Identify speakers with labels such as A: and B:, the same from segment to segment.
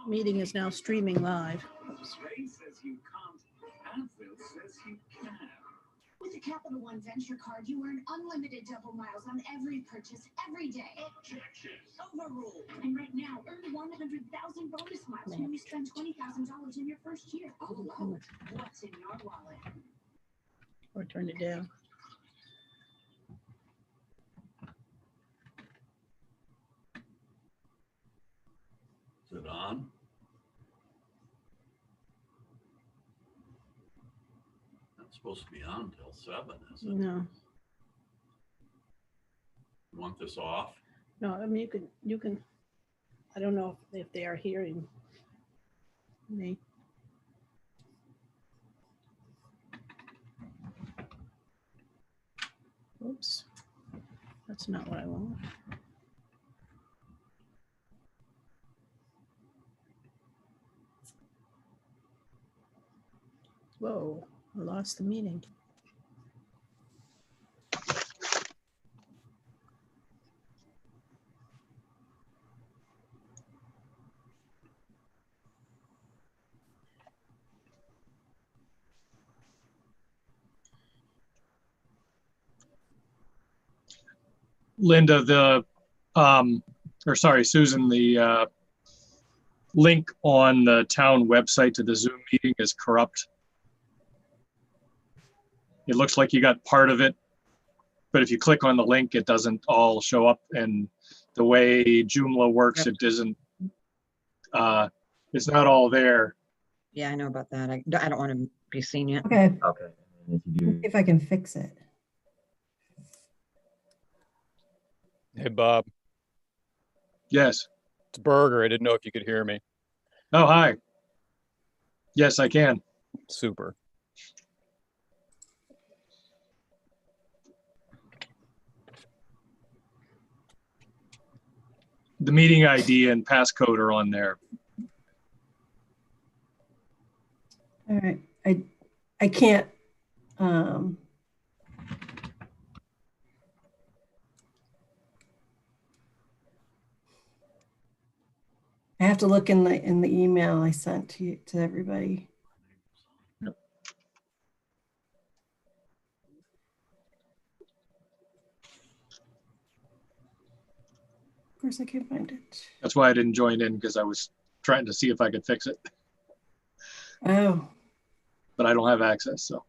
A: Meeting is now streaming live. Oops.
B: With the Capital One Venture Card, you earn unlimited double miles on every purchase every day. Objection. Overruled. And right now, earn 100,000 bonus miles when you spend $20,000 in your first year. Oh, what's in your wallet?
A: Or turn it down.
C: Is it on? It's supposed to be on till 7, isn't it?
A: No,
C: You want this off?
A: no, I mean, you can, I don't know if they are hearing me. Oops, that's not what I want. Whoa, I lost the meeting.
D: Linda, Susan, the link on the town website to the Zoom meeting is corrupt. It looks like you got part of it, but if you click on the link, it doesn't all show up. And the way Joomla works, It doesn't, it's not all there.
E: Yeah, I know about that. I don't want to be seen yet.
F: Okay,
G: Okay. And if you do,
F: if I can fix it.
H: Hey, Bob,
D: Yes.
H: it's Berger. I didn't know if you could hear me.
D: Oh, hi. Yes, I can.
H: Super.
D: The meeting ID and passcode are on there.
F: All right, I can't, I have to look in the email I sent to everybody.
D: Yep.
F: Of course I can't find it.
D: That's why I didn't join in, because I was trying to see if I could fix it,
F: Oh,
D: but I don't have access, so.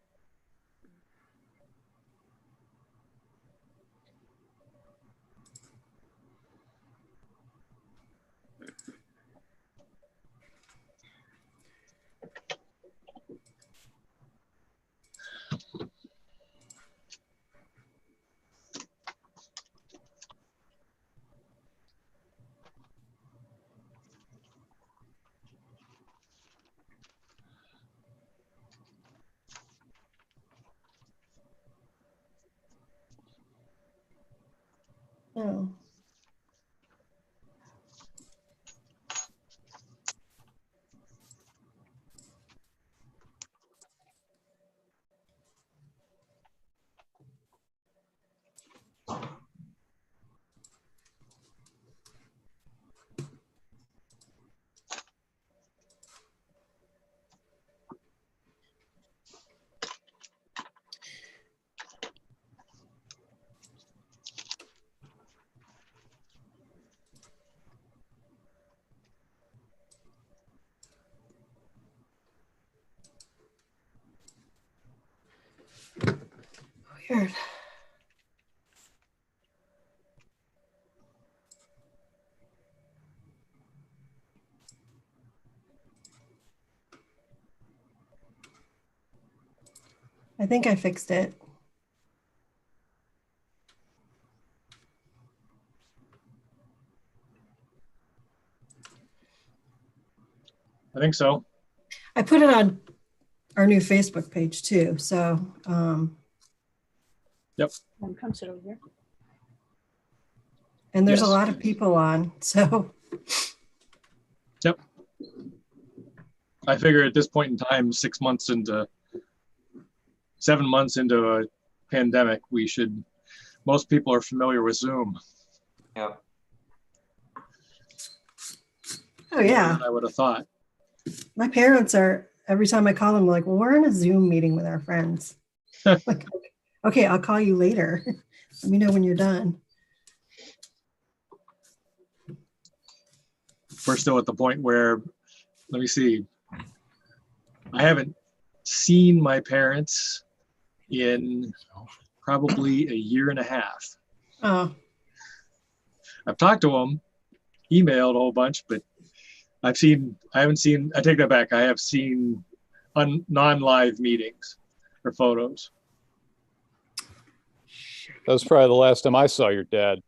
F: no. Weird. I think I fixed it.
D: I think so.
F: I put it on our new Facebook page too, so
D: Yep.
A: Come sit over here.
F: and there's
D: Yes.
F: a lot of people on, so
D: Yep. I figure at this point in time, 7 months into a pandemic, most people are familiar with Zoom.
G: Yep.
F: Oh, yeah.
D: More than I would have thought.
F: My parents are, every time I call them, like, well, we're in a Zoom meeting with our friends. Like, okay, I'll call you later. Let me know when you're done.
D: We're still at the point where, let me see, I haven't seen my parents in probably a year and a half.
F: Oh,
D: I've talked to them, emailed a whole bunch, but I haven't seen, I take that back. I have seen non-live meetings or photos.
H: That was probably the last time I saw your dad.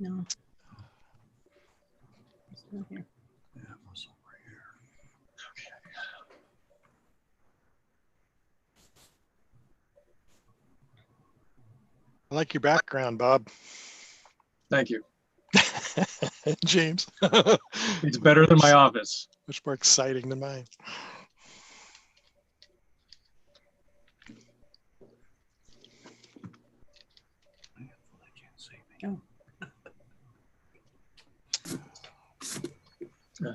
A: No. It's not here.
C: Yeah, it was over here.
I: I like your background, Bob.
D: Thank you.
I: James.
D: It's better than my office.
I: Much more exciting than mine.
C: I can't see me.
A: Oh.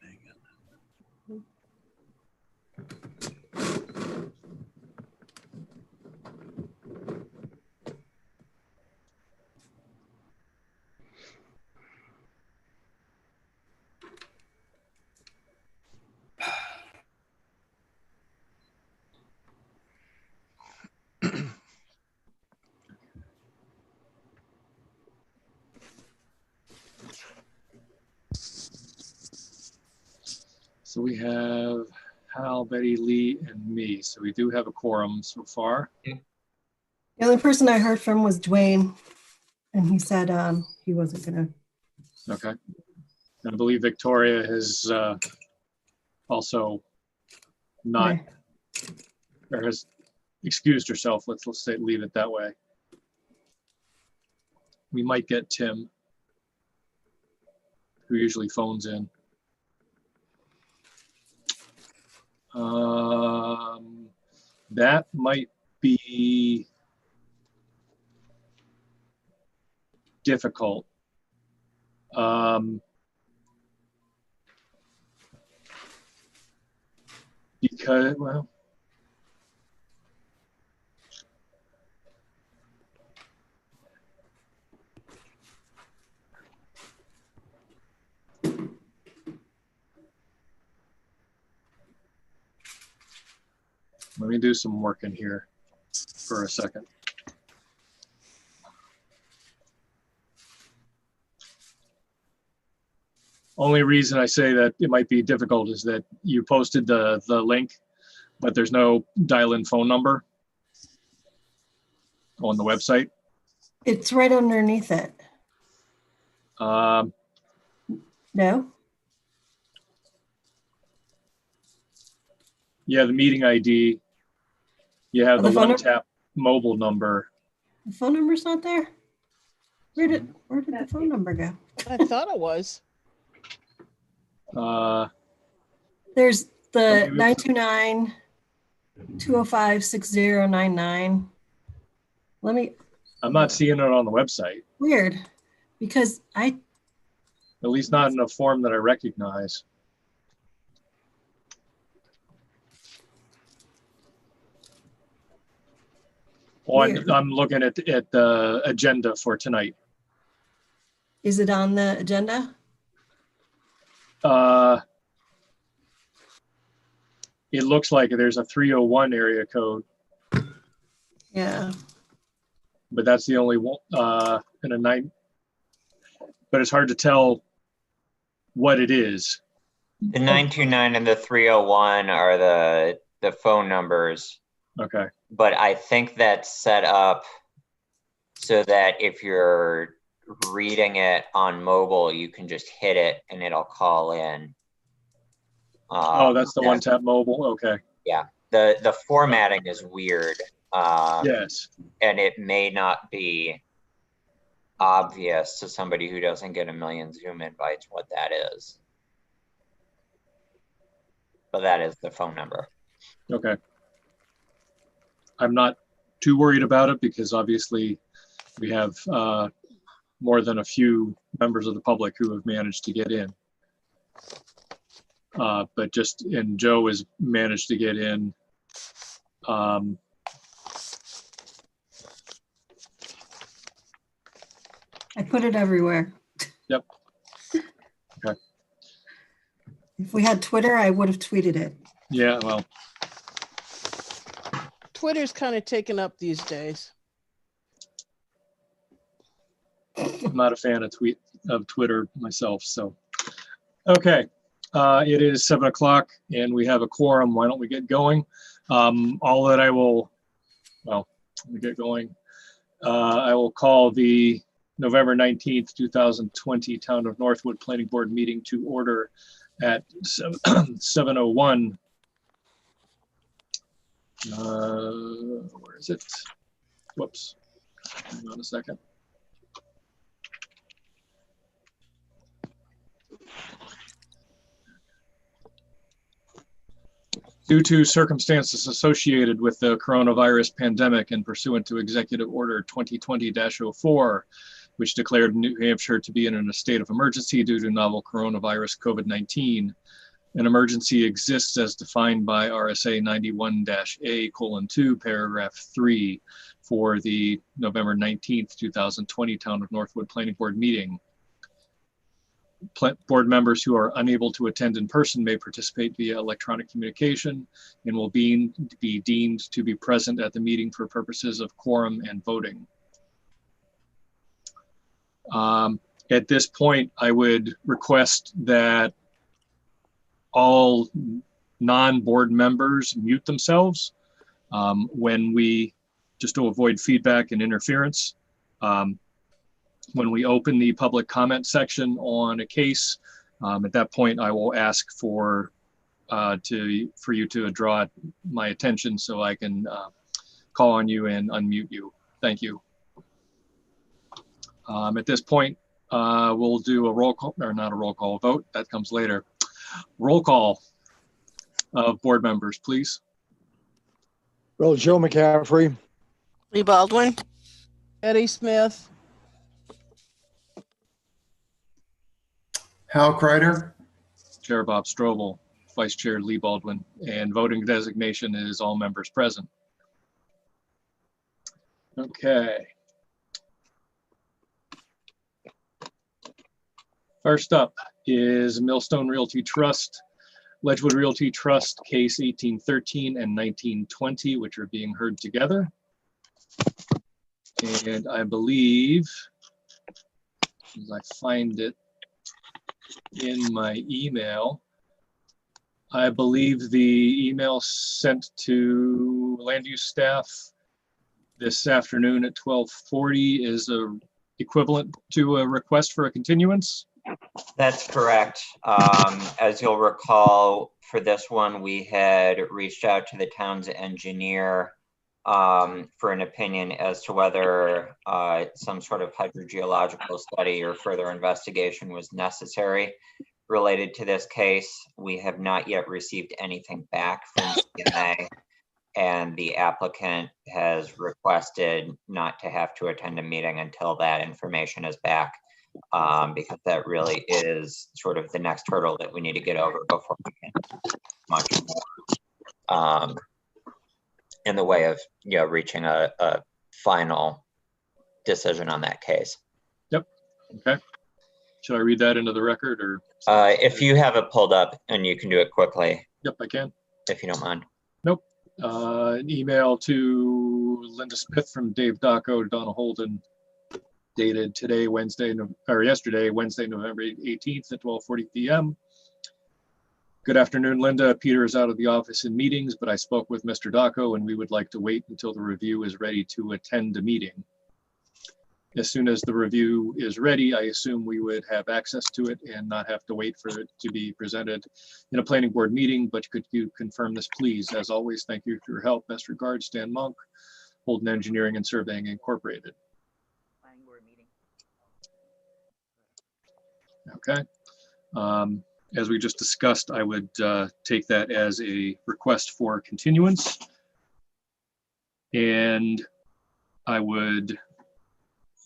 C: Dang it.
D: So we have Hal, Betty, Lee, and me. So we do have a quorum so far.
F: the only person I heard from was Dwayne, and he said he wasn't gonna.
D: Okay. And I believe Victoria has also not,
F: Okay.
D: or has excused herself. Let's say, leave it that way. We might get Tim, who usually phones in. That might be difficult. Because, well, let me do some work in here for a second. Only reason I say that it might be difficult is that you posted the link, but there's no dial-in phone number on the website.
F: It's right underneath it.
D: Um,
F: No?
D: yeah, the meeting ID. You have
F: Oh,
D: the
F: the phone
D: one tap mobile number.
F: The phone number's not there? Where did the phone number go?
J: I thought it was.
F: There's the
D: Okay,
F: 929-205-6099. Let me,
D: I'm not seeing it on the website,
F: weird, because
D: at least not in a form that I recognize.
F: Weird.
D: I'm looking at the agenda for tonight.
F: Is it on the agenda?
D: It looks like there's a 301 area code,
F: Yeah.
D: but that's the only one, in a 9, but it's hard to tell what it is.
G: The 929 and the 301 are the phone numbers,
D: Okay.
G: but I think that's set up so that if you're reading it on mobile, you can just hit it and it'll call in.
D: Oh, that's the one tap mobile. Okay.
G: Yeah, the formatting is weird.
D: Yes.
G: And it may not be obvious to somebody who doesn't get a million Zoom invites what that is. But that is the phone number.
D: Okay. I'm not too worried about it because obviously we have more than a few members of the public who have managed to get in. But and Joe has managed to get in.
F: I put it everywhere.
D: Yep. Okay.
F: If we had Twitter, I would have tweeted it.
D: Yeah, well,
A: Twitter's kind of taken up these days.
D: I'm not a fan of Twitter myself, so. Okay, it is 7 o'clock and we have a quorum. Why don't we get going? All that I will, well, let me get going. I will call the November 19th, 2020 Town of Northwood Planning Board meeting to order at 7:01. Where is it? Whoops. Hang on a second. Due to circumstances associated with the coronavirus pandemic and pursuant to Executive Order 2020-04, which declared New Hampshire to be in a state of emergency due to novel coronavirus COVID-19, an emergency exists as defined by RSA 91-A:2, paragraph 3 for the November 19th, 2020 Town of Northwood Planning Board meeting. Board members who are unable to attend in person may participate via electronic communication and will be deemed to be present at the meeting for purposes of quorum and voting. At this point, I would request that all non-board members mute themselves when we, just to avoid feedback and interference. When we open the public comment section on a case, at that point, I will ask for you to draw my attention so I can call on you and unmute you. Thank you. At this point, we'll do a roll call, or not a roll call, vote. That comes later. Roll call of board members, please.
I: Well, Joe McCaffrey,
A: Lee Baldwin. Eddie Smith.
J: Hal Kreider.
D: Chair Bob Strobel, Vice Chair Lee Baldwin, and voting designation is all members present. Okay. First up is Millstone Realty Trust, Ledgewood Realty Trust, case 1813 and 1920, which are being heard together. And I believe, as I find it in my email, I believe the email sent to land use staff this afternoon at 12:40 is equivalent to a request for a continuance.
G: That's correct. As you'll recall, for this one, we had reached out to the town's engineer for an opinion as to whether some sort of hydrogeological study or further investigation was necessary related to this case. We have not yet received anything back from CMA, and the applicant has requested not to have to attend a meeting until that information is back, because that really is sort of the next hurdle that we need to get over before we can much more in the way of reaching a final decision on that case.
D: Yep. Okay. Should I read that into the record, or?
G: If you have it pulled up and you can do it quickly.
D: Yep, I can.
G: If you don't mind.
D: Nope. An email to Linda Smith from Dave Dacco, Donna Holden, dated today, yesterday, Wednesday, November 18th at 12:40 p.m. Good afternoon, Linda. Peter is out of the office in meetings, but I spoke with Mr. Dacco and we would like to wait until the review is ready to attend a meeting. As soon as the review is ready, I assume we would have access to it and not have to wait for it to be presented in a planning board meeting, but could you confirm this, please? As always, thank you for your help. Best regards, Stan Monk, Holden Engineering and Surveying Incorporated. Okay. As we just discussed, I would take that as a request for continuance. And I would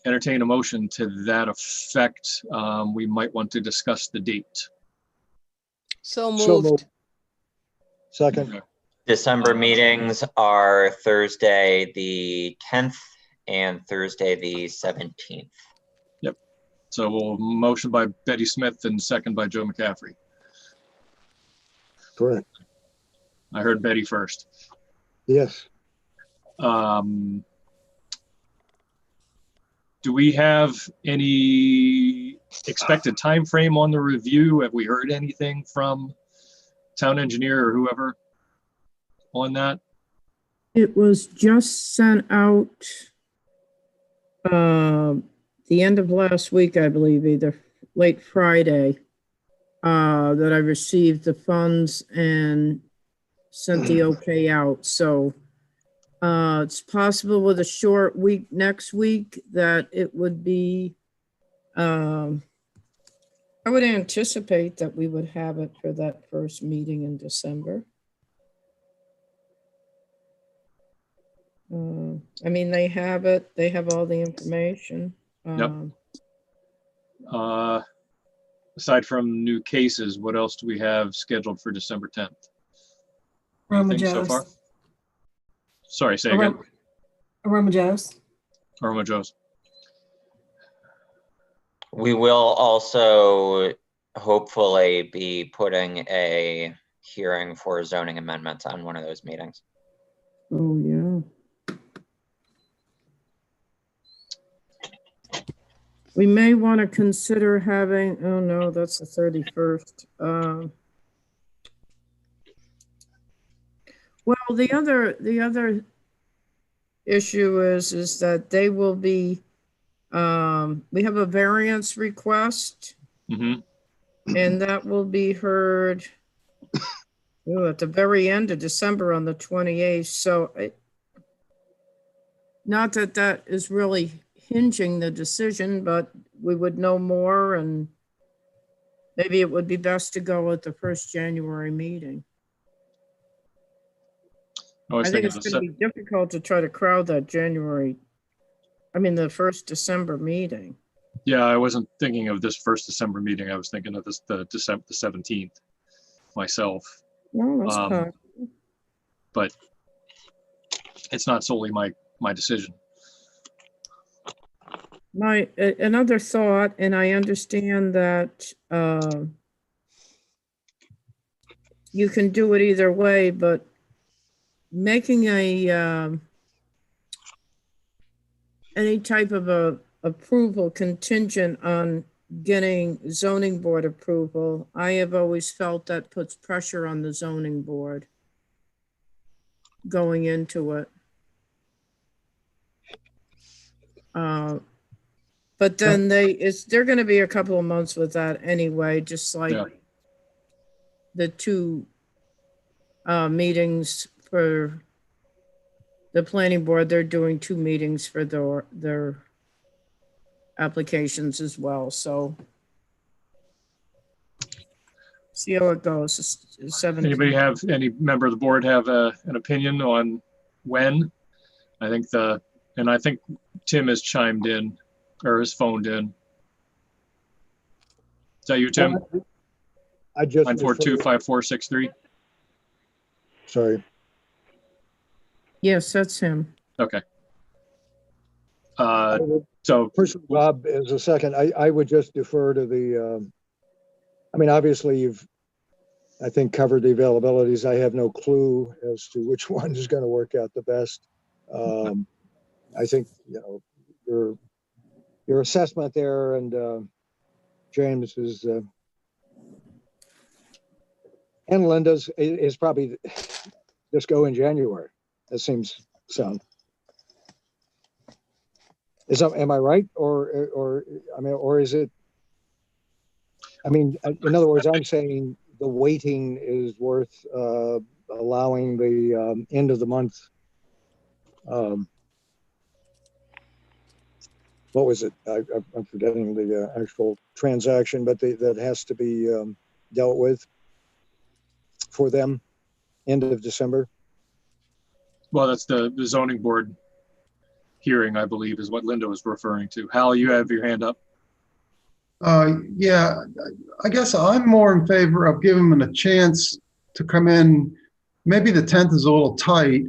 D: entertain a motion to that effect. We might want to discuss the date.
J: So
I: So
J: moved.
I: Second,
G: December meetings are Thursday, the 10th and Thursday, the 17th.
D: So we'll motion by Betty Smith and second by Joe McCaffrey.
I: correct.
D: I heard Betty first.
I: Yes.
D: Do we have any expected time frame on the review? Have we heard anything from town engineer or whoever on that?
K: It was just sent out the end of last week, I believe, either late Friday, that I received the funds and sent the okay out. So it's possible with a short week next week that it would be, I would anticipate that we would have it for that first meeting in December. I mean, they have it, they have all the information.
D: Yep. Aside from new cases, what else do we have scheduled for December 10th?
F: Aroma
D: Anything so
F: Joe's.
D: far? Sorry, say again.
F: Aroma Joe's.
D: Aroma Joe's.
G: We will also hopefully be putting a hearing for zoning amendments on one of those meetings.
K: Oh, yeah. We may want to consider having, oh no, that's the 31st. Well, the other issue is that they will be, we have a variance request,
D: Mm-hmm.
K: and that will be heard at the very end of December on the 28th. So not that that is really hinging the decision, but we would know more, and maybe it would be best to go at the first January meeting. I think it's going to be difficult to try to crowd that the first December meeting.
D: Yeah, I wasn't thinking of this first December meeting. I was thinking of this, the 17th myself.
K: No, that's possible.
D: But it's not solely my decision.
K: Another thought, and I understand that you can do it either way, but making any type of a approval contingent on getting zoning board approval, I have always felt that puts pressure on the zoning board going into it. But then they're going to be a couple of months with that anyway, just like the two meetings for the planning board. They're doing 2 meetings for their applications as well. So see how it goes.
D: Anybody have, any member of the board have an opinion on when? I think Tim has chimed in or has phoned in. Is that you, Tim?
I: I just
D: 942-5463.
I: Sorry.
K: Yes, that's him.
D: Okay. So
I: First, Bob, as a second, I would just defer to the, obviously you've, I think, covered the availabilities. I have no clue as to which one is going to work out the best. I think, your assessment there and James is, and Linda's is probably just go in January. That seems sound. Am I right? Or is it, in other words, I'm saying the waiting is worth allowing the end of the month what was it? I'm forgetting the actual transaction, but that has to be dealt with for them, end of December.
D: Well, that's the zoning board hearing, I believe, is what Linda was referring to. Hal, you have your hand up.
L: Yeah, I guess I'm more in favor of giving them a chance to come in. Maybe the 10th is a little tight,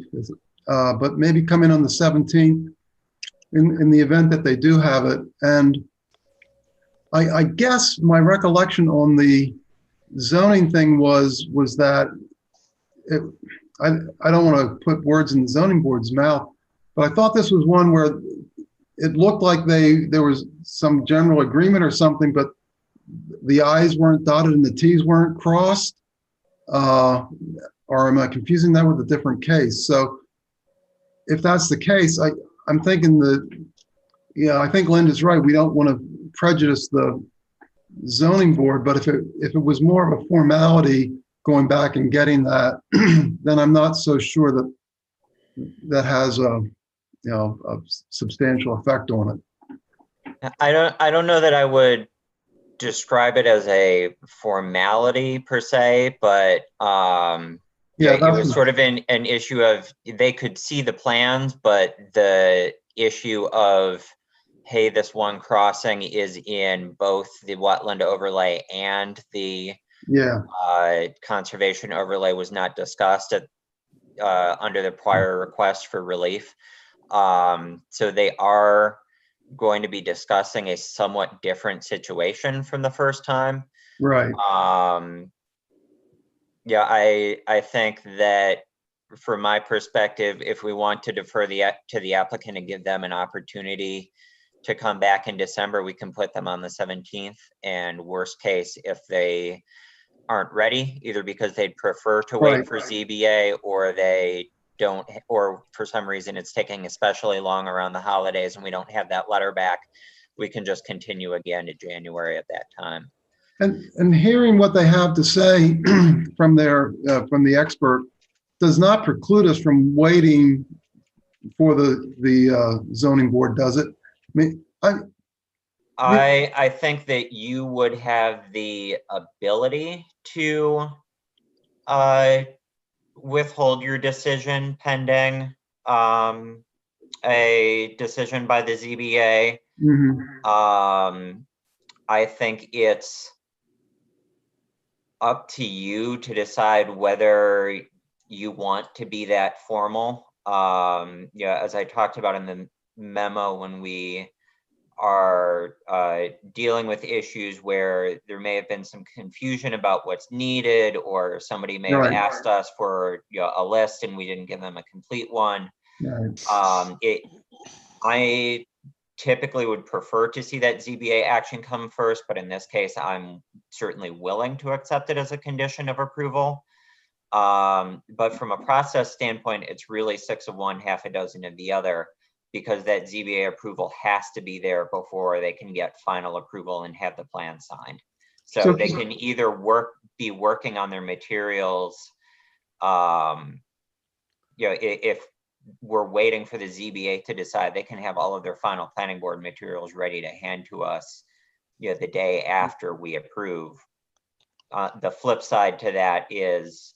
L: but maybe come in on the 17th in the event that they do have it. And I guess my recollection on the zoning thing was that I don't want to put words in the zoning board's mouth, but I thought this was one where it looked like there was some general agreement or something, but the I's weren't dotted and the T's weren't crossed. Or am I confusing that with a different case? So if that's the case, I'm thinking I think Linda's right. We don't want to prejudice the zoning board, but if it was more of a formality going back and getting that, then I'm not so sure that has a substantial effect on it.
G: I don't know that I would describe it as a formality per se, but it was sort of an issue of they could see the plans, but the issue of, hey, this one crossing is in both the wetland overlay and the conservation overlay was not discussed under the prior request for relief. So they are going to be discussing a somewhat different situation from the first time.
L: Right.
G: I think that from my perspective, if we want to defer to the applicant and give them an opportunity to come back in December, we can put them on the 17th. And worst case, if they aren't ready, either because they'd prefer to wait for ZBA or they don't, or for some reason it's taking especially long around the holidays and we don't have that letter back, we can just continue again to January at that time.
L: And hearing what they have to say from the expert does not preclude us from waiting for the zoning board, does it?
G: I think that you would have the ability to withhold your decision pending a decision by the ZBA.
L: Mm-hmm.
G: I think it's up to you to decide whether you want to be that formal. As I talked about in the memo, when we are dealing with issues where there may have been some confusion about what's needed, or somebody may have asked us for a list and we didn't give them a complete one. I typically would prefer to see that ZBA action come first, but in this case, I'm certainly willing to accept it as a condition of approval. But from a process standpoint, it's really 6 of one, half a dozen of the other, because that ZBA approval has to be there before they can get final approval and have the plan signed. So they can either be working on their materials. If we're waiting for the ZBA to decide, they can have all of their final planning board materials ready to hand to us the day after we approve. The flip side to that is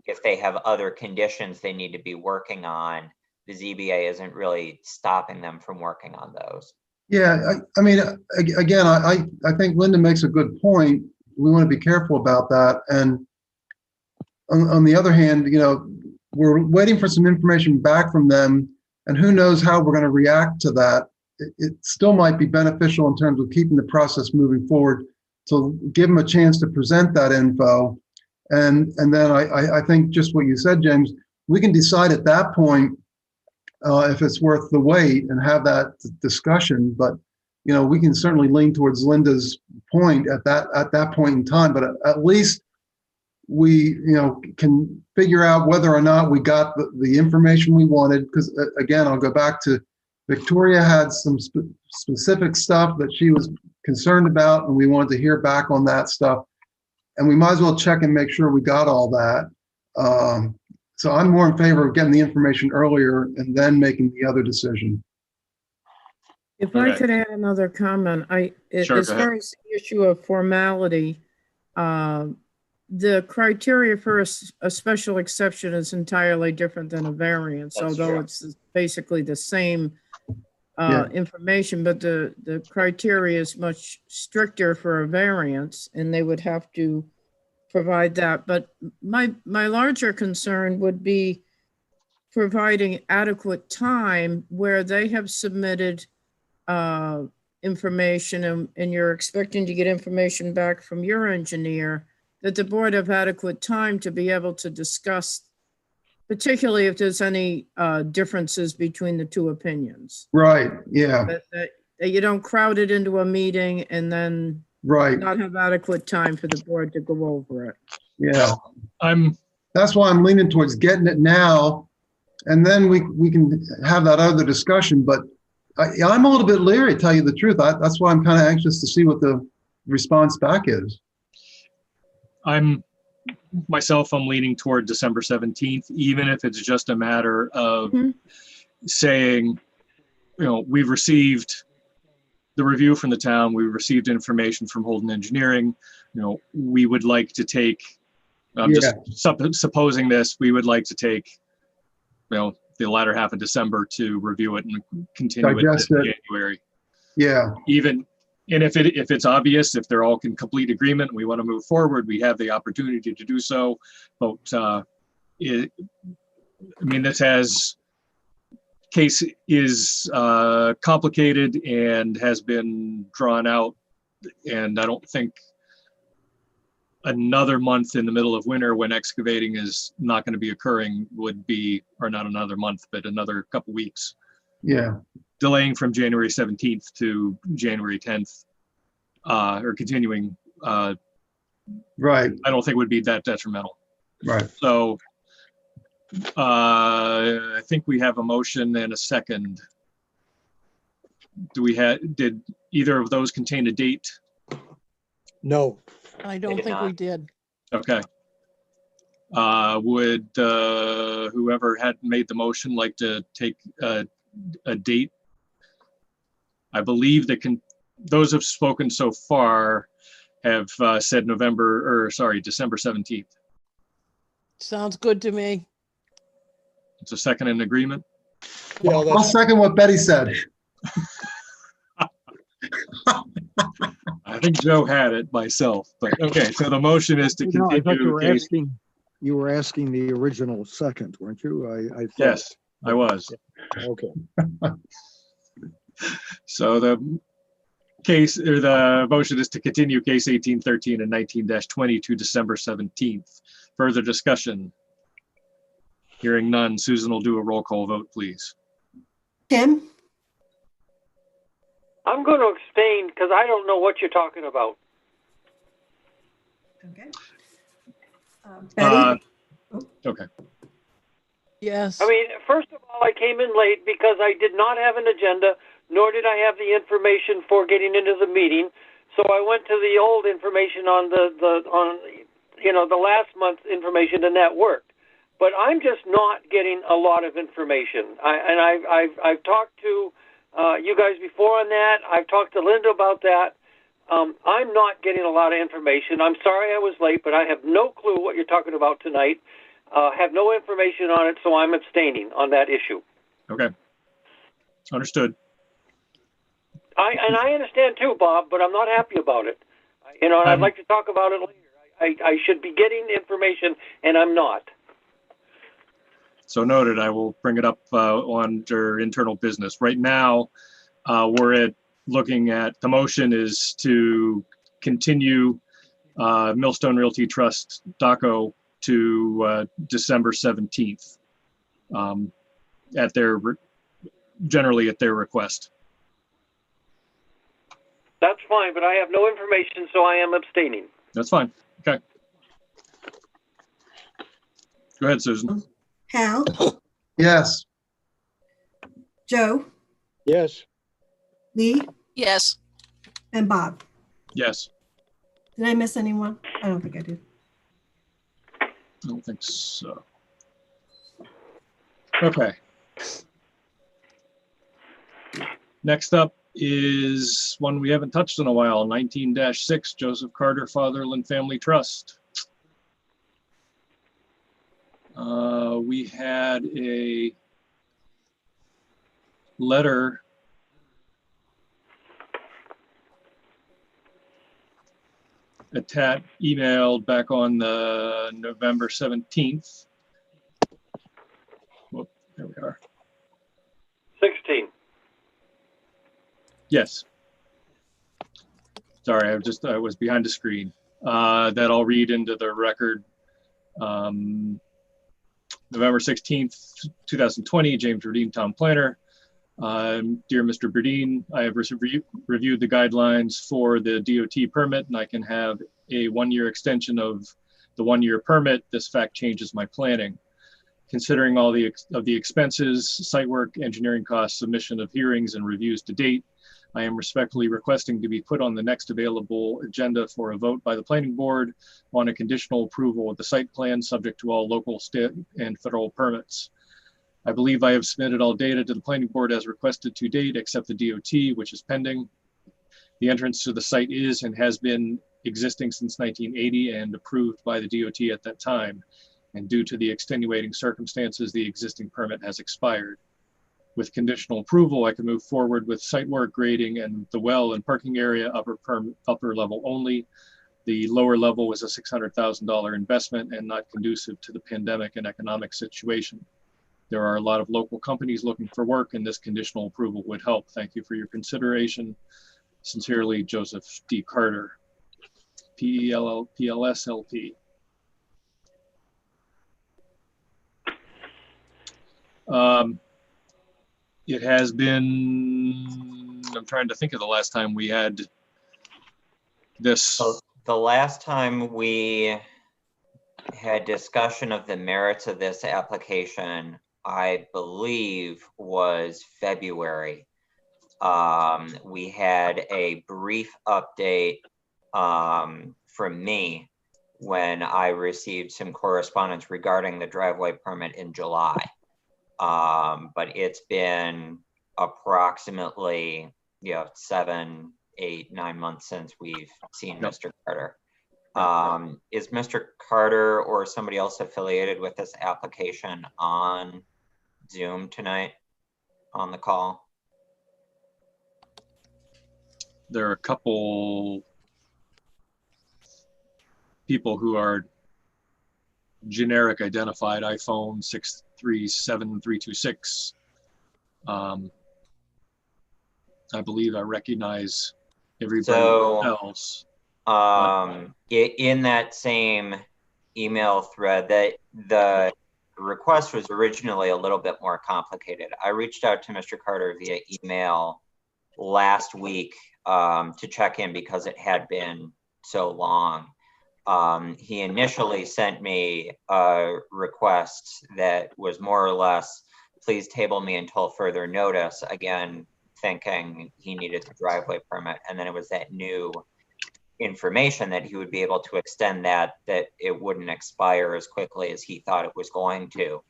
G: if they have other conditions they need to be working on, the ZBA isn't really stopping them from working on those.
L: Yeah, I mean, again, I think Linda makes a good point. We want to be careful about that. And on the other hand, we're waiting for some information back from them, and who knows how we're going to react to that. It still might be beneficial in terms of keeping the process moving forward to give them a chance to present that info. And then I think just what you said, James, we can decide at that point if it's worth the wait and have that discussion. But we can certainly lean towards Linda's point at that point in time. But at least we can figure out whether or not we got the information we wanted. Because again, I'll go back to Victoria had some specific stuff that she was concerned about, and we wanted to hear back on that stuff. And we might as well check and make sure we got all that. So I'm more in favor of getting the information earlier and then making the other decision.
K: If I
D: Okay.
K: could add another comment,
D: Sure,
K: as
D: go ahead.
K: far as the issue of formality,
D: Sure,
K: as
D: go
K: far as the issue of formality, the criteria for a special exception is entirely different than a variance,
G: That's
K: although
G: true.
K: it's basically the same
L: Yeah.
K: information, but the criteria is much stricter for a variance, and they would have to provide that. But my larger concern would be providing adequate time where they have submitted information and you're expecting to get information back from your engineer, that the board have adequate time to be able to discuss, particularly if there's any differences between the two opinions.
L: Right, yeah,
K: That you don't crowd it into a meeting and then
L: right,
K: not have adequate time for the board to go over it.
L: yeah.
D: I'm,
L: That's why I'm leaning towards getting it now, and then we can have that other discussion, but I'm a little bit leery, to tell you the truth. That's why I'm kind of anxious to see what the response back is.
D: I'm leaning toward December 17th, even if it's just a matter of
K: Mhm.
D: saying, we've received the review from the town, we received information from Holden Engineering, we would like to take, I'm just supposing this, we would like to take, the latter half of December to review it and continue
L: Digest
D: it in
L: it.
D: January.
L: Yeah,
D: And if it's obvious, if they're all in complete agreement, and we want to move forward, we have the opportunity to do so. But this case is complicated and has been drawn out, and I don't think another month in the middle of winter when excavating is not going to be occurring would be, or not another month, but another couple weeks.
L: yeah,
D: Delaying from January 17th to January 10th, or continuing,
L: right,
D: I don't think would be that detrimental.
L: right.
D: So I think we have a motion and a second. Did either of those contain a date?
I: No,
J: I don't
G: did
J: think we
G: not.
J: did.
D: Okay. Would whoever had made the motion like to take a date? I believe that those who've spoken so far have said December 17th.
J: Sounds good to me.
D: It's a second in agreement.
I: yeah,
L: I'll
I: that's,
L: second what Betty said.
D: I think Joe had it myself, but okay. So the motion is to
I: no, I thought you
D: continue.
I: were
D: case-
I: asking the original second, weren't you? I thought.
D: Yes, I was.
I: Okay.
D: So the case, or the motion is to continue case 1813 and 19-20 to December 17th. Further discussion? Hearing none, Susan will do a roll call vote, please.
F: Tim,
M: I'm going to abstain because I don't know what you're talking about.
F: okay. Betty,
D: Okay.
J: Yes.
M: I mean, first of all, I came in late because I did not have an agenda, nor did I have the information for getting into the meeting. So I went to the old information on the last month's information, and that worked. But I'm just not getting a lot of information. I've talked to you guys before on that. I've talked to Linda about that. I'm not getting a lot of information. I'm sorry I was late, but I have no clue what you're talking about tonight. Have no information on it, so I'm abstaining on that issue.
D: Okay. Understood.
M: I understand too, Bob, but I'm not happy about it. And I'd like to talk about it later. I should be getting information, and I'm not.
D: So noted. I will bring it up under internal business. Right now, we're looking at, the motion is to continue Millstone Realty Trust DACO to December 17th, generally at their request.
M: That's fine, but I have no information, so I am abstaining.
D: That's fine. Okay. Go ahead, Susan.
F: Hal,
L: Yes,
F: Joe,
I: Yes,
F: Lee,
J: Yes.
F: and Bob.
D: Yes.
F: Did I miss anyone? I don't think I did.
D: I don't think so. Okay. Next up, is one we haven't touched in a while, 19-6, Joseph Carter Fatherland Family Trust. We had a letter emailed back on the November 17th. Whoop, there we are.
M: 16.
D: Yes. Sorry, I was behind the screen. That I'll read into the record. November 16th, 2020, James Burdeen, Town Planner. Dear Mr. Burdeen, I have reviewed the guidelines for the DOT permit, and I can have a 1-year extension of the 1-year permit. This fact changes my planning. Considering all the expenses, site work, engineering costs, submission of hearings and reviews to date, I am respectfully requesting to be put on the next available agenda for a vote by the planning board on a conditional approval of the site plan subject to all local, state, and federal permits. I believe I have submitted all data to the planning board as requested to date, except the DOT, which is pending. The entrance to the site is and has been existing since 1980 and approved by the DOT at that time. And due to the extenuating circumstances, the existing permit has expired. With conditional approval, I can move forward with site work, grading, and the well and parking area upper level only. The lower level was a $600,000 investment and not conducive to the pandemic and economic situation. There are a lot of local companies looking for work, and this conditional approval would help. Thank you for your consideration. Sincerely, Joseph D. Carter, PLS-LP. It has been, I'm trying to think of the last time we had this.
G: The last time we had discussion of the merits of this application, I believe, was February. We had a brief update from me when I received some correspondence regarding the driveway permit in July. But it's been approximately 7, 8, 9 months since we've seen Mr. Carter. Is Mr. Carter or somebody else affiliated with this application on Zoom tonight on the call?
D: There are a couple people who are generic identified, iPhone 637326. I believe I recognize everybody else.
G: In that same email thread, that the request was originally a little bit more complicated. I reached out to Mr. Carter via email last week to check in because it had been so long. He initially sent me a request that was more or less, please table me until further notice, again, thinking he needed the driveway permit. And then it was that new information that he would be able to extend that it wouldn't expire as quickly as he thought it was going to,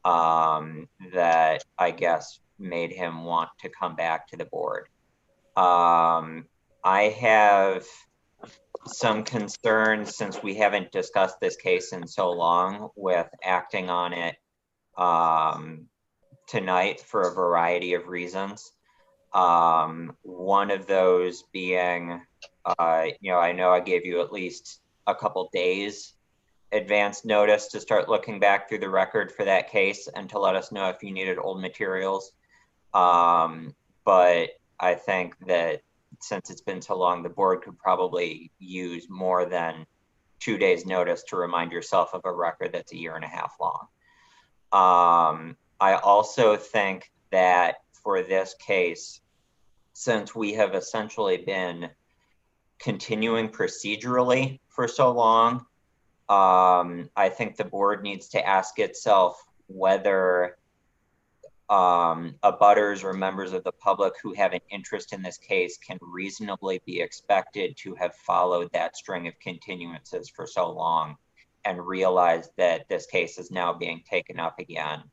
G: that I guess made him want to come back to the board. I have some concerns, since we haven't discussed this case in so long, with acting on it tonight for a variety of reasons. One of those being, I know I gave you at least a couple days advance notice to start looking back through the record for that case and to let us know if you needed old materials. But I think that since it's been so long, the board could probably use more than 2 days notice to remind yourself of a record that's 1.5 years long. I also think that for this case, since we have essentially been continuing procedurally for so long, I think the board needs to ask itself whether abutters or members of the public who have an interest in this case can reasonably be expected to have followed that string of continuances for so long and realize that this case is now being taken up again,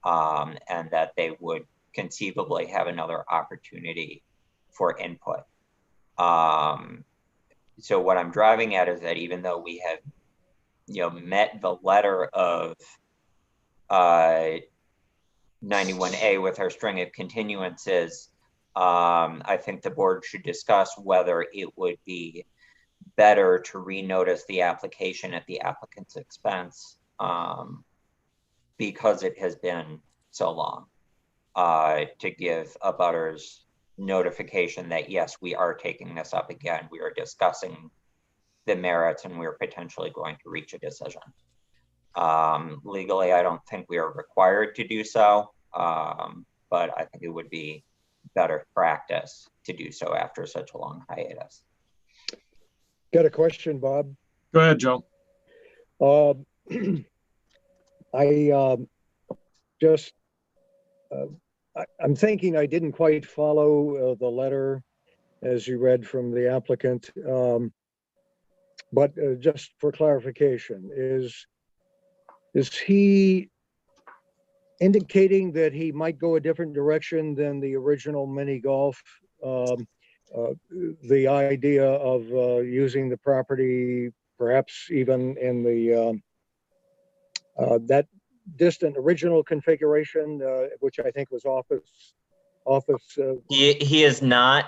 G: and that they would conceivably have another opportunity for input. So what I'm driving at is that even though we have, met the letter of 91A with our string of continuances, I think the board should discuss whether it would be better to renotice the application at the applicant's expense, because it has been so long, to give abutters notification that yes, we are taking this up again. We are discussing the merits and we're potentially going to reach a decision. Legally, I don't think we are required to do so, but I think it would be better practice to do so after such a long hiatus.
I: Got a question, Bob?
D: Go ahead, Joe.
I: I'm thinking I didn't quite follow the letter as you read from the applicant, but just for clarification, is he indicating that he might go a different direction than the original mini golf? The idea of using the property, perhaps even in the that distant original configuration, which I think was office.
G: He is not.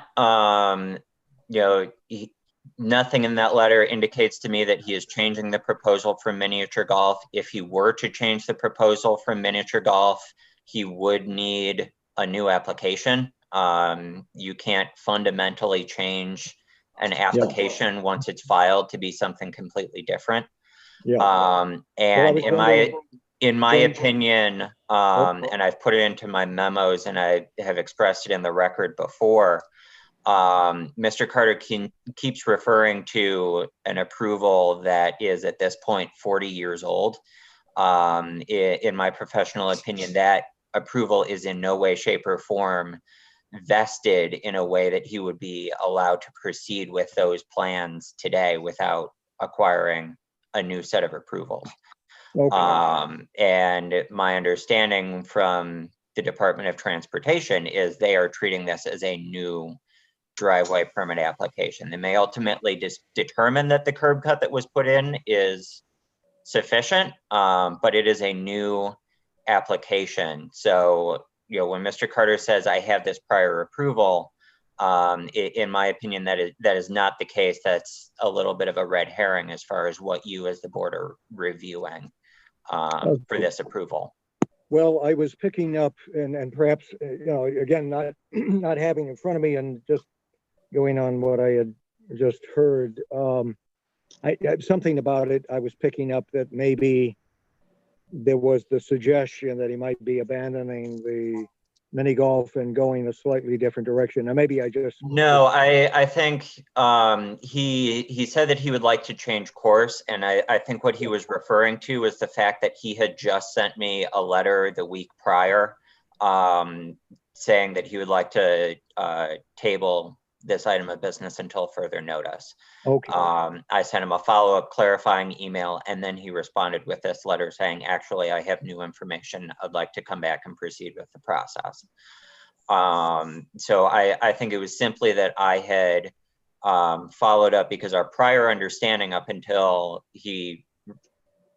G: Nothing in that letter indicates to me that he is changing the proposal from miniature golf. If he were to change the proposal from miniature golf, he would need a new application. You can't fundamentally change an application once it's filed to be something completely different. And in my opinion, and I've put it into my memos and I have expressed it in the record before, Mr. Carter keeps referring to an approval that is at this point 40 years old. In my professional opinion, that approval is in no way, shape, or form vested in a way that he would be allowed to proceed with those plans today without acquiring a new set of approvals. And my understanding from the Department of Transportation is they are treating this as a new driveway permit application. They may ultimately determine that the curb cut that was put in is sufficient, but it is a new application. So, when Mr. Carter says, I have this prior approval, in my opinion, that is not the case. That's a little bit of a red herring as far as what you as the board are reviewing for this approval.
I: Well, I was picking up and perhaps, again, not having in front of me and just going on what I had just heard, something about it, I was picking up that maybe there was the suggestion that he might be abandoning the mini golf and going a slightly different direction. Now, maybe I just...
G: No, I think he said that he would like to change course. And I think what he was referring to was the fact that he had just sent me a letter the week prior saying that he would like to table this item of business until further notice.
I: Okay.
G: I sent him a follow-up clarifying email, and then he responded with this letter saying, actually, I have new information. I'd like to come back and proceed with the process. So I think it was simply that I had followed up because our prior understanding up until he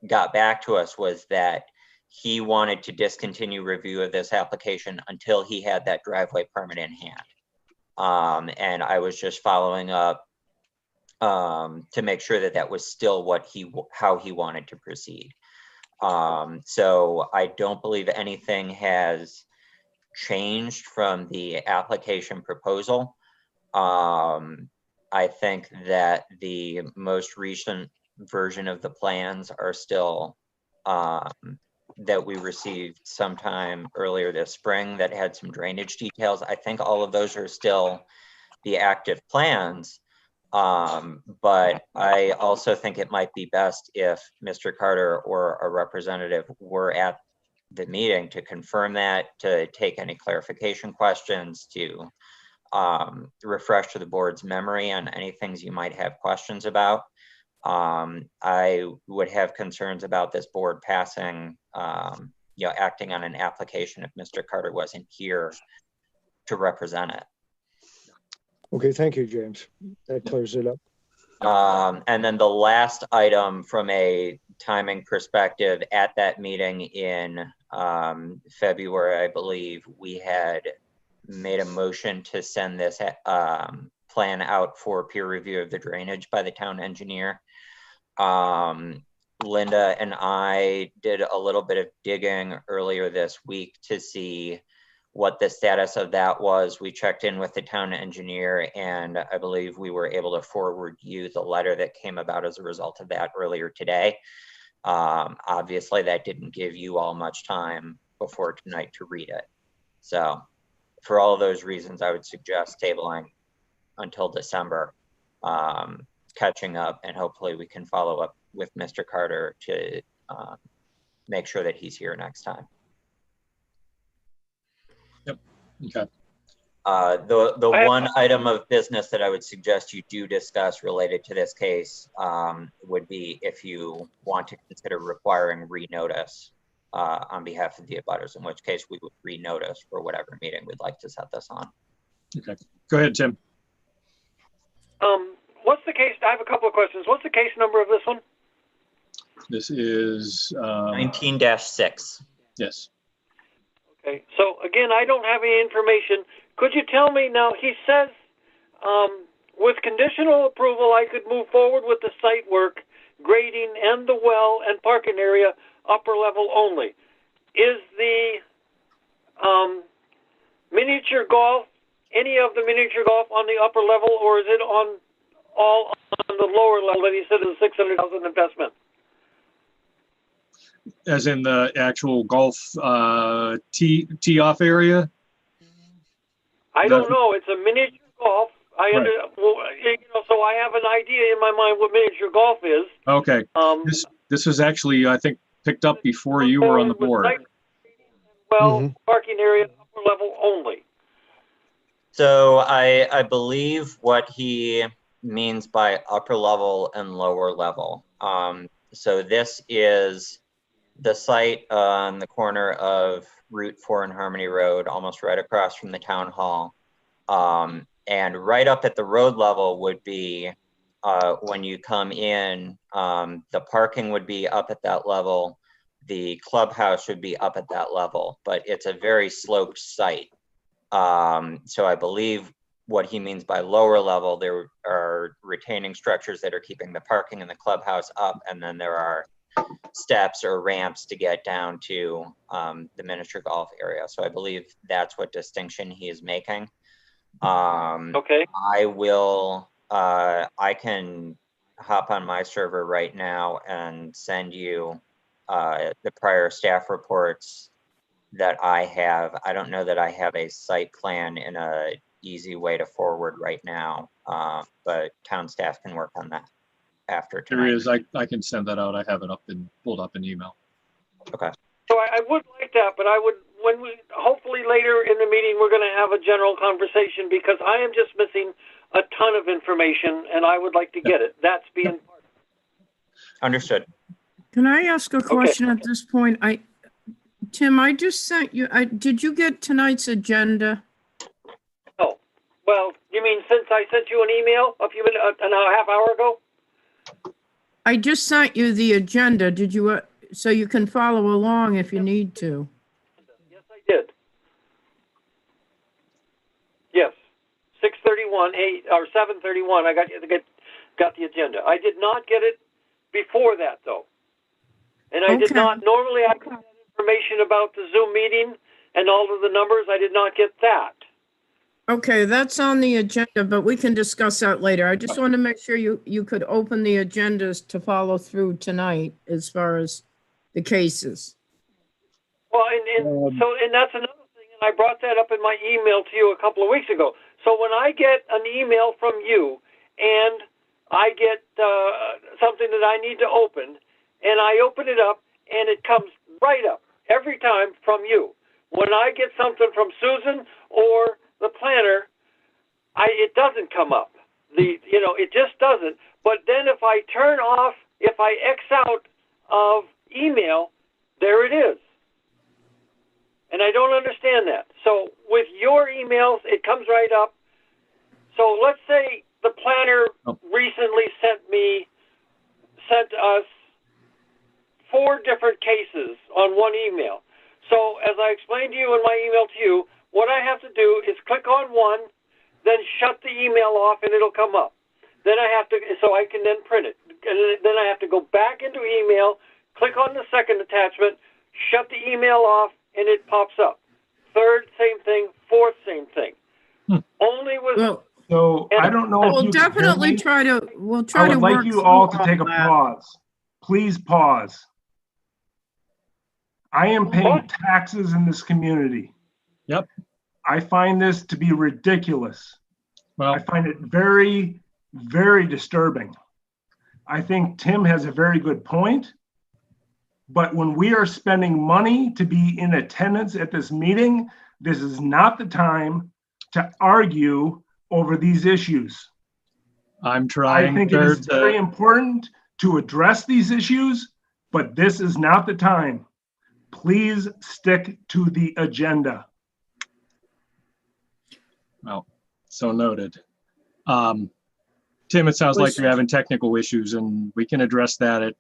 G: got back to us was that he wanted to discontinue review of this application until he had that driveway permit in hand. And I was just following up to make sure that that was still how he wanted to proceed. So I don't believe anything has changed from the application proposal. I think that the most recent version of the plans are still that we received sometime earlier this spring that had some drainage details. I think all of those are still the active plans. But I also think it might be best if Mr. Carter or a representative were at the meeting to confirm that, to take any clarification questions, to refresh to the board's memory on any things you might have questions about. I would have concerns about this board passing, acting on an application if Mr. Carter wasn't here to represent it.
I: Okay, thank you, James. That clears it up.
G: And then the last item from a timing perspective, at that meeting in February, I believe, we had made a motion to send this plan out for peer review of the drainage by the town engineer. Linda and I did a little bit of digging earlier this week to see what the status of that was. We checked in with the town engineer, and I believe we were able to forward you the letter that came about as a result of that earlier today. Obviously, that didn't give you all much time before tonight to read it. So for all of those reasons, I would suggest tabling until December, catching up, and hopefully we can follow up with Mr. Carter to make sure that he's here next time.
D: Okay.
G: The one item of business that I would suggest you do discuss related to this case would be if you want to consider requiring renotice on behalf of the abutters, in which case we would renotice for whatever meeting we'd like to set this on.
D: Okay. Go ahead, Tim.
M: What's the case? I have a couple of questions. What's the case number of this one?
D: This is
G: 19-6.
D: Yes.
M: Okay, so again, I don't have any information. Could you tell me now, he says with conditional approval, I could move forward with the site work, grading, and the well and parking area upper level only. Is the miniature golf, any of the miniature golf on the upper level, or is it on all on the lower level that he said is $600,000 investment?
D: As in the actual golf tee off area?
M: I don't know. It's a miniature golf.
D: Right.
M: So I have an idea in my mind what miniature golf is.
D: Okay. This was actually, I think, picked up before you were on the board.
M: Well, parking area upper level only.
G: So I believe what he means by upper level and lower level. So this is the site on the corner of Route 4 and Harmony Road, almost right across from the town hall. And right up at the road level would be, when you come in, the parking would be up at that level. The clubhouse would be up at that level, but it's a very sloped site. So I believe what he means by lower level, there are retaining structures that are keeping the parking and the clubhouse up, and then there are steps or ramps to get down to the miniature golf area. So I believe that's what distinction he is making.
M: Okay.
G: I can hop on my server right now and send you the prior staff reports that I have. I don't know that I have a site plan in a easy way to forward right now, but town staff can work on that after tonight.
D: There is. I can send that out. I have it pulled up in email.
G: Okay.
M: So I would like that, but hopefully later in the meeting, we're going to have a general conversation, because I am just missing a ton of information and I would like to get it. That's being part of it.
G: Understood.
K: Can I ask a question at this point? Tim, I just sent you, did you get tonight's agenda?
M: Oh, well, you mean since I sent you an email a half hour ago?
K: I just sent you the agenda. Did you, so you can follow along if you need to?
M: Yes, I did. Yes, 6:31, 7:31. I got the agenda. I did not get it before that, though, and I did not. Normally, I get information about the Zoom meeting and all of the numbers. I did not get that.
K: Okay, that's on the agenda, but we can discuss that later. I just want to make sure you could open the agendas to follow through tonight as far as the cases.
M: Well, and that's another thing, and I brought that up in my email to you a couple of weeks ago. So when I get an email from you and I get something that I need to open, and I open it up, and it comes right up every time from you. When I get something from Susan or the planner, it doesn't come up. It just doesn't. But then if I X out of email, there it is. And I don't understand that. So with your emails, it comes right up. So let's say the planner recently sent us 4 different cases on one email. So as I explained to you in my email to you, what I have to do is click on one, then shut the email off and it'll come up. Then I have to, so I can then print it. And then I have to go back into email, click on the second attachment, shut the email off, and it pops up. Third, same thing. Fourth, same thing. Only with.
K: Well,
N: So I don't know if
K: we'll
N: you can hear
K: definitely
N: me.
K: try to, we'll
N: I
K: try to
N: would
K: work
N: like you
K: through
N: all to take a
K: that.
N: pause. Please pause. I am paying taxes in this community.
D: Yep.
N: I find this to be ridiculous.
D: Well,
N: I find it very, very disturbing. I think Tim has a very good point. But when we are spending money to be in attendance at this meeting, this is not the time to argue over these issues.
D: I'm trying.
N: I think it is very important to address these issues, but this is not the time. Please stick to the agenda.
D: Well, so noted. Tim, it sounds like you're having technical issues, and we can address that at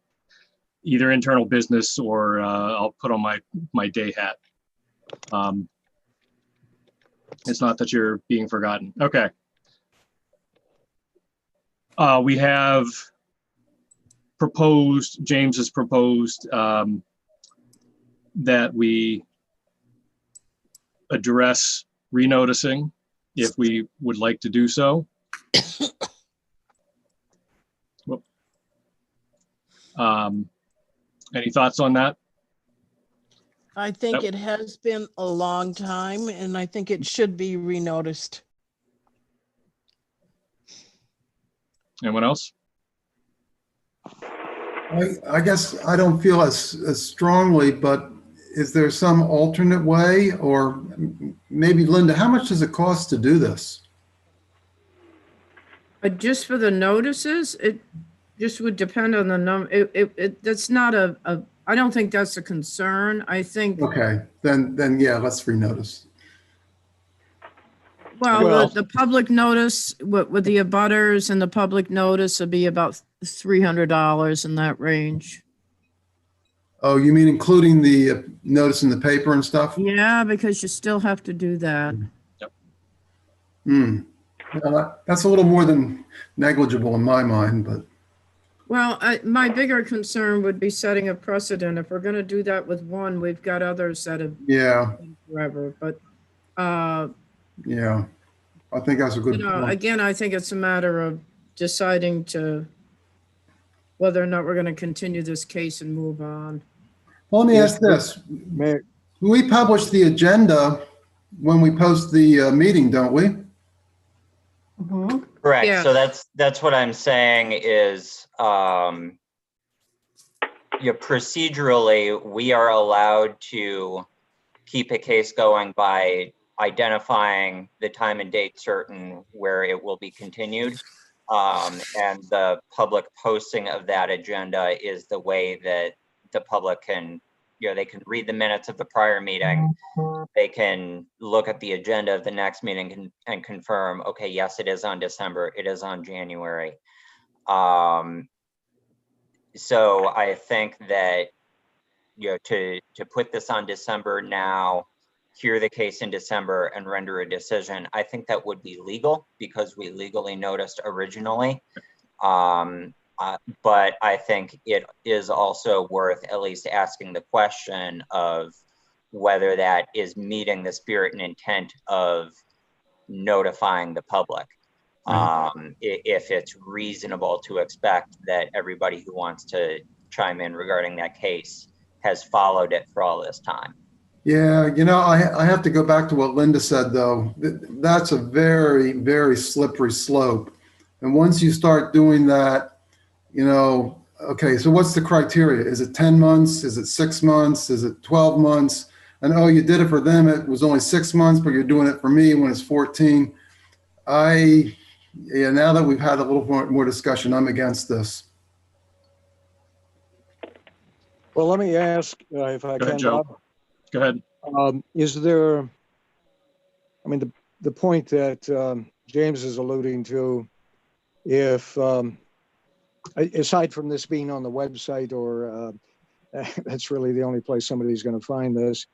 D: either internal business or I'll put on my day hat. It's not that you're being forgotten. Okay. We have proposed, James has proposed that we address renoticing if we would like to do so. Any thoughts on that?
J: I think it has been a long time, and I think it should be renoticed.
D: Anyone else?
L: I guess I don't feel as strongly, but is there some alternate way? Or maybe Linda, how much does it cost to do this?
K: But just for the notices, it just would depend on the number. That's not I don't think that's a concern. I think.
L: Okay, then yeah, let's renotice.
K: Well, the public notice with the abutters and the public notice would be about $300 in that range.
L: Oh, you mean including the notice in the paper and stuff?
K: Yeah, because you still have to do that.
D: Yep.
L: Well, that's a little more than negligible in my mind, but.
K: Well, my bigger concern would be setting a precedent. If we're going to do that with one, we've got others that have been forever. But
L: yeah, I think that's a good point.
K: Again, I think it's a matter of deciding whether or not we're going to continue this case and move on.
L: Well, let me ask this. We publish the agenda when we post the meeting, don't we?
F: Mhm.
G: Correct.
K: Yeah.
G: So that's what I'm saying is, procedurally, we are allowed to keep a case going by identifying the time and date certain where it will be continued. And the public posting of that agenda is the way that the public can, they can read the minutes of the prior meeting. They can look at the agenda of the next meeting and confirm, okay, yes, it is on December, it is on January. So I think that, to put this on December now, hear the case in December and render a decision, I think that would be legal because we legally noticed originally. But I think it is also worth at least asking the question of whether that is meeting the spirit and intent of notifying the public. If it's reasonable to expect that everybody who wants to chime in regarding that case has followed it for all this time.
L: Yeah, I have to go back to what Linda said, though. That's a very, very slippery slope. And once you start doing that, okay, so what's the criteria? Is it 10 months? Is it 6 months? Is it 12 months? And oh, you did it for them. It was only 6 months, but you're doing it for me when it's 14. Now that we've had a little more discussion, I'm against this.
I: Well, let me ask if I can,
D: Joe.
I: Bob.
D: Go ahead.
I: Is there, the point that James is alluding to, if, aside from this being on the website, or that's really the only place somebody's going to find this,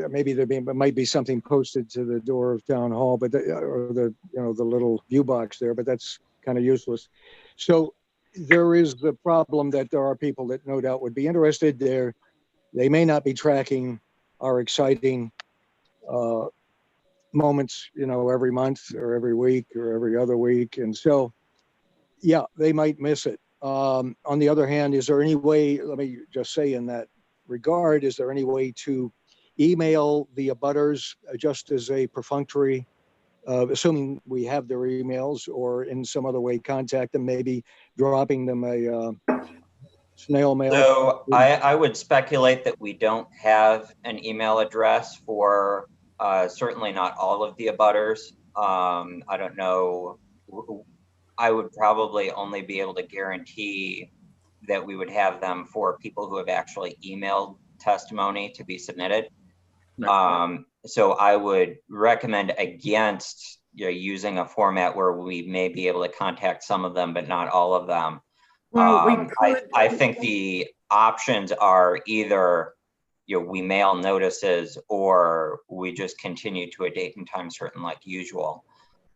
I: maybe might be something posted to the door of town hall, but or the the little view box there, but that's kind of useless. So there is the problem that there are people that no doubt would be interested there. They may not be tracking our exciting moments, every month or every week or every other week. And so, yeah, they might miss it. On the other hand, is there any way, let me just say in that regard, is there any way to email the abutters just as a perfunctory, assuming we have their emails, or in some other way contact them, maybe dropping them a snail mail?
G: So I would speculate that we don't have an email address for certainly not all of the abutters. I don't know. I would probably only be able to guarantee that we would have them for people who have actually emailed testimony to be submitted. So I would recommend against using a format where we may be able to contact some of them, but not all of them. Well, I think the options are either we mail notices, or we just continue to a date and time certain like usual.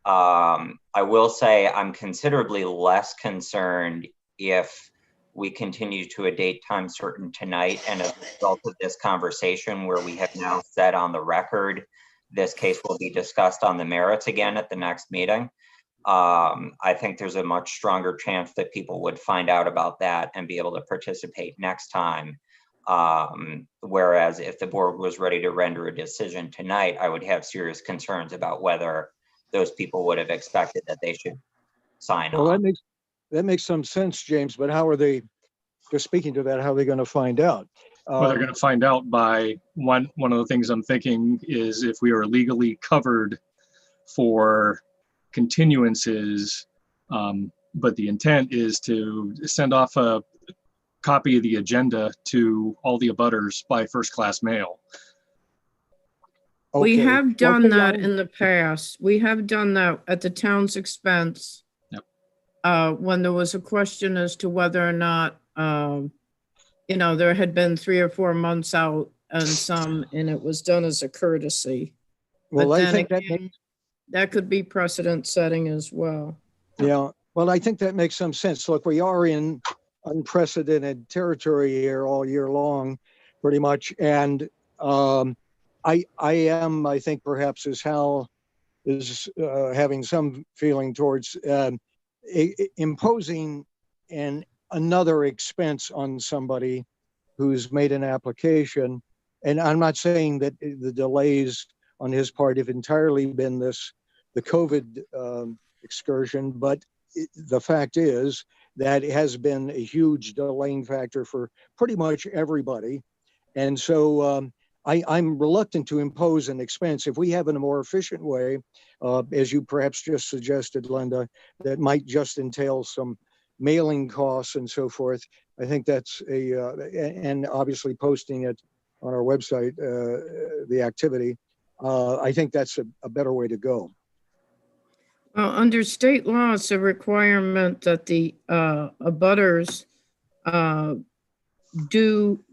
G: I will say I'm considerably less concerned if we continue to a date time certain tonight, and as a result of this conversation where we have now said on the record this case will be discussed on the merits again at the next meeting. I think there's a much stronger chance that people would find out about that and be able to participate next time. Whereas if the board was ready to render a decision tonight, I would have serious concerns about whether those people would have expected that they should sign on.
I: That makes some sense, James, but how are they, just speaking to that, how are they going to find out?
D: Well, they're going to find out by one of the things I'm thinking is if we are legally covered for continuances, but the intent is to send off a copy of the agenda to all the abutters by first class mail.
K: We have done that in the past. We have done that at the town's expense. Yep. When there was a question as to whether or not, there had been 3 or 4 months out and it was done as a courtesy.
I: Well,
K: but
I: I think
K: that could be precedent setting as well.
I: Yeah, well, I think that makes some sense. Look, we are in unprecedented territory here all year long, pretty much. And I think perhaps as Hal is having some feeling towards imposing another expense on somebody who's made an application. And I'm not saying that the delays on his part have entirely been the COVID excursion, but the fact is that it has been a huge delaying factor for pretty much everybody. And so I'm reluctant to impose an expense. If we have in a more efficient way, as you perhaps just suggested, Linda, that might just entail some mailing costs and so forth, I think that's and obviously posting it on our website, the activity, I think that's a better way to go.
K: Well, under state law, it's a requirement that the abutters do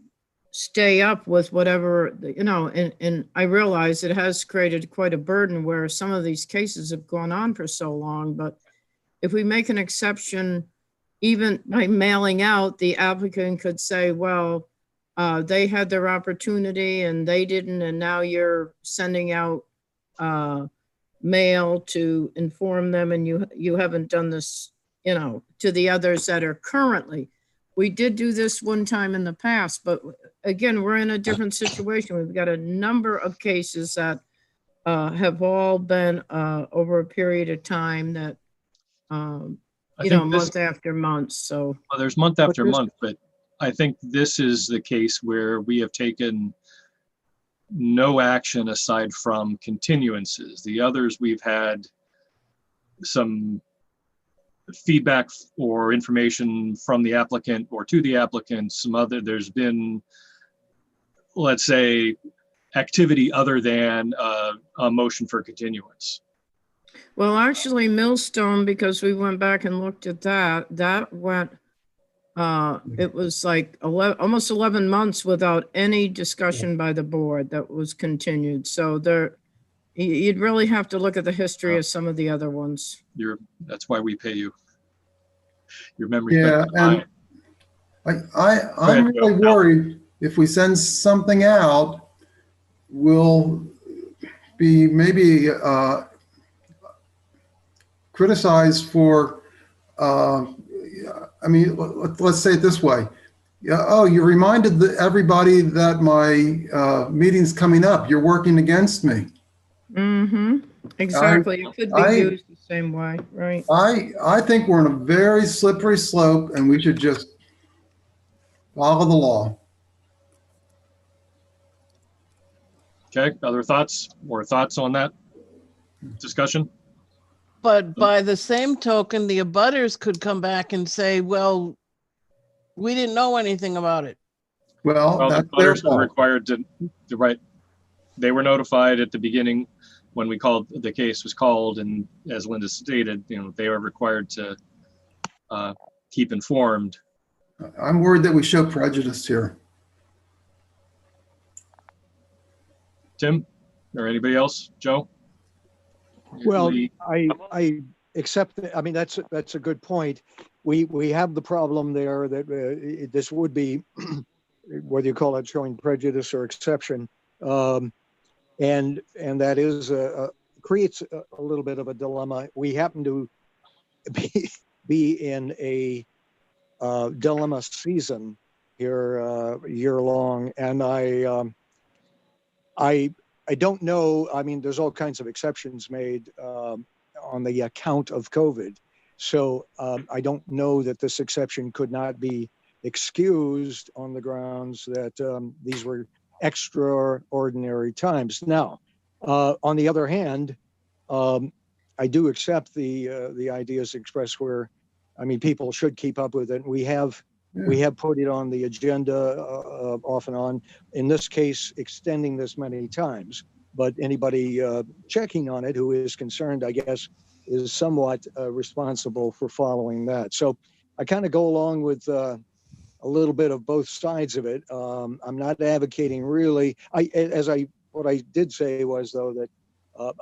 K: stay up with whatever, and I realize it has created quite a burden where some of these cases have gone on for so long, but if we make an exception, even by mailing out, the applicant could say, well, they had their opportunity and they didn't, and now you're sending out mail to inform them, and you haven't done this, to the others that are currently. We did do this one time in the past, but again, we're in a different situation. We've got a number of cases that have all been over a period of time that, month after month. So
D: well, there's month after month, but I think this is the case where we have taken no action aside from continuances. The others, we've had some feedback or information from the applicant or to the applicant. There's been, let's say, activity other than a motion for continuance.
K: Well, actually Millstone, because we went back and looked at that went, it was like 11, almost 11 months without any discussion by the board that was continued. So you'd really have to look at the history of some of the other ones.
D: That's why we pay you. Your memory.
L: Yeah, and I'm really worried if we send something out, we'll be maybe criticized for, I mean, let's say it this way. Yeah, oh, you reminded everybody that my meeting's coming up. You're working against me.
K: Mm-hmm. Exactly. It could be used the same way, right?
L: I think we're on a very slippery slope and we should just follow the law.
D: Okay, other thoughts or thoughts on that discussion?
J: But by the same token, the abutters could come back and say, well, we didn't know anything about it.
L: Well,
D: the
L: that's their
D: abutters were
L: fault.
D: required to write. They were notified at the beginning when the case was called, and as Linda stated, they are required to keep informed.
L: I'm worried that we show prejudice here.
D: Tim, or anybody else? Joe?
I: Well, I accept that. I mean, that's a good point. We have the problem there that this would be, whether you call it showing prejudice or exception, and that is creates a little bit of a dilemma. We happen to be in a dilemma season here year long, and I don't know. I mean, there's all kinds of exceptions made on the account of COVID. So I don't know that this exception could not be excused on the grounds that these were extraordinary times. Now, on the other hand, I do accept the ideas expressed where, I mean, people should keep up with it. We have put it on the agenda off and on, in this case, extending this many times. But anybody checking on it who is concerned, I guess, is somewhat responsible for following that. So I kind of go along with a little bit of both sides of it. I'm not advocating really. What I did say was, though, that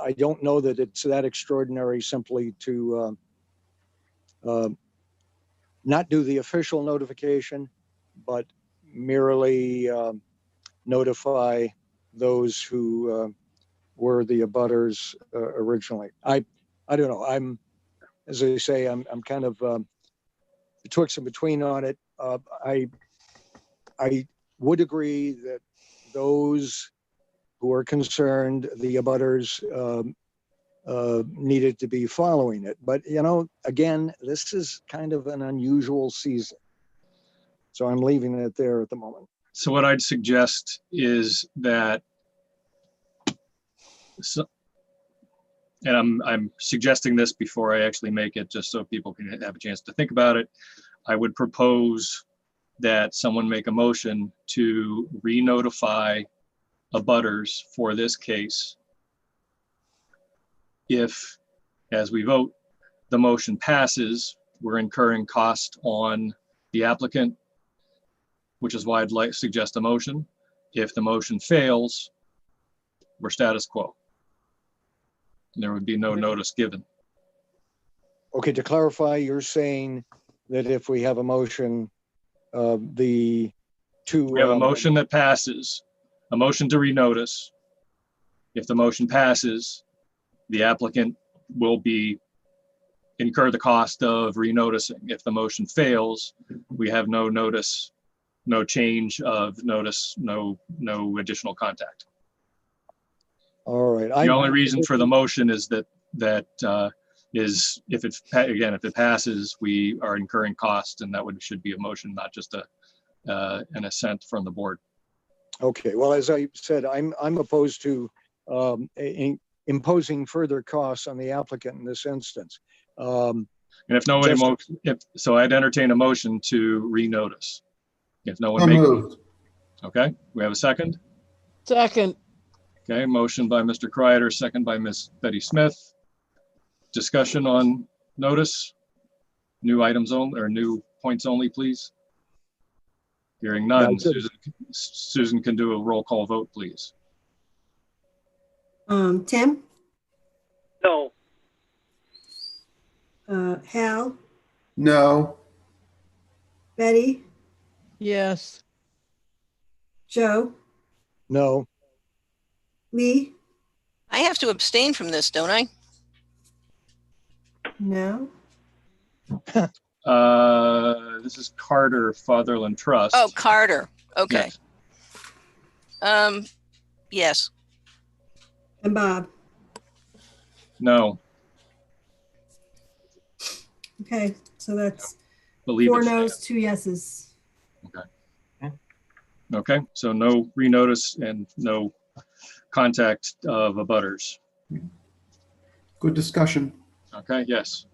I: I don't know that it's that extraordinary simply to not do the official notification, but merely notify those who were the abutters originally. I don't know. As I say, I'm kind of betwixt and between on it. I would agree that those who are concerned, the abutters, needed to be following it. But, again, this is kind of an unusual season. So I'm leaving it there at the moment.
D: So what I'd suggest is that, and I'm suggesting this before I actually make it, just so people can have a chance to think about it. I would propose that someone make a motion to re-notify abutters for this case. If, as we vote, the motion passes, we're incurring cost on the applicant, which is why I'd suggest a motion. If the motion fails, we're status quo. And there would be no notice given.
I: Okay, to clarify, you're saying that if we have a motion, we
D: have a motion that passes, a motion to renotice. If the motion passes, the applicant will incur the cost of renoticing. If the motion fails, we have no notice, no change of notice, no additional contact.
I: All right.
D: The only reason for the motion is that if it passes, we are incurring costs, and that should be a motion, not just an assent from the board.
I: Okay. Well, as I said, I'm opposed to imposing further costs on the applicant in this instance.
D: And if no one, so I'd entertain a motion to renotice. If no one makes, okay, we have a second.
J: Second.
D: Okay, motion by Mr. Kreider, second by Miss Betty Smith. discussion on notice? New items only, or new points only, please? Hearing none, Susan can do a roll call vote, please.
F: Tim,
M: No.
F: Hal,
L: No.
F: Betty,
J: Yes.
F: Joe,
I: No.
F: Lee,
O: I have to abstain from this, don't I?
F: no.
D: This is Carter Fatherland Trust.
O: Oh, Carter. Okay.
D: Yes.
O: Yes.
F: And Bob.
D: No.
F: Okay, so that's
D: Believe
F: 4
D: it.
F: no's, 2 yeses.
D: Okay, so no renotice and no contact of abutters.
L: Good discussion.
D: Okay, yes.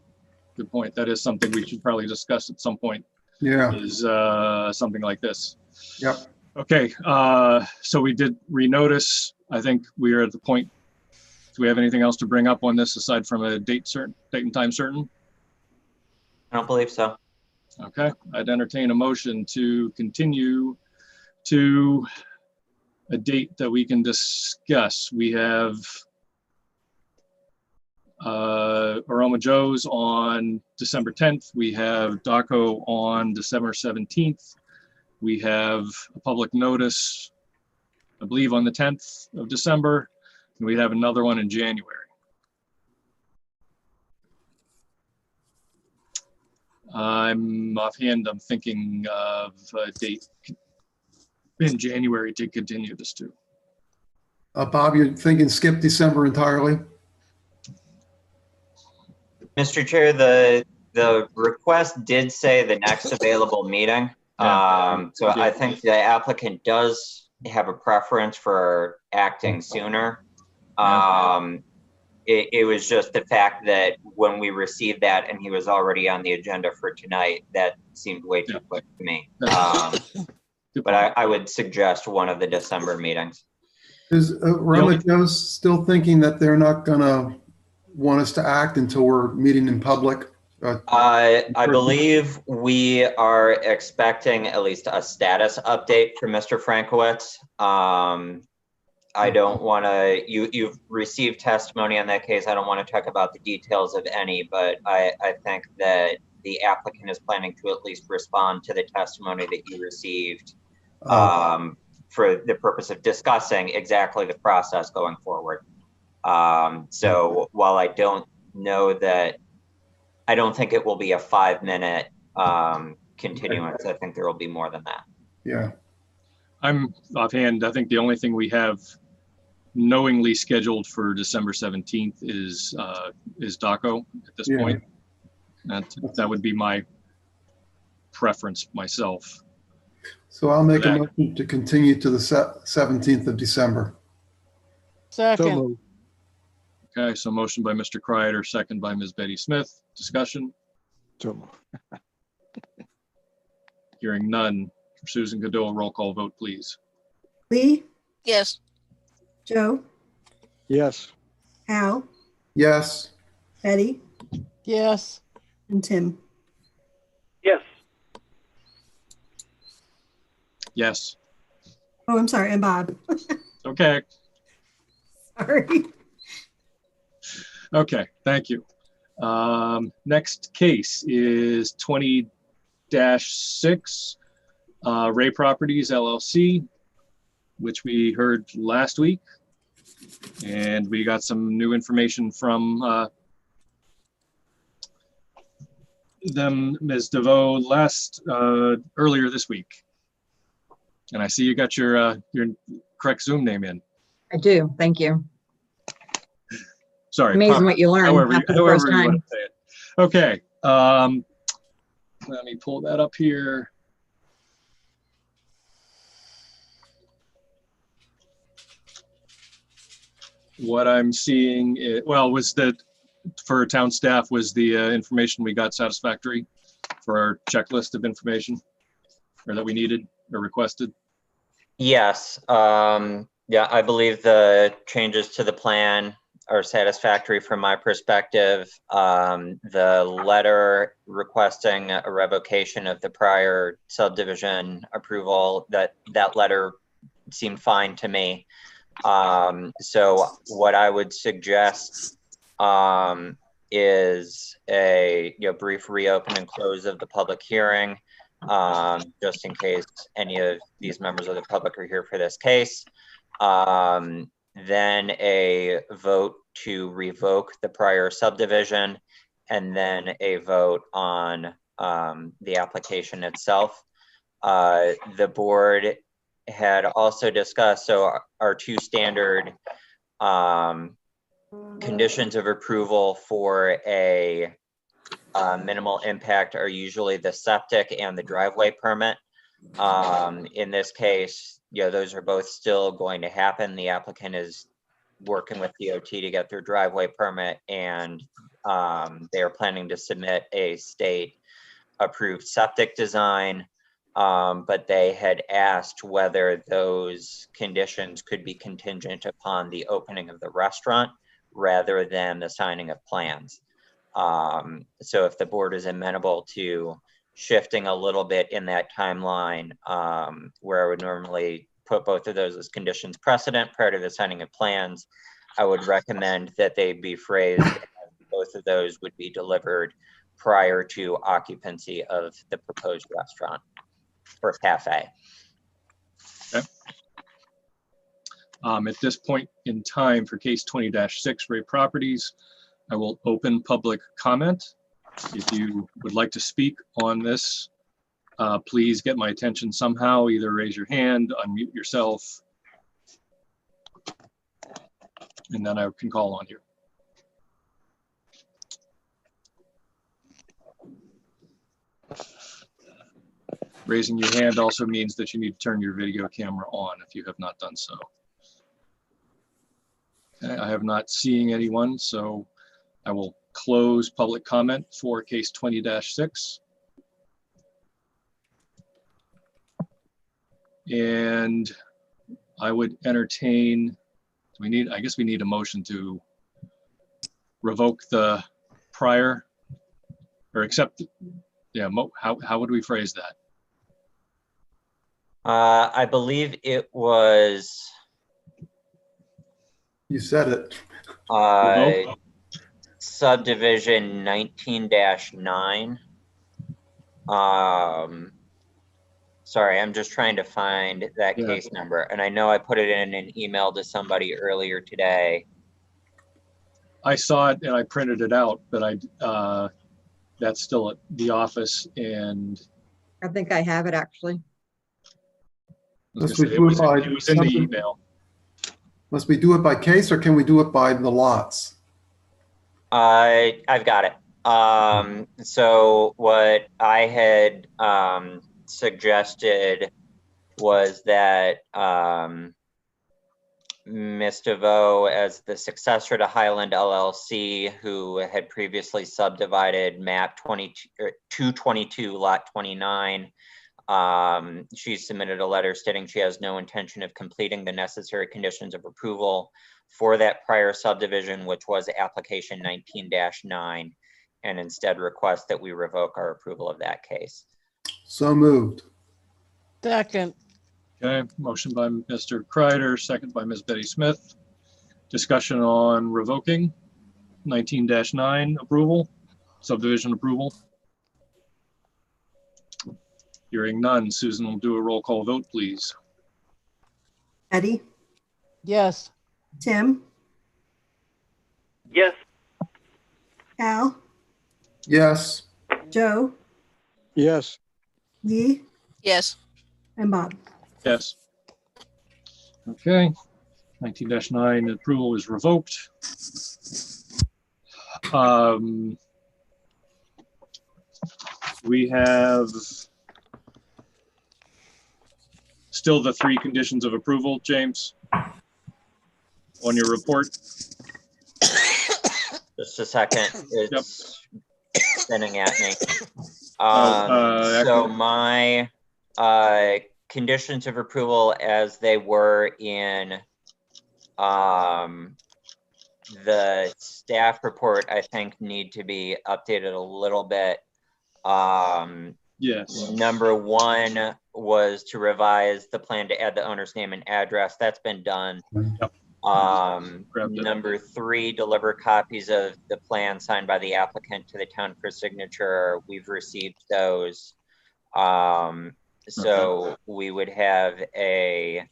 D: Good point. That is something we should probably discuss at some point.
L: Yeah.
D: Is something like this.
L: Yep.
D: Okay, so we did renotice. I think we are at the point. Do we have anything else to bring up on this aside from a date and time certain?
G: I don't believe so.
D: Okay, I'd entertain a motion to continue to a date that we can discuss. We have Aroma Joe's on December 10th. We have DACO on December 17th. We have a public notice, I believe, on the 10th of December. And we have another one in January. I'm offhand, I'm thinking of a date in January to continue this to.
L: Bob, you're thinking skip December entirely?
G: Mr. Chair, the request did say the next available meeting. So I think the applicant does have a preference for acting sooner. It was just the fact that when we received that and he was already on the agenda for tonight, that seemed way too quick to me. But I would suggest one of the December meetings.
L: Is Roma Joe's still thinking that they're not gonna want us to act until we're meeting in public?
G: I believe we are expecting at least a status update from Mr. Frankowitz. I don't want to, you've received testimony on that case. I don't want to talk about the details of any, but I think that the applicant is planning to at least respond to the testimony that you received for the purpose of discussing exactly the process going forward. So while I don't know that, I don't think it will be a 5-minute continuance. I think there will be more than that.
L: Yeah.
D: I'm offhand, I think the only thing we have knowingly scheduled for December 17th is DACO at this point. That would be my preference myself.
L: So I'll make a motion to continue to the 17th of December.
J: Second.
D: Okay, so motion by Mr. Kreider, second by Ms. Betty Smith. Discussion? Hearing none. Susan Goodell, roll call vote, please.
F: Lee,
O: Yes.
F: Joe,
I: Yes.
F: Hal,
L: Yes.
F: Betty,
J: Yes.
F: and Tim.
M: Yes.
D: Yes.
F: Oh, I'm sorry, and Bob.
D: Okay.
F: Sorry.
D: Okay, thank you. Next case is 20-6, Ray Properties LLC, which we heard last week. And we got some new information from them, Ms. DeVoe, earlier this week. And I see you got your correct Zoom name in.
E: I do. Thank you.
D: Sorry.
E: Amazing what you learn
D: However
E: after the first
D: you want
E: time.
D: to say it. Okay. Let me pull that up here. What I'm seeing, was that for town staff, was the information we got satisfactory for our checklist of information or that we needed or requested?
G: Yes. Yeah, I believe the changes to the plan are satisfactory from my perspective. The letter requesting a revocation of the prior subdivision approval, that letter seemed fine to me. So what I would suggest is a brief reopen and close of the public hearing, just in case any of these members of the public are here for this case. Then a vote to revoke the prior subdivision, and then a vote on the application itself. The board had also discussed, so our two standard conditions of approval for a minimal impact are usually the septic and the driveway permit. In this case, those are both still going to happen. The applicant is working with DOT to get their driveway permit, and they are planning to submit a state approved septic design. But they had asked whether those conditions could be contingent upon the opening of the restaurant rather than the signing of plans. So if the board is amenable to shifting a little bit in that timeline, where I would normally put both of those as conditions precedent prior to the signing of plans, I would recommend that they be phrased as both of those would be delivered prior to occupancy of the proposed restaurant or cafe.
D: Okay. At this point in time for case 20-6 Ray Properties, I will open public comment. If you would like to speak on this, please get my attention somehow. Either raise your hand, unmute yourself, and then I can call on you. Raising your hand also means that you need to turn your video camera on if you have not done so. Okay, I have not seen anyone, so I will close public comment for case 20-6. And I would entertain, I guess we need a motion to revoke the prior, or accept, yeah, how would we phrase that?
G: I believe it was.
L: You said it.
G: Subdivision 19-9. Sorry, I'm just trying to find that case number. And I know I put it in an email to somebody earlier today.
D: I saw it and I printed it out, but that's still at the office, and
E: I think I have it actually.
L: Must we do it by
D: it was in the email.
L: Must we do it by case, or can we do it by the lots?
G: I've got it. So what I had suggested was that Ms. DeVoe, as the successor to Highland LLC, who had previously subdivided map 222 lot 29, she submitted a letter stating she has no intention of completing the necessary conditions of approval for that prior subdivision, which was application 19-9, and instead request that we revoke our approval of that case.
L: So moved.
J: Second.
D: Okay, motion by Mr. Kreider, second by Ms. Betty Smith. Discussion on revoking 19-9 approval, subdivision approval. Hearing none, Susan will do a roll call vote, please.
F: Eddie,
J: Yes.
F: Tim,
M: Yes.
F: Al,
L: Yes.
F: Joe,
I: Yes.
F: Lee,
O: Yes.
F: and Bob.
D: Yes. Okay, 19-9 approval is revoked. We have still the 3 conditions of approval, James, on your report.
G: Just a second, it's spinning at me. So my conditions of approval as they were in the staff report, I think, need to be updated a little bit.
D: Yes.
G: Number one was to revise the plan to add the owner's name and address. That's been done.
D: Yep. Grabbed it.
G: Number three, deliver copies of the plan signed by the applicant to the town for signature. We've received those. So we would have a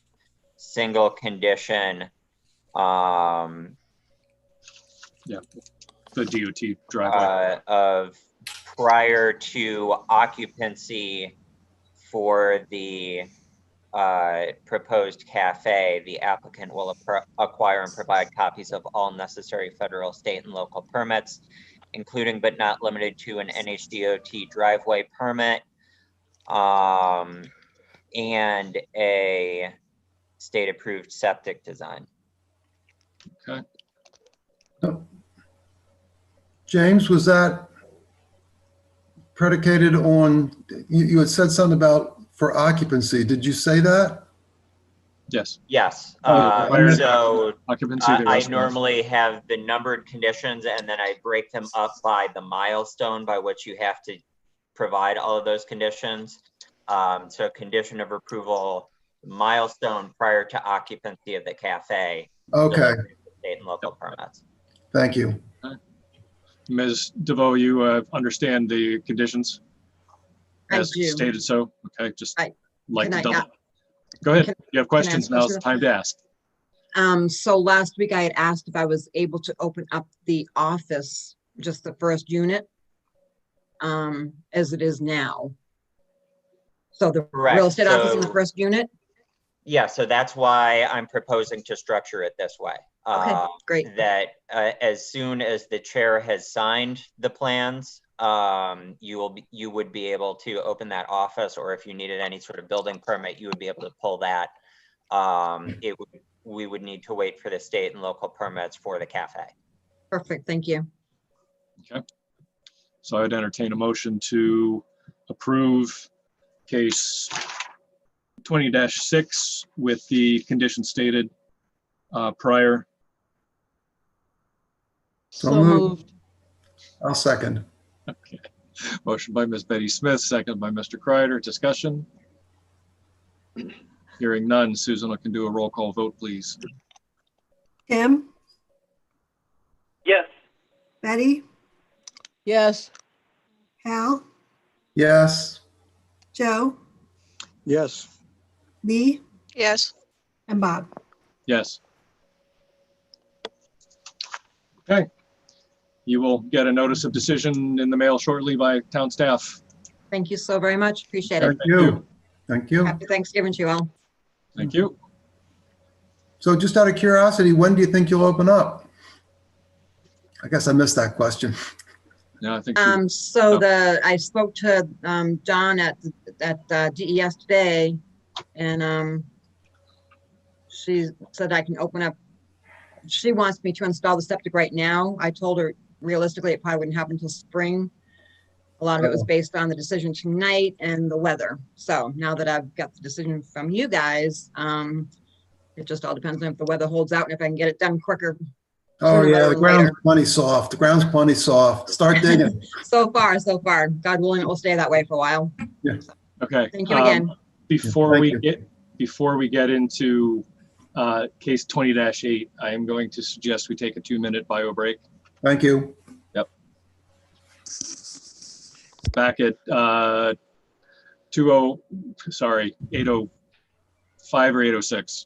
G: single condition.
D: Yeah, the DOT driveway.
G: Of prior to occupancy for the proposed cafe, the applicant will acquire and provide copies of all necessary federal, state, and local permits, including but not limited to an NHDOT driveway permit and a state-approved septic design.
D: Okay.
L: James, was that predicated on, you had said something about for occupancy. Did you say that?
D: Yes.
G: Yes.
D: Required
G: So
D: occupancy.
G: I normally have the numbered conditions and then I break them up by the milestone by which you have to provide all of those conditions. So condition of approval, milestone prior to occupancy of the cafe.
L: Okay.
G: State and local permits.
L: Thank you.
D: Ms. DeVoe, you understand the conditions
E: I
D: as
E: do.
D: stated. So, okay, just like
E: can
D: to
E: I,
D: double. Go ahead. You have
E: can I
D: questions.
E: ask
D: Now's the
E: questions?
D: time to ask.
E: So last week I had asked if I was able to open up the office, just the first unit, as it is now. So the
G: Correct.
E: real estate office in the
G: So-
E: first unit?
G: Yeah, so that's why I'm proposing to structure it this way.
E: Okay, great.
G: That as soon as the chair has signed the plans, you would be able to open that office, or if you needed any sort of building permit, you would be able to pull that. We would need to wait for the state and local permits for the cafe.
E: Perfect, thank you.
D: Okay. So I would entertain a motion to approve case 20-6 with the conditions stated prior.
L: So moved. I'll second.
D: Okay. Motion by Ms. Betty Smith, second by Mr. Kreider. Discussion? Hearing none. Susan, I can do a roll call vote, please.
F: Tim,
M: Yes.
F: Betty,
J: Yes.
F: Hal,
L: Yes.
F: Joe,
I: Yes.
F: Lee,
O: Yes.
F: and Bob.
D: Yes. Okay. You will get a notice of decision in the mail shortly by town staff.
E: Thank you so very much, appreciate it.
L: Thank you. Thank you.
E: Happy Thanksgiving to you all.
D: Thank you.
L: So just out of curiosity, when do you think you'll open up? I guess I missed that question.
D: Yeah, I think.
E: So I spoke to John at DES today, and she said I can open up. She wants me to install the septic right now. I told her realistically it probably wouldn't happen until spring. A lot of it was based on the decision tonight and the weather. So now that I've got the decision from you guys, it just all depends on if the weather holds out and if I can get it done quicker.
L: Oh,
E: sooner
L: yeah,
E: rather
L: the
E: than
L: ground's
E: later.
L: plenty soft. The ground's plenty soft. Start digging.
E: So far, so far. God willing, it will stay that way for a while.
D: Okay.
E: Thank you again.
D: Before
L: Thank
D: we
L: you.
D: get into case 20-8, I am going to suggest we take a 2-minute bio break.
L: Thank you.
D: Yep. Back at 8:05 or 8:06.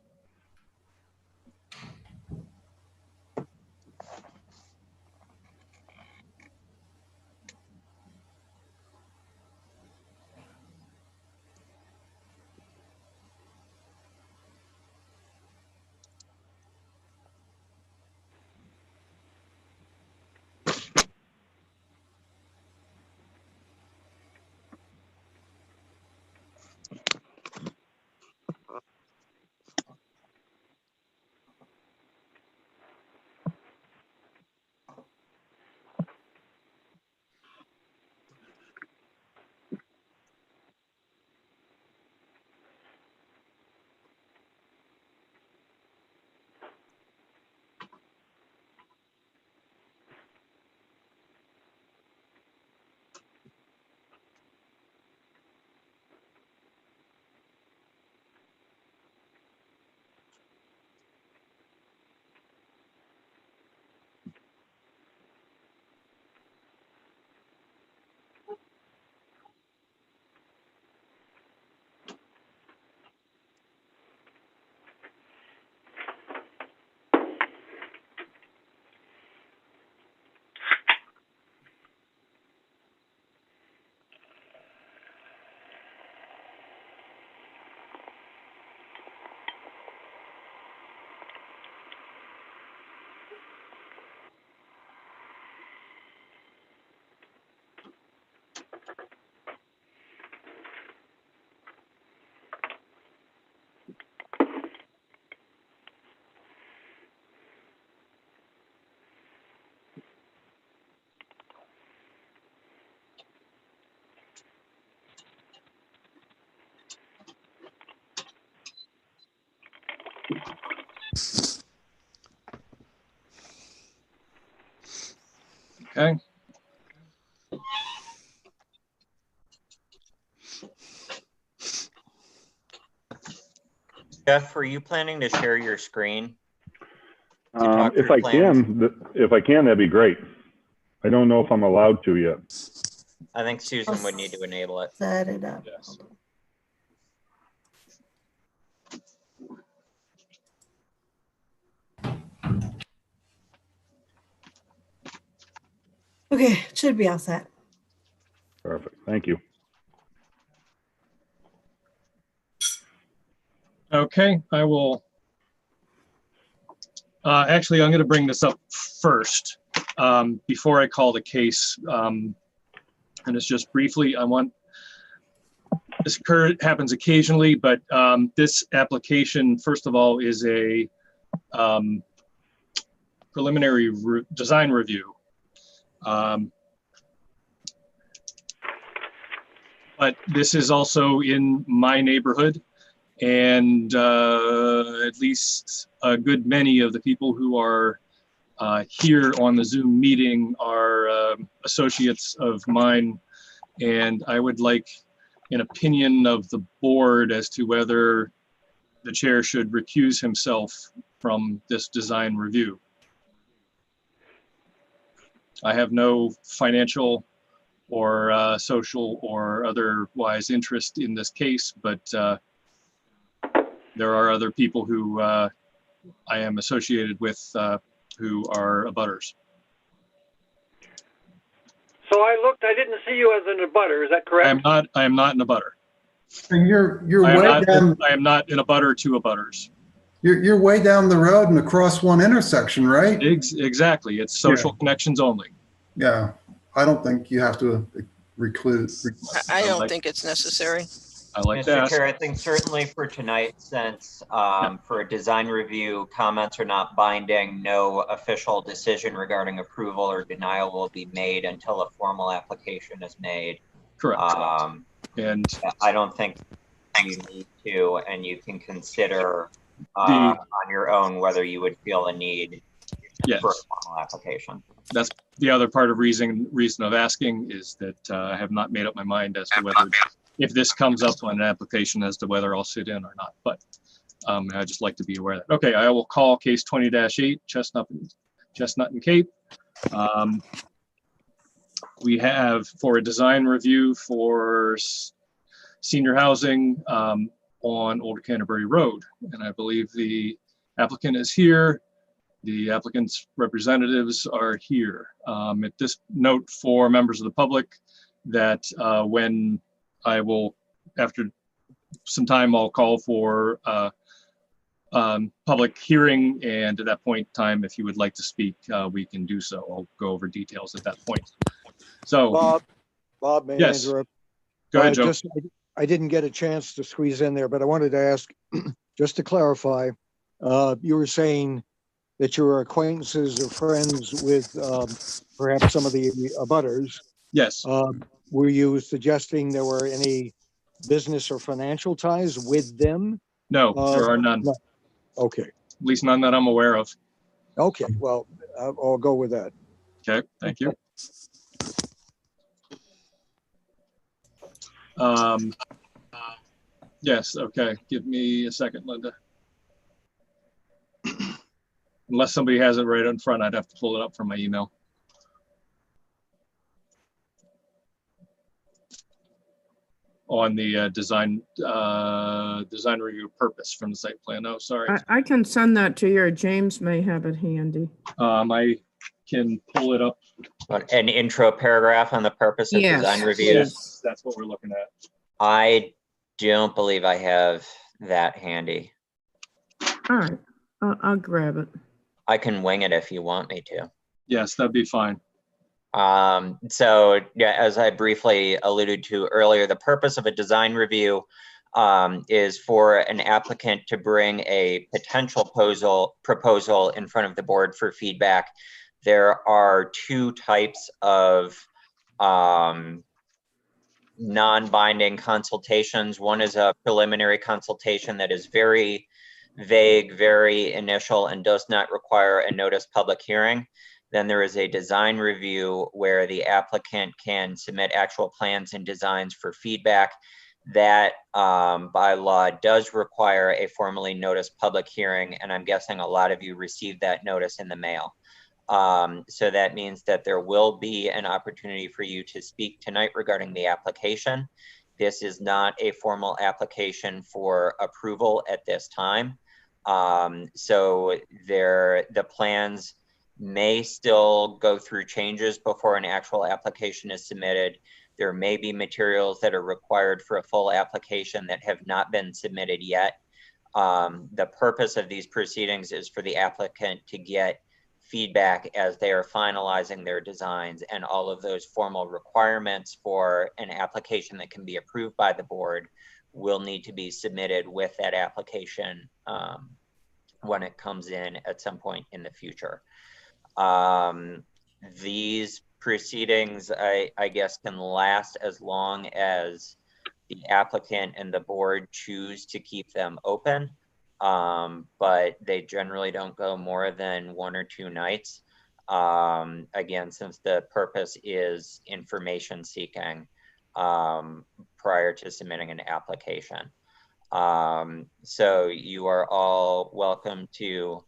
D: Okay.
G: Jeff, were you planning to share your screen? talk
P: If
G: through
P: I can, that'd be great. I don't know if I'm allowed to yet.
G: I think Susan would need to enable it.
F: Set it up.
D: Yes.
F: Okay, it should be all set.
P: Perfect. Thank you.
D: Okay, I will. Actually, I'm going to bring this up first before I call the case. And it's just briefly, this happens occasionally, but this application, first of all, is a preliminary design review. But this is also in my neighborhood, and at least a good many of the people who are here on the Zoom meeting are associates of mine, and I would like an opinion of the board as to whether the chair should recuse himself from this design review. I have no financial or social or otherwise interest in this case, but there are other people who I am associated with who are abutters.
M: So I looked, I didn't see you as an abutter, is that correct?
D: I am not an abutter.
L: And you're
D: I
L: way down.
D: am not an abutter to abutters.
L: You're way down the road and across one intersection, right?
D: Exactly. It's social connections only.
L: Yeah. I don't think you have to recluse.
O: I don't think it's necessary.
D: I like
G: Mr.
D: that.
G: Chair, I think certainly for tonight, since for a design review, comments are not binding, no official decision regarding approval or denial will be made until a formal application is made.
D: Correct. And
G: I don't think you need to, and you can consider on your own whether you would feel a need for a formal application.
D: That's the other part of reason of asking is that I have not made up my mind as to whether, if this comes up on an application, as to whether I'll sit in or not. But I'd just like to be aware of that. Okay, I will call case 20-8, Chestnut and Cape. We have for a design review for senior housing on Old Canterbury Road. And I believe the applicant is here. The applicant's representatives are here. At this note for members of the public that when I will, after some time, I'll call for public hearing, and at that point in time, if you would like to speak, we can do so. I'll go over details at that point. So,
I: Bob, may I
D: yes.
I: interrupt?
D: Go ahead, Joe.
I: I didn't get a chance to squeeze in there, but I wanted to ask, just to clarify, you were saying that you were acquaintances or friends with perhaps some of the abutters.
D: Yes.
I: Were you suggesting there were any business or financial ties with them?
D: No, there are none.
I: No. Okay.
D: At least none that I'm aware of.
I: Okay, well, I'll go with that.
D: Okay, thank you. Yes, okay. Give me a second, Linda. Unless somebody has it right in front, I'd have to pull it up from my email. On the design review purpose from the site plan. Oh, sorry.
K: I can send that to you, or James may have it handy.
D: I can pull it up.
G: An intro paragraph on the purpose of design review.
D: Yes, that's what we're looking at.
G: I don't believe I have that handy.
K: All right, I'll grab it.
G: I can wing it if you want me to.
D: Yes, that'd be fine.
G: So yeah, as I briefly alluded to earlier, the purpose of a design review is for an applicant to bring a potential proposal in front of the board for feedback. There are two types of non-binding consultations. One is a preliminary consultation that is very vague, very initial, and does not require a notice public hearing. Then there is a design review where the applicant can submit actual plans and designs for feedback. That by law does require a formally noticed public hearing, and I'm guessing a lot of you received that notice in the mail. So that means that there will be an opportunity for you to speak tonight regarding the application. This is not a formal application for approval at this time. So the plans may still go through changes before an actual application is submitted. There may be materials that are required for a full application that have not been submitted yet. The purpose of these proceedings is for the applicant to get feedback as they are finalizing their designs, and all of those formal requirements for an application that can be approved by the board will need to be submitted with that application when it comes in at some point in the future. These proceedings, I guess, can last as long as the applicant and the board choose to keep them open. But they generally don't go more than 1 or 2 nights. Again, since the purpose is information seeking prior to submitting an application. So you are all welcome to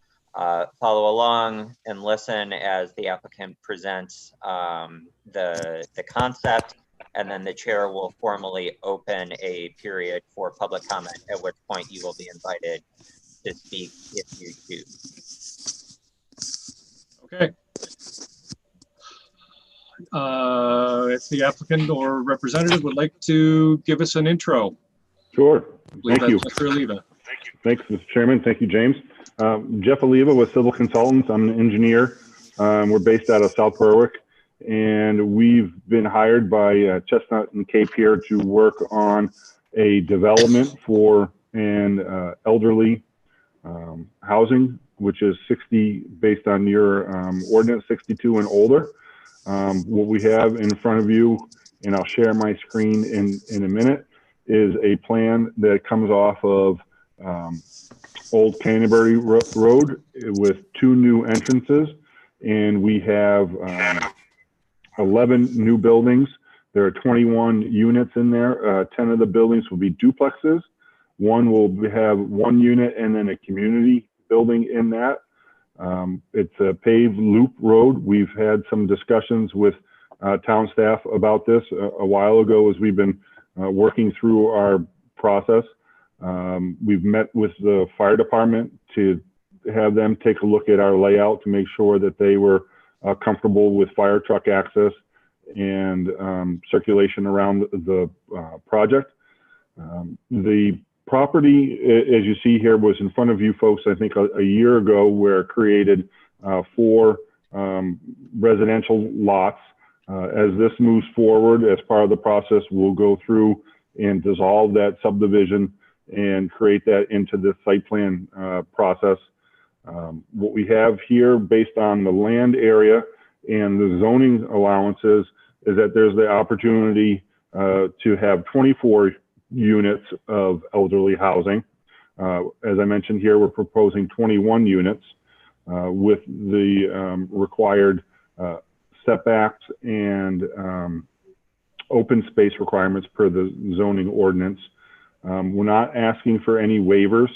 G: follow along and listen as the applicant presents the concept, and then the chair will formally open a period for public comment, at which point you will be invited to speak if you choose.
D: Okay. If the applicant or representative would like to give us an intro.
P: Sure. Thank you.
D: Mr. Oliva.
P: Thanks, Mr. Chairman. Thank you, James. Jeff Oliva with Civil Consultants. I'm an engineer. We're based out of South Berwick, and we've been hired by Chestnut and Cape here to work on a development for an elderly housing, which is 60, based on your ordinance, 62 and older. What we have in front of you, and I'll share my screen in a minute, is a plan that comes off of Old Canterbury Road with 2 new entrances, and we have 11 new buildings. There are 21 units in there. 10 of the buildings will be duplexes. One will have 1 unit and then a community building in that. It's a paved loop road. We've had some discussions with town staff about this a while ago as we've been working through our process. We've met with the fire department to have them take a look at our layout to make sure that they were comfortable with fire truck access and circulation around the project. The property, as you see here, was in front of you folks, I think a year ago, where it created 4 residential lots. As this moves forward, as part of the process, we'll go through and dissolve that subdivision and create that into the site plan process. What we have here, based on the land area and the zoning allowances, is that there's the opportunity to have 24 units of elderly housing. As I mentioned here, we're proposing 21 units with the required setbacks and open space requirements per the zoning ordinance. We're not asking for any waivers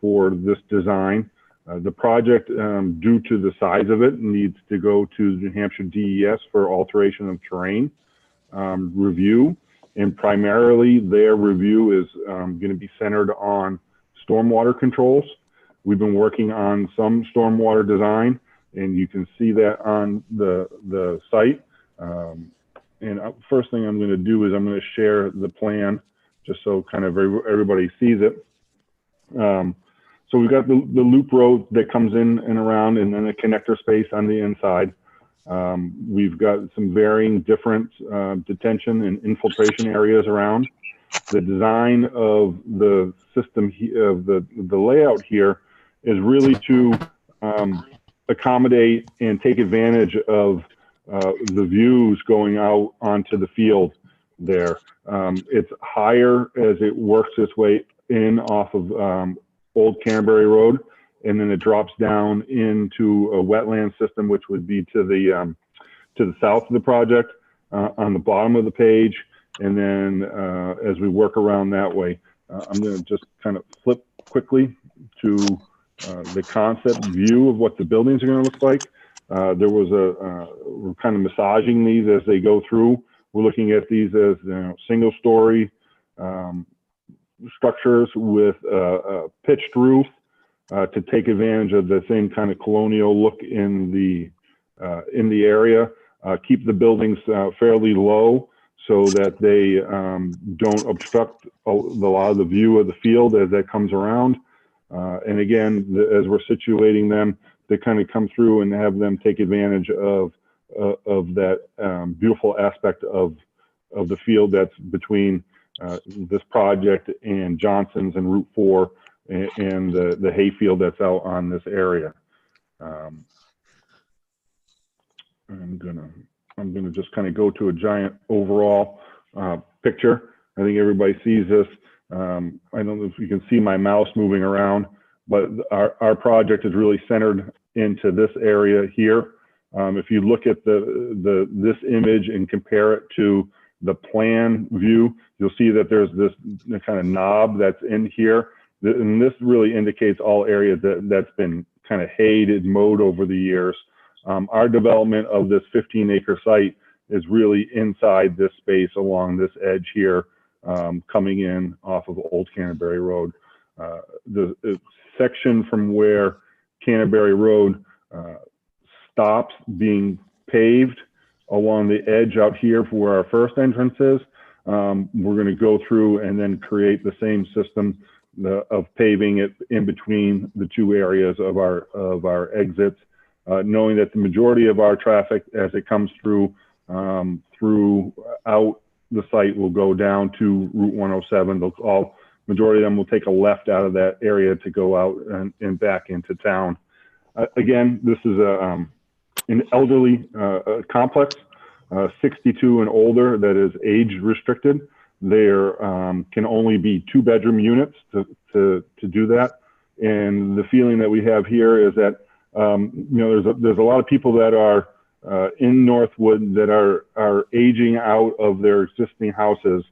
P: for this design. The project, due to the size of it, needs to go to the New Hampshire DES for alteration of terrain review. And primarily their review is going to be centered on stormwater controls. We've been working on some stormwater design, and you can see that on the site. And first thing I'm going to do is I'm going to share the plan just so kind of everybody sees it. So we've got the loop road that comes in and around, and then a connector space on the inside. We've got some varying different detention and infiltration areas around. The design of the system, of the layout here, is really to accommodate and take advantage of the views going out onto the field there. It's higher as it works its way in off of Old Canterbury Road, and then it drops down into a wetland system, which would be to the south of the project on the bottom of the page. And then as we work around that way, I'm going to just kind of flip quickly to the concept view of what the buildings are going to look like. There was we're kind of massaging these as they go through. We're looking at these as single story structures with a pitched roof to take advantage of the same kind of colonial look in the area. Keep the buildings fairly low so that they don't obstruct a lot of the view of the field as that comes around. And again, as we're situating them, to kind of come through and have them take advantage of that beautiful aspect of the field that's between this project and Johnson's and Route 4 and the hayfield that's out on this area. I'm gonna just kind of go to a giant overall picture. I think everybody sees this. I don't know if you can see my mouse moving around, but our project is really centered into this area here. If you look at this image and compare it to the plan view, you'll see that there's this kind of knob that's in here. And this really indicates all areas that's been kind of hayed and mowed over the years. Our development of this 15-acre site is really inside this space along this edge here, coming in off of Old Canterbury Road. The section from where Canterbury Road stops being paved along the edge out here for where our first entrance is, we're going to go through and then create the same system of paving it in between the two areas of our exits, knowing that the majority of our traffic as it comes through throughout the site will go down to Route 107. Majority of them will take a left out of that area to go out and back into town. Again, this is an elderly complex, 62 and older, that is age restricted. There can only be 2-bedroom units to do that. And the feeling that we have here is that there's a lot of people that are in Northwood that are aging out of their existing houses,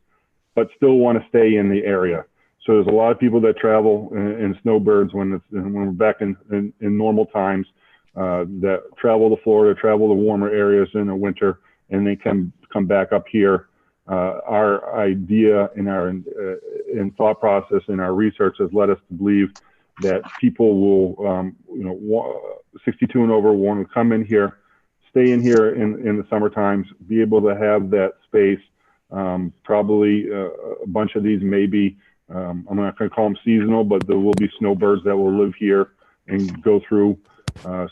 P: but still want to stay in the area. So there's a lot of people that travel in snowbirds when we're back in normal times, that travel to Florida, travel to warmer areas in the winter, and they can come back up here. Our idea and our in thought process and our research has led us to believe that people will, 62 and over, want to come in here, stay in here in the summer times, be able to have that space. Probably a bunch of these may be, I'm not going to call them seasonal, but there will be snowbirds that will live here and go through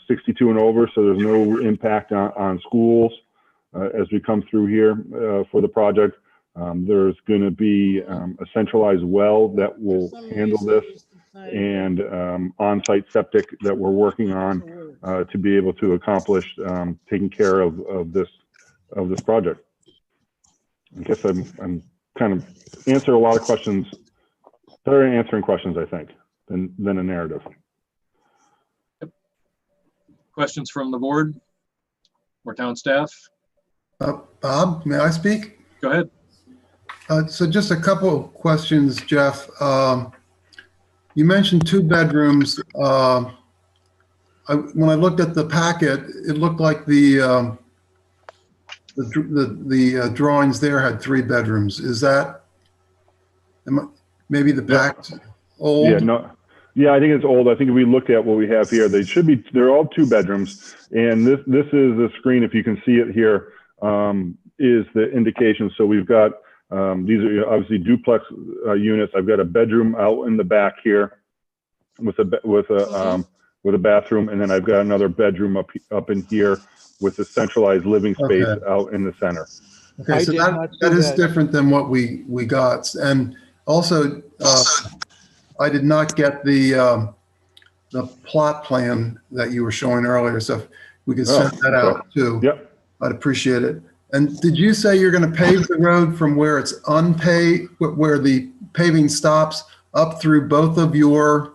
P: 62 and over. So there's no impact on schools as we come through here for the project. There's going to be a centralized well that will handle this, and on-site septic that we're working on to be able to accomplish taking care of this project. I guess I'm kind of answer a lot of questions, better at answering questions, I think, than a narrative.
D: Questions from the board or town staff?
L: Bob, may I speak?
D: Go ahead.
L: So just a couple of questions, Jeff. You mentioned 2 bedrooms. When I looked at the packet, it looked like the drawings there had 3 bedrooms. Is that maybe the packed old?
P: Yeah, no. Yeah, I think it's old. I think if we look at what we have here, they're all 2 bedrooms. And this is the screen, if you can see it here, is the indication. So we've got, these are obviously duplex units. I've got a bedroom out in the back here with a bathroom. And then I've got another bedroom up in here with a centralized living space out in the center.
L: Okay, so that is different than what we got. And also, I did not get the plot plan that you were showing earlier, so if we could send that out too.
P: Yep.
L: I'd appreciate it. And did you say you're going to pave the road from where it's unpaved, where the paving stops, up through both of your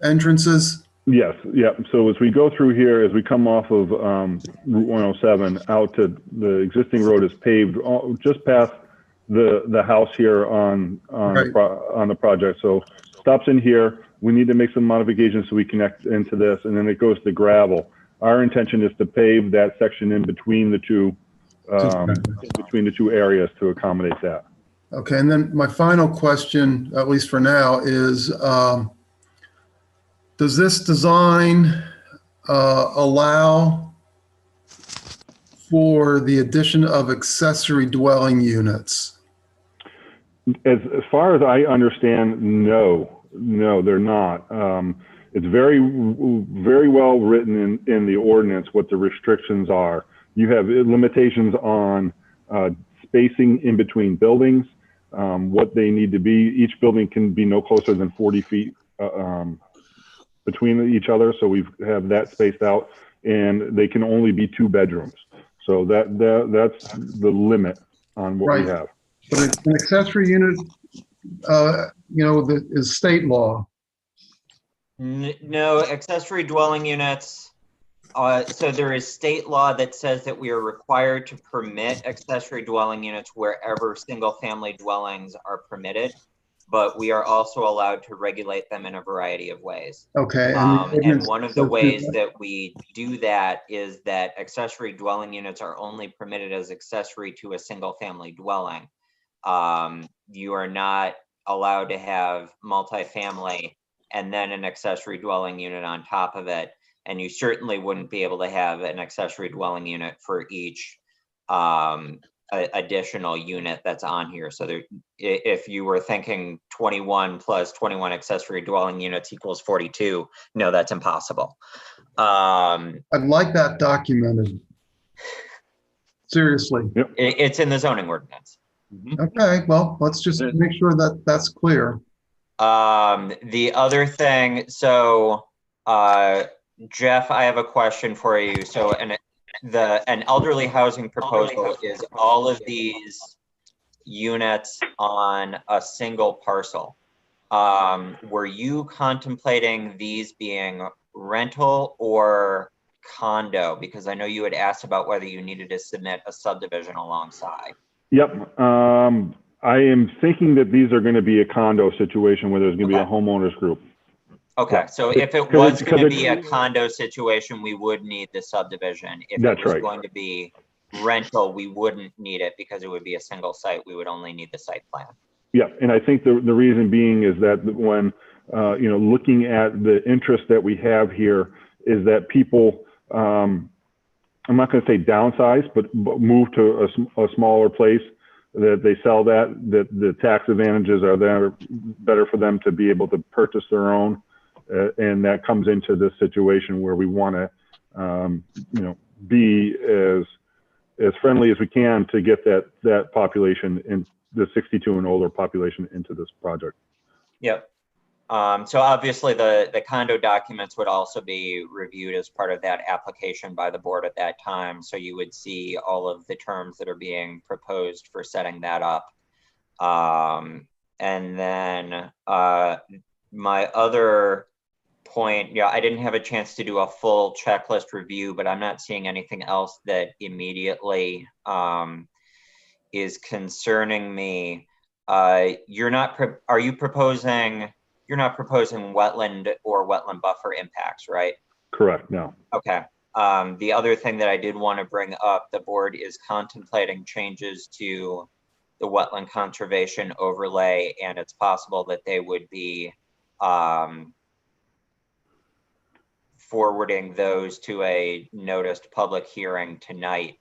L: entrances?
P: Yes, yeah. So as we go through here, as we come off of Route 107 out to the existing road is paved just past the house here on the project. So stops in here. We need to make some modifications so we connect into this, and then it goes to gravel. Our intention is to pave that section in between the two areas to accommodate that.
L: Okay, and then my final question, at least for now, is does this design allow for the addition of accessory dwelling units?
P: As far as I understand, no, they're not. It's very well written in the ordinance what the restrictions are. You have limitations on spacing in between buildings, what they need to be. Each building can be no closer than 40 feet between each other. So we have that spaced out, and they can only be 2 bedrooms. So that's the limit on what we have.
L: But an accessory unit, is state law.
G: No, accessory dwelling units. So there is state law that says that we are required to permit accessory dwelling units wherever single family dwellings are permitted, but we are also allowed to regulate them in a variety of ways.
L: Okay.
G: And one of the ways that we do that is that accessory dwelling units are only permitted as accessory to a single family dwelling. You are not allowed to have multifamily and then an accessory dwelling unit on top of it. And you certainly wouldn't be able to have an accessory dwelling unit for each additional unit that's on here. So there, if you were thinking 21 plus 21 accessory dwelling units equals 42, no, that's impossible.
L: I'd like that documented. Seriously.
P: Yep.
G: It's in the zoning ordinance.
L: Okay, well, let's just make sure that that's clear.
G: The other thing, so Jeff, I have a question for you. So an elderly housing proposal is all of these units on a single parcel. Were you contemplating these being rental or condo? Because I know you had asked about whether you needed to submit a subdivision alongside.
P: Yep. I am thinking that these are going to be a condo situation where there's going to be a homeowners group.
G: Okay, so if it was going to be a condo situation, we would need the subdivision. If it was going to be rental, we wouldn't need it because it would be a single site. We would only need the site plan.
P: Yeah, and I think the reason being is that when looking at the interest that we have here is that people, I'm not going to say downsize, but move to a smaller place, that they sell that the tax advantages are there better for them to be able to purchase their own. And that comes into this situation where we want to, be as friendly as we can to get that population in the 62 and older population into this project.
G: Yep. So obviously the condo documents would also be reviewed as part of that application by the board at that time. So you would see all of the terms that are being proposed for setting that up. And then my other point, I didn't have a chance to do a full checklist review, but I'm not seeing anything else that immediately is concerning me. You're not proposing wetland or wetland buffer impacts, right?
P: Correct, no.
G: Okay. The other thing that I did want to bring up, the board is contemplating changes to the wetland conservation overlay, and it's possible that they would be forwarding those to a noticed public hearing tonight,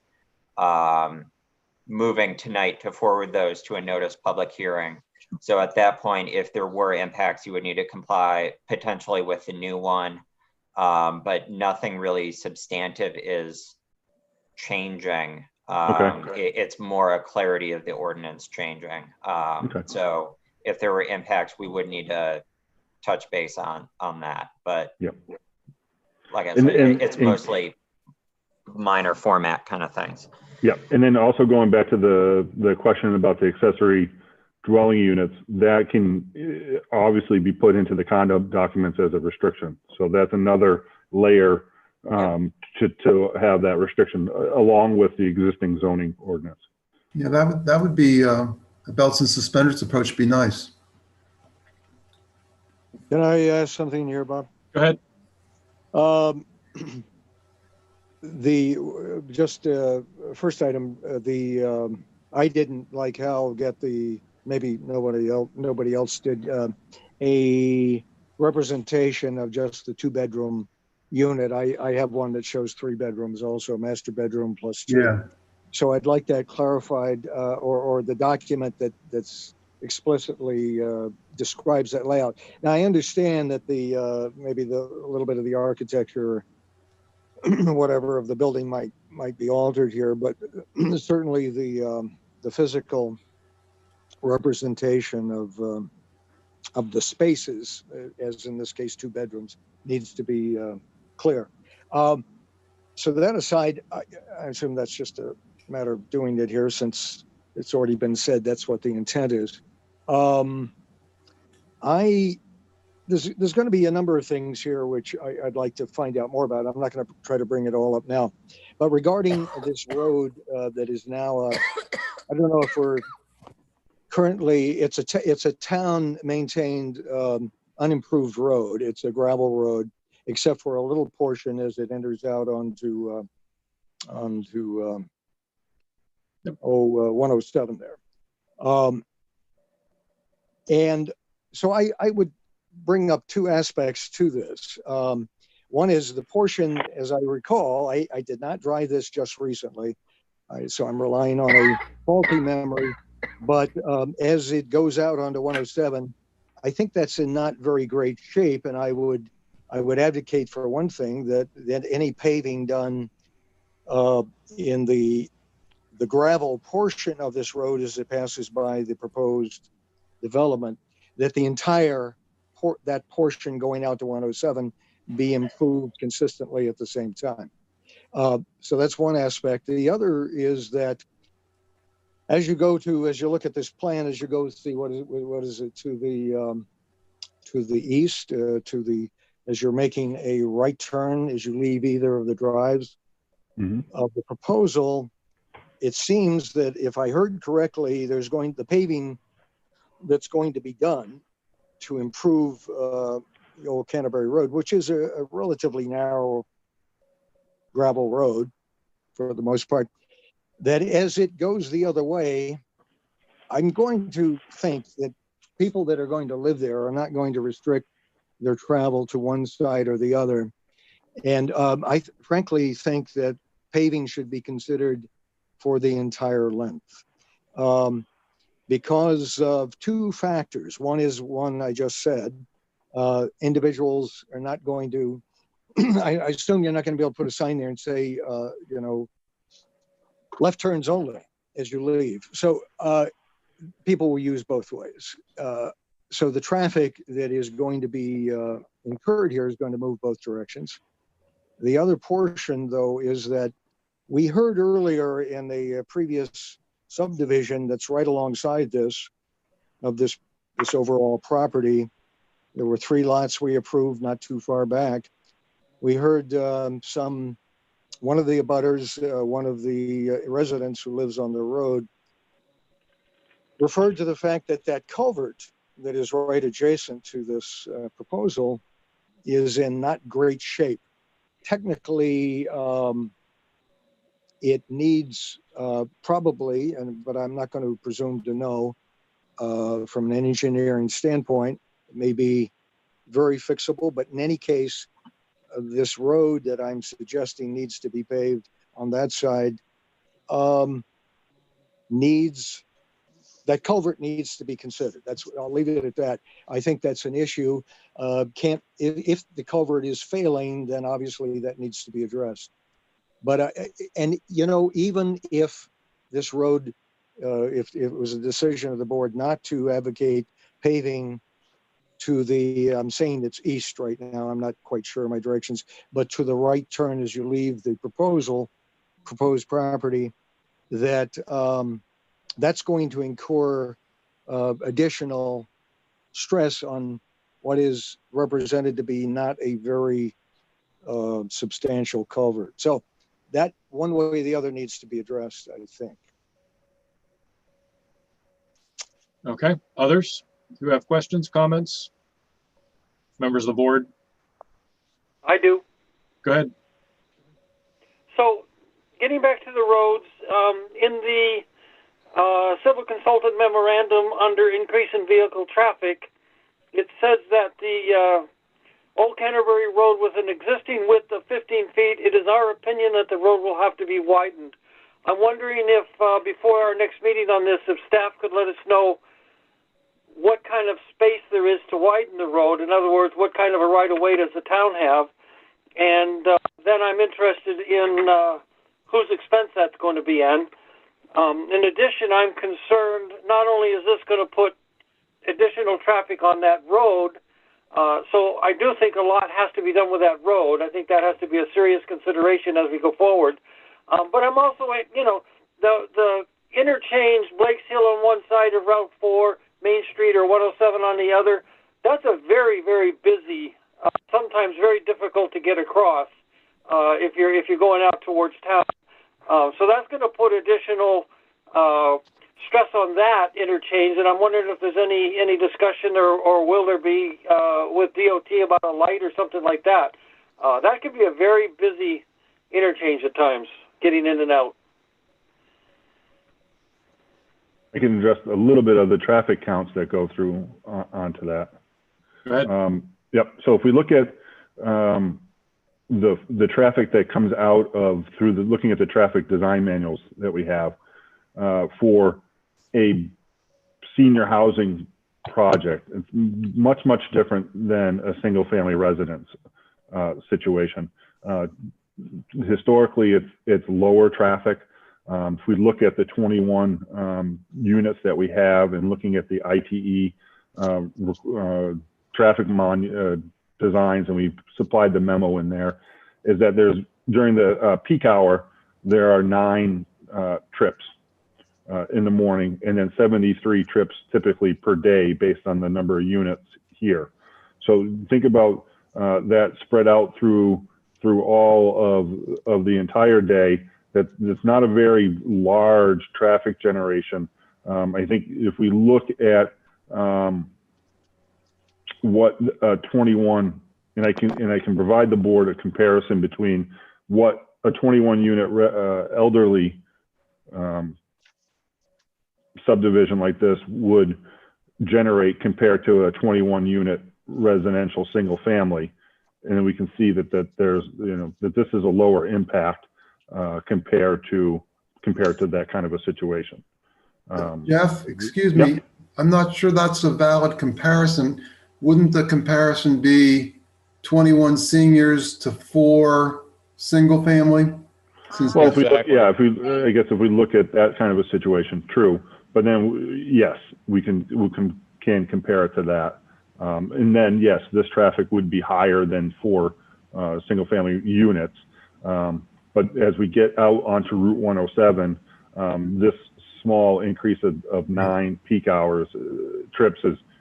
G: moving tonight to forward those to a noticed public hearing. So at that point, if there were impacts, you would need to comply potentially with the new one, but nothing really substantive is changing. It's more a clarity of the ordinance changing. So if there were impacts, we would need to touch base on that. But like I said, it's mostly minor format kind of things.
P: Yeah, and then also going back to the question about the accessory dwelling units, that can, obviously be put into the condo documents as a restriction. So that's another layer to have that restriction along with the existing zoning ordinance.
L: Yeah, that would be a belts and suspenders approach. Be nice.
I: Can I ask something here, Bob?
D: Go ahead.
I: First item, I didn't, like Hal, get maybe nobody else did, a representation of just the 2-bedroom unit. I have one that shows 3 bedrooms, also master bedroom plus 2.
L: Yeah.
I: So I'd like that clarified, or the document that's explicitly describes that layout. Now I understand that maybe a little bit of the architecture, whatever of the building might be altered here, but certainly the physical representation of the spaces, as in this case 2 bedrooms, needs to be clear. So that aside, I assume that's just a matter of doing it here, since it's already been said that's what the intent is. There's going to be a number of things here which I'd like to find out more about. I'm not going to try to bring it all up now, but regarding this road that is now, I don't know if we're currently, it's a town maintained unimproved road. It's a gravel road, except for a little portion as it enters out onto 107 there. And so I would bring up 2 aspects to this. One is the portion, as I recall, I did not drive this just recently, so I'm relying on a faulty memory, but as it goes out onto 107, I think that's in not very great shape, and I would advocate, for one thing, that any paving done in the gravel portion of this road as it passes by the proposed development, that the entire that portion going out to 107 be improved consistently at the same time. So that's one aspect. The other is that as you look at this plan, as you go see what is it to the east, as you're making a right turn, as you leave either of the drives of the proposal, it seems that if I heard correctly, the paving that's going to be done to improve the old Canterbury Road, which is a relatively narrow gravel road for the most part, that as it goes the other way, I'm going to think that people that are going to live there are not going to restrict their travel to one side or the other. And I frankly think that paving should be considered for the entire length. Because of 2 factors. One is one I just said. Individuals are not going to, I assume you're not going to be able to put a sign there and say, left turns only as you leave. So people will use both ways. So the traffic that is going to be incurred here is going to move both directions. The other portion, though, is that we heard earlier in the previous subdivision that's right alongside this overall property. There were 3 lots we approved not too far back. We heard one of the abutters, one of the residents who lives on the road, referred to the fact that culvert that is right adjacent to this proposal is in not great shape. Technically, it needs probably, but I'm not going to presume to know from an engineering standpoint, it may be very fixable, but in any case, this road that I'm suggesting needs to be paved on that side that culvert needs to be considered. I'll leave it at that. I think that's an issue. If the culvert is failing, then obviously that needs to be addressed. But, even if this road, if it was a decision of the board not to advocate paving to I'm saying it's east right now, I'm not quite sure of my directions, but to the right turn as you leave the proposed property, that's going to incur additional stress on what is represented to be not a very substantial culvert. So that one way or the other needs to be addressed, I think.
D: Okay, others who have questions, comments? Members of the board?
M: I do.
D: Go ahead.
M: So, getting back to the roads, in the civil consultant memorandum under increase in vehicle traffic, it says that the Old Canterbury Road with an existing width of 15 feet, it is our opinion that the road will have to be widened. I'm wondering if, before our next meeting on this, if staff could let us know what kind of space there is to widen the road. In other words, what kind of a right-of-way does the town have? And then I'm interested in whose expense that's going to be in. In addition, I'm concerned, not only is this going to put additional traffic on that road, so I do think a lot has to be done with that road. I think that has to be a serious consideration as we go forward. But I'm also, you know, the interchange, Blake's Hill on one side of Route 4, Main Street or 107 on the other, that's a very, very busy, sometimes very difficult to get across if you're going out towards town. So that's going to put additional stress on that interchange, and I'm wondering if there's any discussion or will there be with DOT about a light or something like that. That could be a very busy interchange at times, getting in and out.
P: I can address a little bit of the traffic counts that go through onto that.
D: Go ahead.
P: Yep. So if we look at the traffic that comes out of through looking at the traffic design manuals that we have for a senior housing project, it's much different than a single family residence situation. Historically, it's lower traffic. If we look at the 21 units that we have and looking at the ITE traffic designs, and we supplied the memo in there, is that there's during the peak hour, there are 9 trips in the morning, and then 73 trips typically per day based on the number of units here. So think about that spread out through all of the entire day. That's not a very large traffic generation. I think if we look at what 21, and I can provide the board a comparison between what a 21 unit elderly subdivision like this would generate compared to a 21 unit residential single family, and then we can see that there's, you know, that this is a lower impact compared to that kind of a situation.
L: Jeff, excuse me,
P: Yep.
L: I'm not sure that's a valid comparison. Wouldn't the comparison be 21 seniors to 4 single family?
P: Well, if we look, I guess if we look at that kind of a situation, true. But then, yes, we can compare it to that. And then, yes, this traffic would be higher than 4 single family units. But as we get out onto Route 107, this small increase of 9 peak hours trips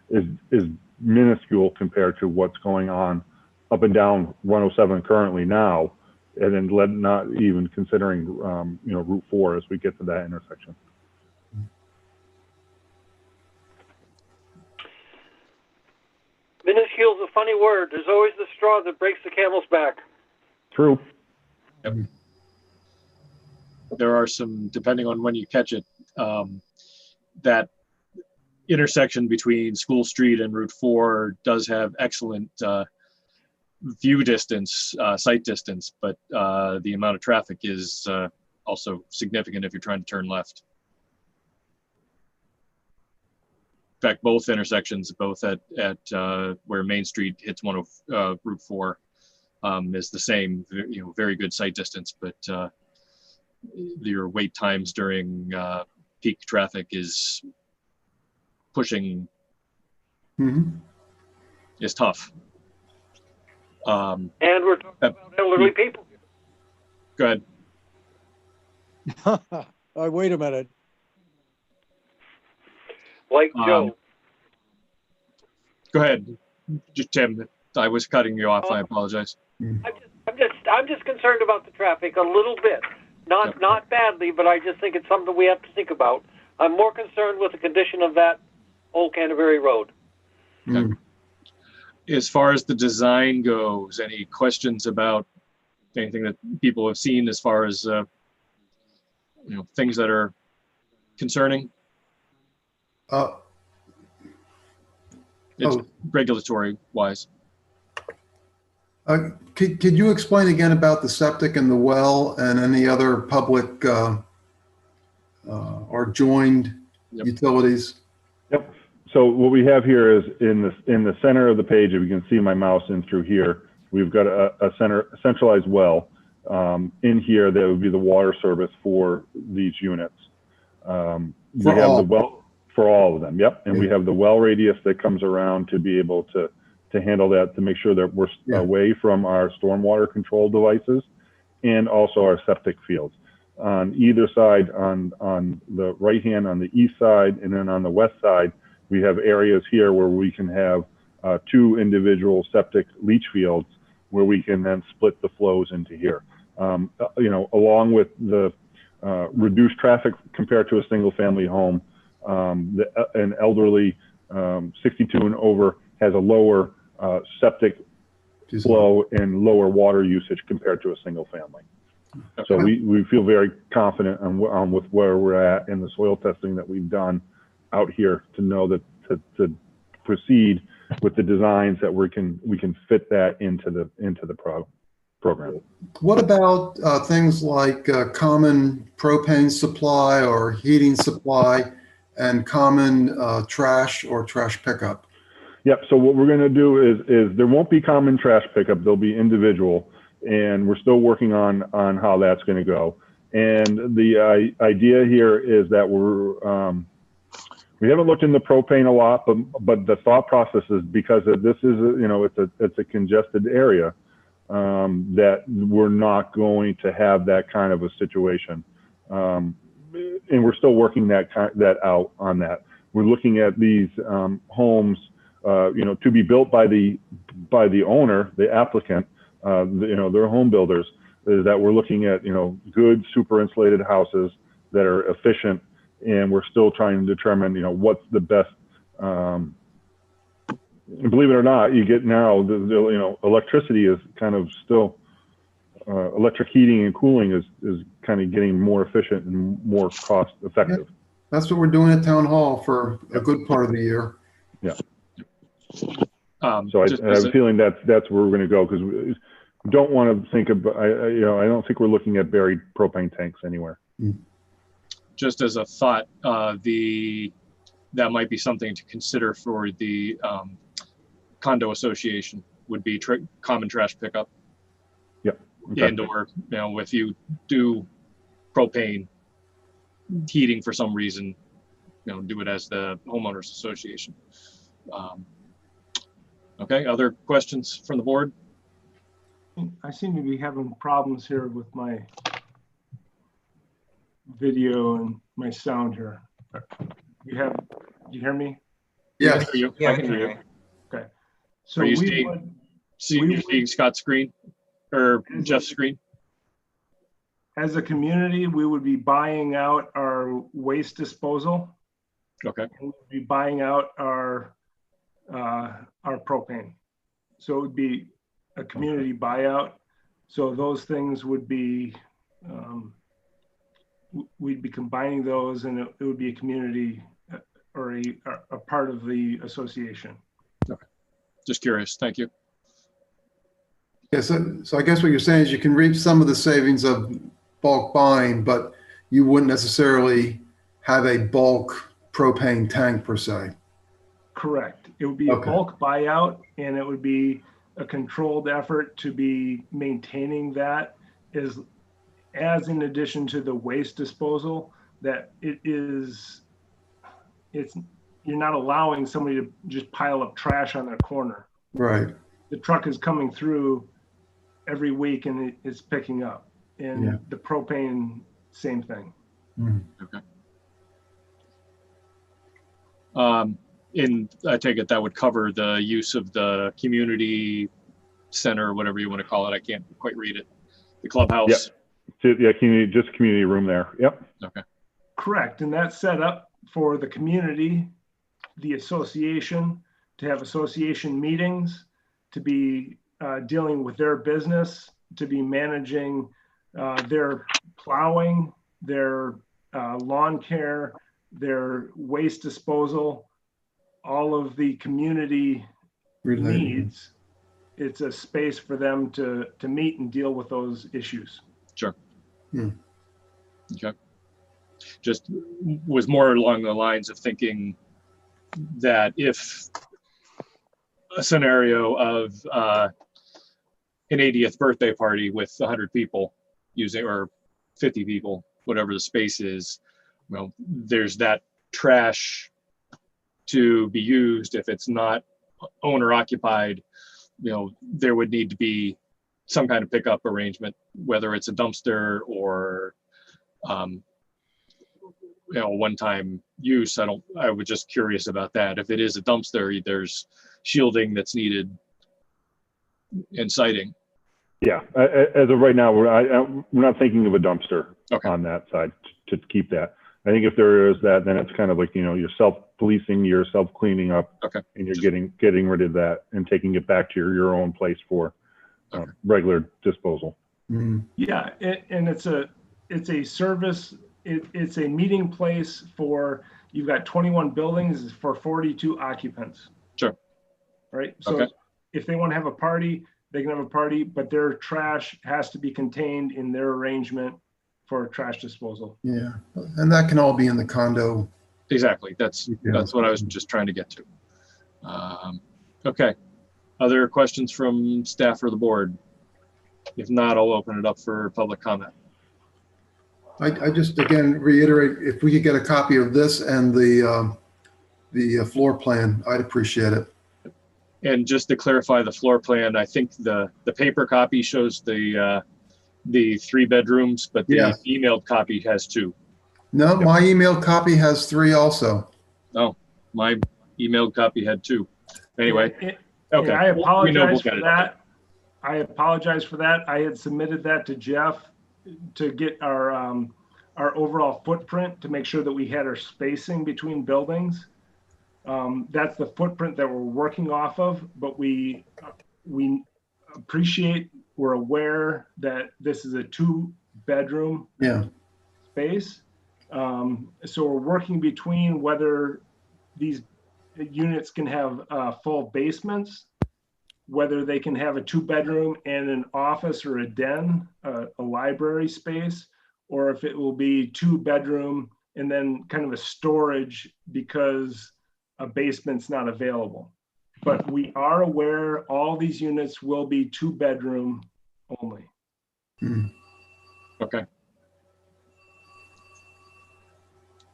P: is minuscule compared to what's going on up and down 107 currently now, and then not even considering you know, Route 4 as we get to that intersection.
M: Minuscule is a funny word. There's always the straw that breaks the camel's back.
P: True.
D: Yep. There are some, depending on when you catch it, that intersection between School Street and Route 4 does have excellent view distance, sight distance, but the amount of traffic is also significant if you're trying to turn left. In fact, both intersections, both at where Main Street hits Route 4, is the same, you know, very good sight distance, but your wait times during peak traffic is pushing, is tough.
M: And we're talking about elderly people.
D: Go ahead.
I: Wait a minute.
M: Like Joe.
D: Go ahead, Tim. I was cutting you off. I apologize.
M: I'm just concerned about the traffic a little bit. Not badly, but I just think it's something we have to think about. I'm more concerned with the condition of that Old Canterbury Road.
D: Okay. As far as the design goes, any questions about anything that people have seen as far as things that are concerning? It's regulatory wise.
L: Could you explain again about the septic and the well and any other public or joined utilities?
P: Yep. So what we have here is in the center of the page, if you can see my mouse in through here, we've got a centralized well in here that would be the water service for these units. We have the well for all of them. Yep. And we have the well radius that comes around to be able to handle that, to make sure that we're away from our stormwater control devices and also our septic fields. On either side, on the right hand, on the east side, and then on the west side, we have areas here where we can have 2 individual septic leach fields where we can then split the flows into here. Along with the reduced traffic compared to a single family home, an elderly 62 and over has a lower septic flow and lower water usage compared to a single family. Okay. So we feel very confident on with where we're at in the soil testing that we've done out here to know that to proceed with the designs that we can fit that into the program.
L: What about things like common propane supply or heating supply and common trash or trash pickup?
P: Yep. So what we're going to do is there won't be common trash pickup. There'll be individual, and we're still working on how that's going to go. And the idea here is that we haven't looked into propane a lot, but the thought process is because this is it's a congested area, that we're not going to have that kind of a situation, and we're still working that out on that. We're looking at these homes, to be built by the owner, the applicant, their home builders. Is that we're looking at good super insulated houses that are efficient, and we're still trying to determine what's the best. Believe it or not, you get now electricity is kind of still electric heating and cooling is kind of getting more efficient and more cost effective.
L: Yeah. That's what we're doing at Town Hall for a good part of the year.
P: Yeah. So I have a feeling that's where we're going to go, because we don't want to think about, I don't think we're looking at buried propane tanks anywhere.
D: Just as a thought, that might be something to consider for the condo association, would be common trash pickup.
P: Yep. Okay.
D: And or if you do propane heating for some reason, do it as the homeowners association. Okay, other questions from the board?
N: I seem to be having problems here with my video and my sound here. Do you hear me?
L: Yes.
D: I can hear you.
N: Okay. So
D: are you seeing Scott's screen or Jeff's screen?
N: As a community, we would be buying out our waste disposal.
D: Okay.
N: And we'd be buying out our propane. So it would be a community buyout. So those things would be, we'd be combining those, and it would be a community or a part of the association.
D: Okay. Just curious. Thank you.
L: Yeah, so I guess what you're saying is you can reap some of the savings of bulk buying, but you wouldn't necessarily have a bulk propane tank per se.
N: Correct. It would be a bulk buyout, and it would be a controlled effort to be maintaining that as in addition to the waste disposal, that you're not allowing somebody to just pile up trash on their corner.
L: Right.
N: The truck is coming through every week and it's picking up, and the propane, same thing.
L: Mm-hmm.
D: Okay. I take it that would cover the use of the community center, whatever you want to call it. I can't quite read it. The clubhouse.
P: Yep. Yeah, just community room there. Yep.
D: Okay.
N: Correct. And that's set up for the community, the association, to have association meetings, to be dealing with their business, to be managing their plowing, their lawn care, their waste disposal, all of the community needs. It's a space for them to meet and deal with those issues.
D: Sure. Okay. Just was more along the lines of thinking that if a scenario of an 80th birthday party with 100 people using, or 50 people, whatever the space is, well, there's that trash to be used. If it's not owner occupied, there would need to be some kind of pickup arrangement, whether it's a dumpster or one-time use. I was just curious about that. If it is a dumpster, there's shielding that's needed and sighting.
P: Yeah, as of right now, we're not thinking of a dumpster on that side to keep that. I think if there is that, then it's kind of like, you're self-policing, you're self-cleaning up, and you're getting rid of that and taking it back to your own place for regular disposal.
N: Yeah, and it's a service. It's a meeting place for, you've got 21 buildings for 42 occupants.
D: Sure.
N: Right. So if they want to have a party, they can have a party, but their trash has to be contained in their arrangement for trash disposal.
L: Yeah, and that can all be in the condo.
D: Exactly. That's what I was just trying to get to. Okay. Other questions from staff or the board? If not, I'll open it up for public comment.
L: I just, again, reiterate, if we could get a copy of this and the floor plan, I'd appreciate it.
D: And just to clarify the floor plan, I think the paper copy shows the 3 bedrooms, but the emailed copy has 2.
L: No, my emailed copy has 3 also.
D: Oh, my emailed copy had 2. Anyway, okay.
N: I apologize for that. I apologize for that. I had submitted that to Jeff to get our overall footprint, to make sure that we had our spacing between buildings. That's the footprint that we're working off of, but we appreciate, we're aware that this is a 2-bedroom space. So we're working between whether these units can have full basements, whether they can have a 2-bedroom and an office or a den, a library space, or if it will be 2-bedroom and then kind of a storage because a basement's not available. But we are aware all these units will be 2-bedroom only.
D: Okay.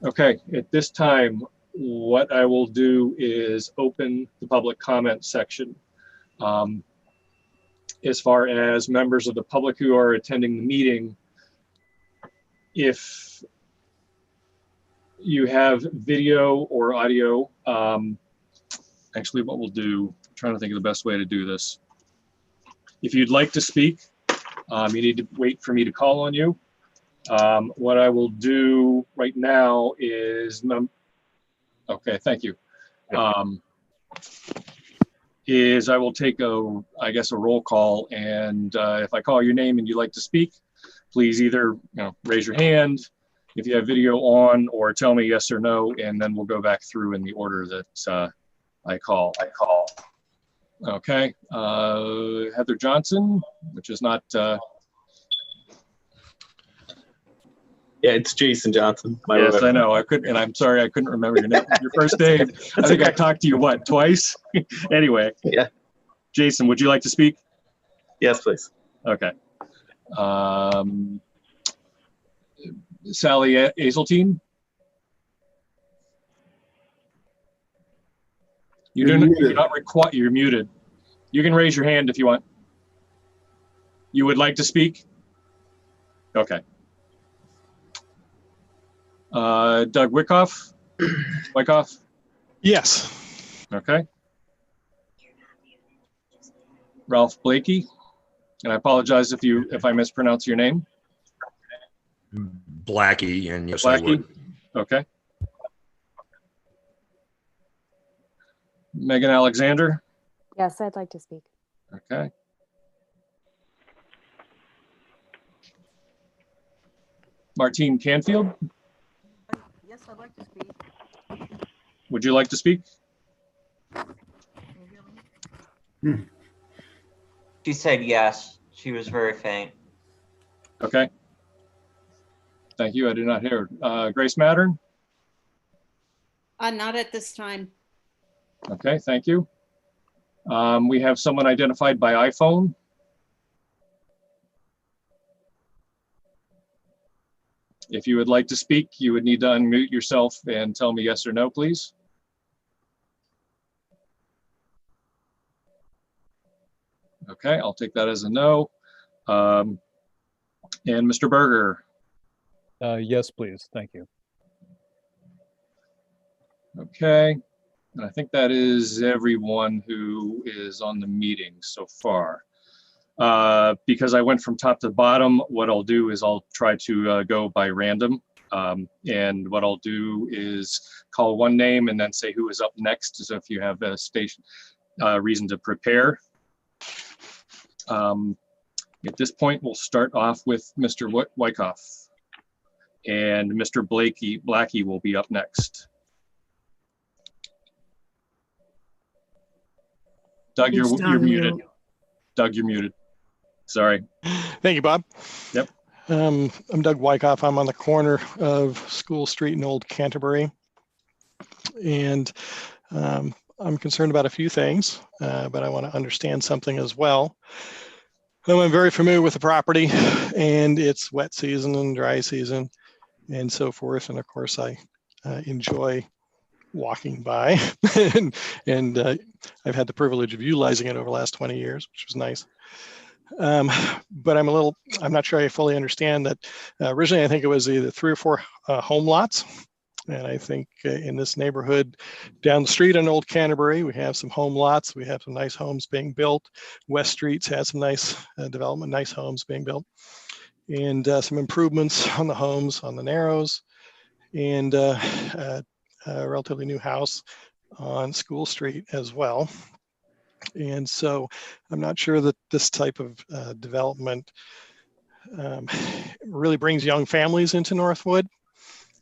D: Okay, at this time, what I will do is open the public comment section. As far as members of the public who are attending the meeting, if you have video or audio, actually what we'll do, I'm trying to think of the best way to do this. If you'd like to speak, you need to wait for me to call on you. What I will do right now is, okay, thank you. Is I will take a roll call, and if I call your name and you'd like to speak, please either raise your hand if you have video on, or tell me yes or no, and then we'll go back through in the order that I call. Okay, Heather Johnson, which is not.
Q: Yeah, it's Jason Johnson.
D: Yes, I know. I couldn't, and I'm sorry I couldn't remember your name. Your first name. I think I talked to you twice. Anyway. Yeah. Jason, would you like to speak?
Q: Yes, please.
D: Okay. Sally Azeltine. You're not required. You're muted. You can raise your hand if you want. You would like to speak? Okay. Doug Wyckoff?
R: Yes.
D: Okay. Ralph Blakey, and I apologize if I mispronounce your name.
R: Blackie, and yes, I
D: Blackie.
R: would.
D: Okay. Megan Alexander.
S: Yes, I'd like to speak.
D: Okay. Martine Canfield.
J: Yes, I'd like to speak.
D: Would you like to speak?
G: She said yes. She was very faint.
D: Okay. Thank you. I did not hear. Grace Mattern.
T: Not at this time.
D: Okay, thank you. We have someone identified by iPhone. If you would like to speak, you would need to unmute yourself and tell me yes or no, please. Okay, I'll take that as a no. And Mr. Berger.
H: Yes, please. Thank you.
D: Okay, and I think that is everyone who is on the meeting so far. Because I went from top to bottom, what I'll do is I'll try to go by random. And what I'll do is call one name and then say who is up next. So if you have a reason to prepare. At this point, we'll start off with Mr. Wyckoff. And Mr. Blackie will be up next. Doug, you're muted. Doug, you're muted. Sorry.
U: Thank you, Bob.
D: Yep.
U: I'm Doug Wyckoff. I'm on the corner of School Street and Old Canterbury. And I'm concerned about a few things, but I want to understand something as well. I'm very familiar with the property and it's wet season and dry season and so forth. And of course, I enjoy walking by and I've had the privilege of utilizing it over the last 20 years, which was nice. But I'm not sure I fully understand that. Originally, I think it was either 3 or 4 home lots. And I think in this neighborhood down the street on Old Canterbury, we have some home lots. We have some nice homes being built. West Street's had some nice development, nice homes being built. And some improvements on the homes on the Narrows. And a relatively new house on School Street as well. And so I'm not sure that this type of development really brings young families into Northwood.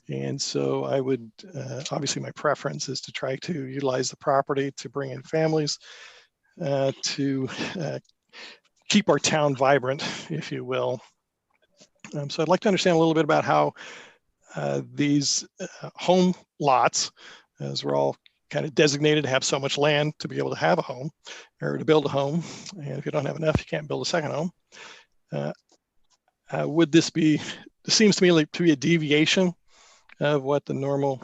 U: And so I would, obviously my preference is to try to utilize the property to bring in families, to keep our town vibrant, if you will. So I'd like to understand a little bit about how these home lots, as we're all kind of designated to have so much land to be able to have a home or to build a home. And if you don't have enough, you can't build a second home. Would this be, it seems to me like to be a deviation of what the normal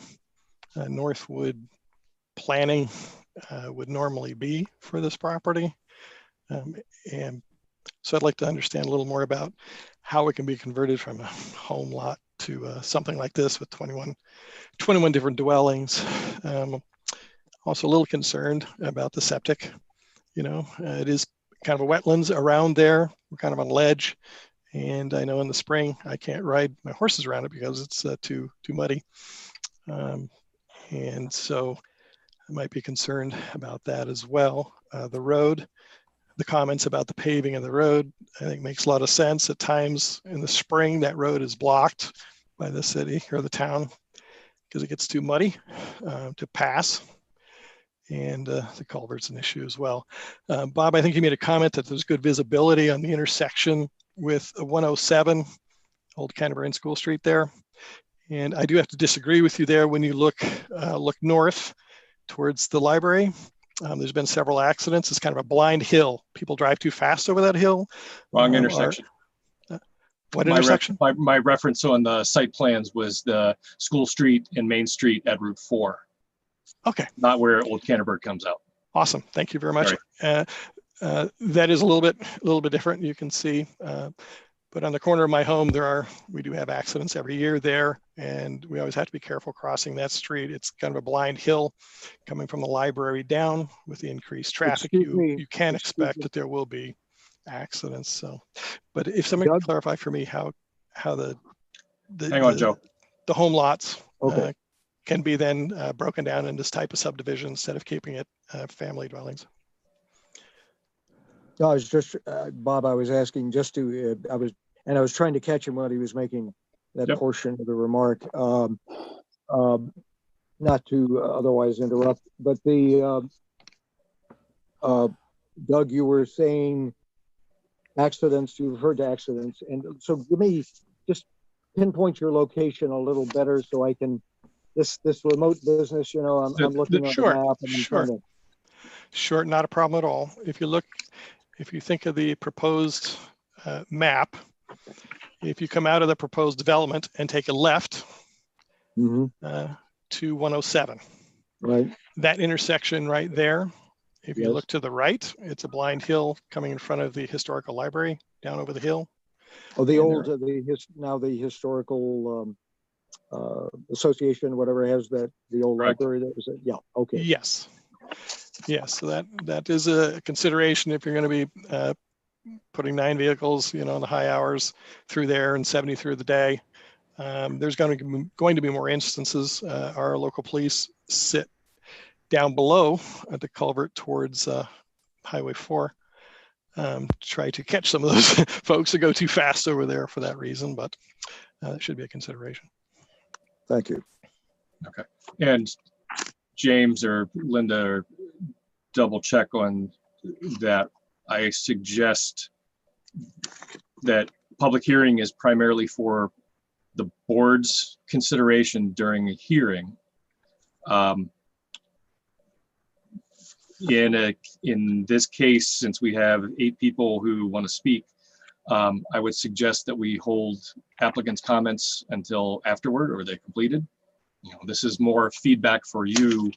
U: Northwood planning would normally be for this property. And so I'd like to understand a little more about how it can be converted from a home lot to something like this with 21 different dwellings. Also a little concerned about the septic. You know, it is kind of a wetlands around there. We're kind of on a ledge. And I know in the spring, I can't ride my horses around it because it's too muddy. And so I might be concerned about that as well. The road, the comments about the paving of the road, I think makes a lot of sense. At times in the spring, that road is blocked by the city or the town because it gets too muddy to pass. And the culvert's an issue as well. Bob, I think you made a comment that there's good visibility on the intersection with 107 Old Canterbury and School Street there. And I do have to disagree with you there when you look north towards the library. There's been several accidents. It's kind of a blind hill. People drive too fast over that hill.
D: Wrong intersection.
U: What intersection?
D: My reference on the site plans was the School Street and Main Street at Route 4.
U: Okay.
D: Not where Old Canterbury comes out.
U: Awesome. Thank you very much. That is a little bit different. You can see But on the corner of my home, we do have accidents every year there, and we always have to be careful crossing that street. It's kind of a blind hill coming from the library down. With the increased traffic, you can expect that there will be accidents. So, but if somebody can clarify for me how the
D: Hang on, Joe.
U: The home lots
I: Okay.
U: can be then broken down in this type of subdivision instead of keeping it family dwellings.
I: No, I was just, Bob, I was asking just to, I was trying to catch him while he was making that portion of the remark. Not to otherwise interrupt, but Doug, you were saying accidents, you've heard accidents. And so give me, just pinpoint your location a little better so I can, this remote business, I'm looking at the map. And
U: Sure, not a problem at all. If you think of the proposed map, if you come out of the proposed development and take a left to 107,
I: right,
U: that intersection right there, if you look to the right, it's a blind hill coming in front of the historical library down over the hill.
I: Oh, now the historical association, whatever has that, the old library that was it? Yeah, okay.
U: Yes. Yes, so that is a consideration if you're going to be putting 9 vehicles, in the high hours through there and 70 through the day. There's going to be more instances. Our local police sit down below at the culvert towards Highway 4 to try to catch some of those folks that go too fast over there for that reason, but it should be a consideration.
I: Thank you.
D: Okay. And James or Linda, or double check on that. I suggest that public hearing is primarily for the board's consideration during a hearing. In this case, since we have 8 people who want to speak, I would suggest that we hold applicants' comments until afterward, or they're completed. This is more feedback for you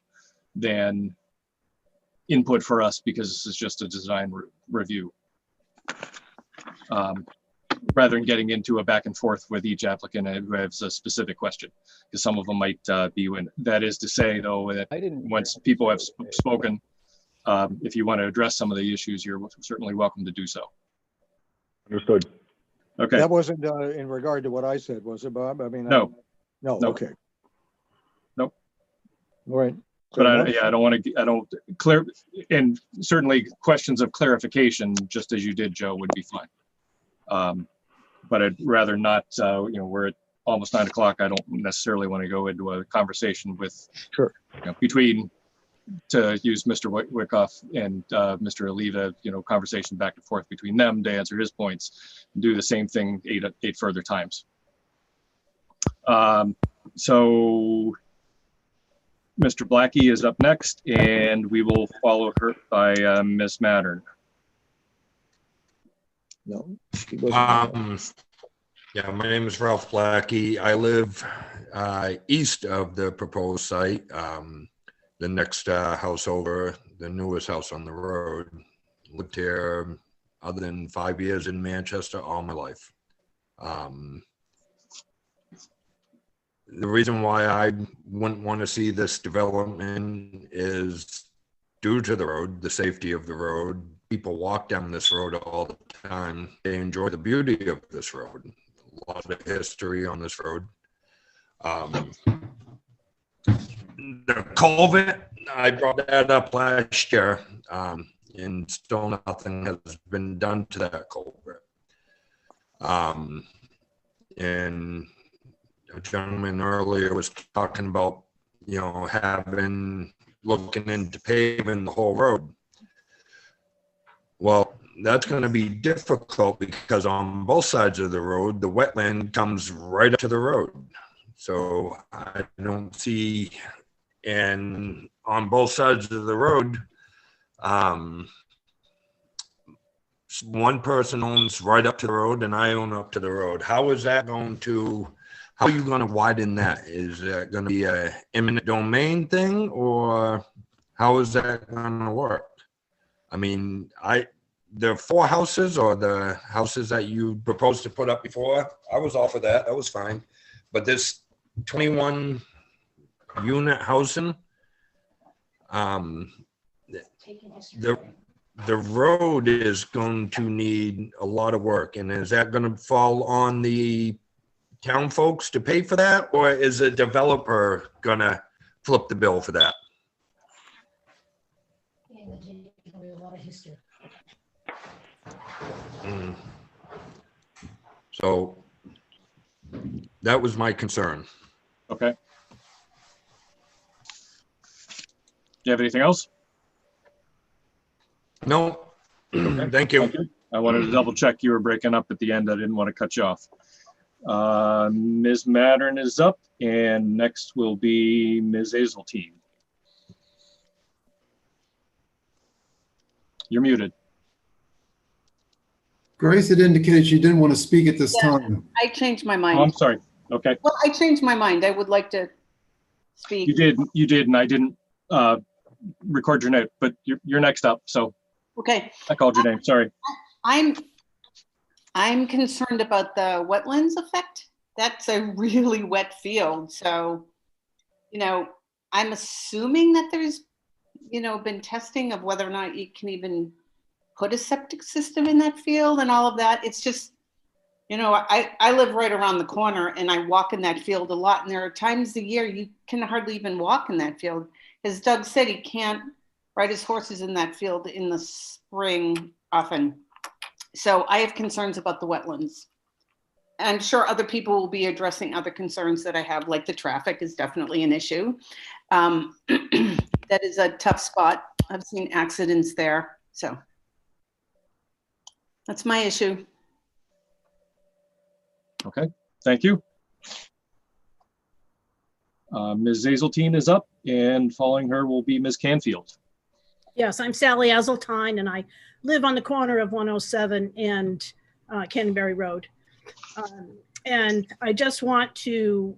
D: than input for us, because this is just a design review. Rather than getting into a back and forth with each applicant who has a specific question, because some of them might be when. That is to say, though, that once people have spoken, if you want to address some of the issues, you're certainly welcome to do so.
P: Understood.
I: Okay. That wasn't in regard to what I said, was it, Bob? I mean,
D: no.
I: No. Okay.
D: Nope.
I: All right.
D: But I don't want to, clear, and certainly questions of clarification, just as you did, Joe, would be fine. But I'd rather not, we're at almost 9 o'clock. I don't necessarily want to go into a conversation with, between, to use Mr. Wyckoff and Mr. Oliva, conversation back and forth between them to answer his points, and do the same thing eight further times. So Mr. Blackie is up next, and we will follow her by Ms. Mattern.
I: No.
R: Yeah, my name is Ralph Blackie. I live east of the proposed site, the next house over, the newest house on the road. Lived here other than 5 years in Manchester all my life. The reason why I wouldn't want to see this development is due to the road, the safety of the road. People walk down this road all the time. They enjoy the beauty of this road. A lot of history on this road. The culvert, I brought that up last year, and still nothing has been done to that culvert. And a gentleman earlier was talking about, looking into paving the whole road. Well, that's going to be difficult because on both sides of the road, the wetland comes right up to the road. So I don't see, and on both sides of the road, one person owns right up to the road and I own up to the road. How is that going to, how are you going to widen that? Is that going to be a eminent domain thing, or how is that going to work? I mean, the 4 houses or the houses that you proposed to put up before, I was all for that. That was fine. But this 21 unit housing, the road is going to need a lot of work. And is that going to fall on the town folks to pay for that? Or is a developer going to flip the bill for that? So that was my concern.
D: Okay. Do you have anything else?
R: No.
D: Okay.
R: Thank you.
D: I wanted to double check. You were breaking up at the end. I didn't want to cut you off. Ms. Mattern is up, and next will be Ms. Hazeltine. You're muted.
L: Grace had indicated she didn't want to speak at this
S: Yeah,
L: time.
S: I changed my
D: Oh,
S: mind.
D: I'm sorry. Okay.
S: Well, I changed my mind. I would like to speak.
D: You did, and I didn't record your note, but you're next up. So
S: Okay.
D: I called your name. Sorry.
S: I'm concerned about the wetlands effect. That's a really wet field. So, I'm assuming that there's, been testing of whether or not you can even put a septic system in that field and all of that. It's just, I live right around the corner and I walk in that field a lot. And there are times a year you can hardly even walk in that field. As Doug said, he can't ride his horses in that field in the spring often. So I have concerns about the wetlands. I'm sure other people will be addressing other concerns that I have, like the traffic is definitely an issue. That is a tough spot. I've seen accidents there. So that's my issue.
D: Okay. Thank you. Ms. Hazeltine is up, and following her will be Ms. Canfield.
T: Yes, I'm Sally Azeltine, and I live on the corner of 107 and Canterbury Road. And I just want to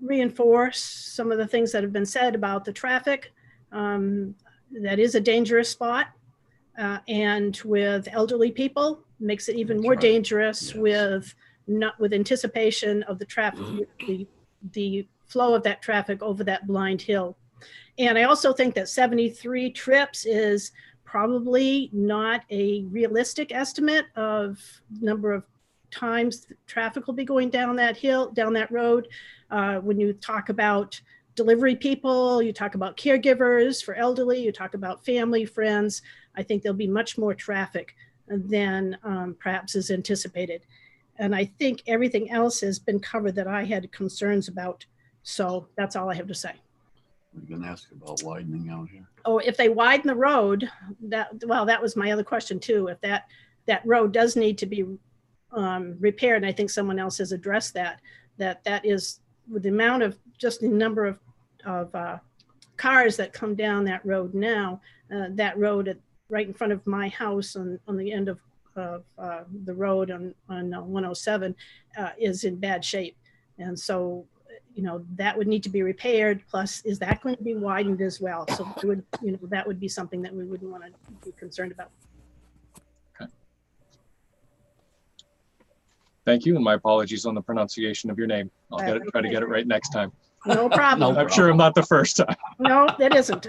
T: reinforce some of the things that have been said about the traffic. That is a dangerous spot. And with elderly people, makes it even more dangerous with anticipation of the traffic, the flow of that traffic over that blind hill. And I also think that 73 trips is probably not a realistic estimate of number of times traffic will be going down that hill, down that road. When you talk about delivery people, you talk about caregivers for elderly, you talk about family, friends, I think there'll be much more traffic than perhaps is anticipated. And I think everything else has been covered that I had concerns about. So that's all I have to say.
C: We're going to ask about widening out here.
T: Oh, if they widen the road, that was my other question too. If that road does need to be repaired, and I think someone else has addressed that is with the amount of just the number of cars that come down that road now, that road right in front of my house on the end of the road on 107 is in bad shape. And so, that would need to be repaired. Plus, is that going to be widened as well? So it would, that would be something that we wouldn't want to be concerned about.
D: Okay. Thank you, and my apologies on the pronunciation of your name. I'll try to get it right next time.
T: No problem.
D: I'm sure I'm not the first time.
T: No, that isn't.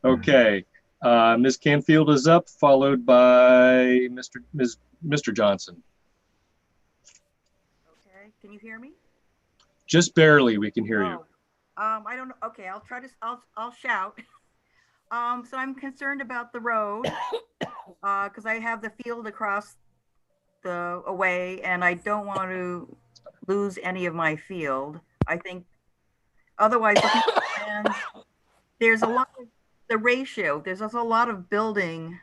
D: Okay. Ms. Canfield is up, followed by Mr. Johnson.
V: Okay, can you hear me?
D: Just barely, we can hear you.
V: I don't know. Okay, I'll try to. I'll shout. So I'm concerned about the road because I have the field across the away, and I don't want to lose any of my field. I think otherwise, looking at the plans, there's a lot of the ratio. There's also a lot of building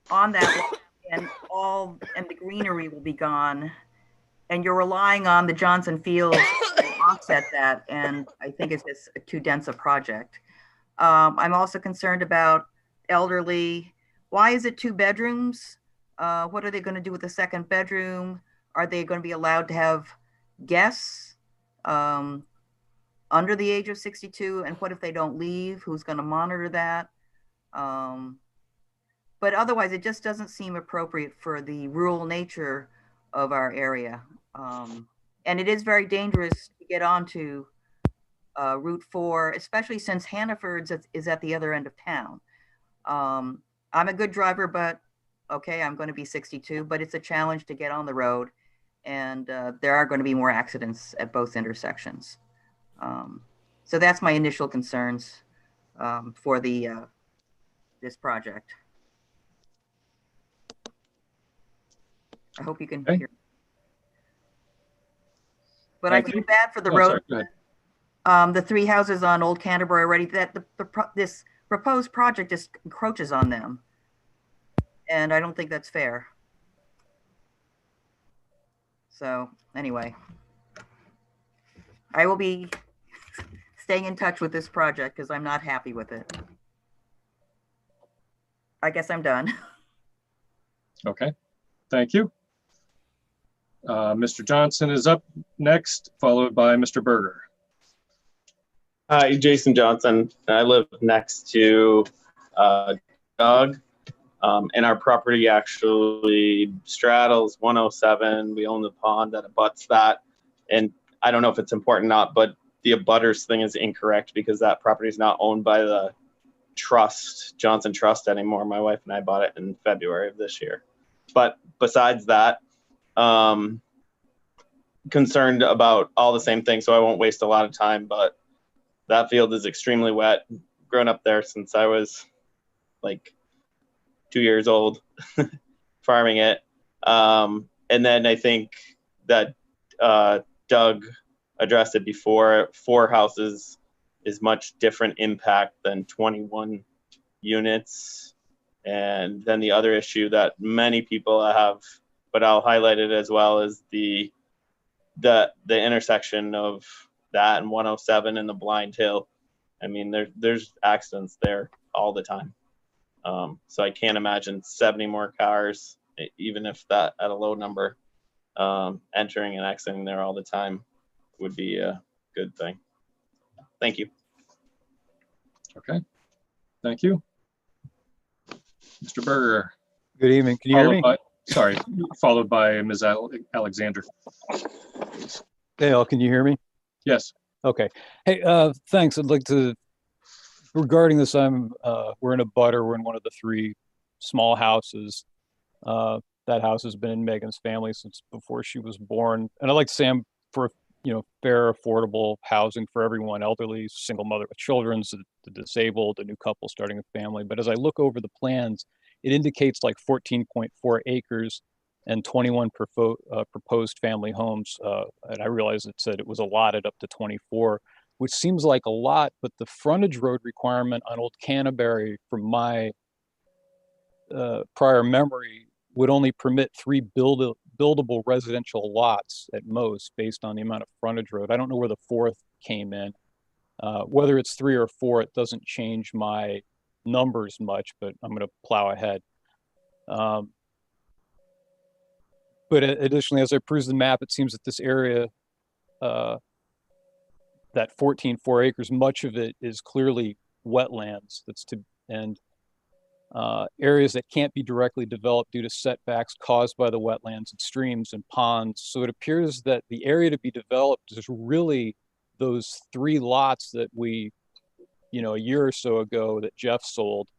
V: on that, and the greenery will be gone. And you're relying on the Johnson Field to offset that, and I think it's just too dense a project. I'm also concerned about elderly. Why is it 2 bedrooms? What are they going to do with the second bedroom? Are they going to be allowed to have guests? under the age of 62? And what if they don't leave? Who's going to monitor that? But otherwise, it just doesn't seem appropriate for the rural nature of our area. And it is very dangerous to get onto Route 4, especially since Hannaford's is at the other end of town. I'm a good driver, but okay, I'm going to be 62, but it's a challenge to get on the road. And there are going to be more accidents at both intersections. So that's my initial concerns for this project. I hope you can hear. But I feel bad for the road. The 3 houses on Old Canterbury already, that this proposed project just encroaches on them. And I don't think that's fair. So anyway, I will be staying in touch with this project because I'm not happy with it. I guess I'm done.
D: Okay, thank you. Mr. Johnson is up next, followed by Mr. Berger.
Q: Hi, Jason Johnson. I live next to Doug, and our property actually straddles 107. We own the pond that abuts that, and I don't know if it's important or not, but the abutters thing is incorrect because that property is not owned by the trust, Johnson Trust, anymore. My wife and I bought it in February of this year. But besides that, concerned about all the same things, so I won't waste a lot of time, but that field is extremely wet. Grown up there since I was like 2 years old, farming it. And then I think that Doug addressed it before. 4 houses is much different impact than 21 units. And then the other issue that many people have, but I'll highlight it as well, is the intersection of that and 107 and the Blind Hill. I mean, there's accidents there all the time. So I can't imagine 70 more cars, even if that at a low number, entering and exiting there all the time would be a good thing. Thank you.
D: Okay, thank you. Mr. Berger.
H: Good evening. Can you hear me?
D: Followed by Ms. Alexander.
H: Dale, can you hear me?
D: Yes.
H: Okay. Hey, thanks. I'd like to, regarding this, we're in a butter. We're in one of the 3 small houses. That house has been in Megan's family since before she was born. And I'd like to say I'm for, fair, affordable housing for everyone, elderly, single mother with children, the disabled, the new couple starting a family. But as I look over the plans, it indicates like 14.4 acres and 21 proposed family homes. And I realized it said it was allotted up to 24, which seems like a lot, but the frontage road requirement on Old Canterbury, from my prior memory, would only permit 3 buildable residential lots at most based on the amount of frontage road. I don't know where the 4th came in. Whether it's 3 or 4, it doesn't change my numbers much, but I'm going to plow ahead. But additionally, as I peruse the map, it seems that this area, that 14.4 acres, much of it is clearly wetlands. And areas that can't be directly developed due to setbacks caused by the wetlands and streams and ponds. So it appears that the area to be developed is really those 3 lots that we, a year or so ago that Jeff sold.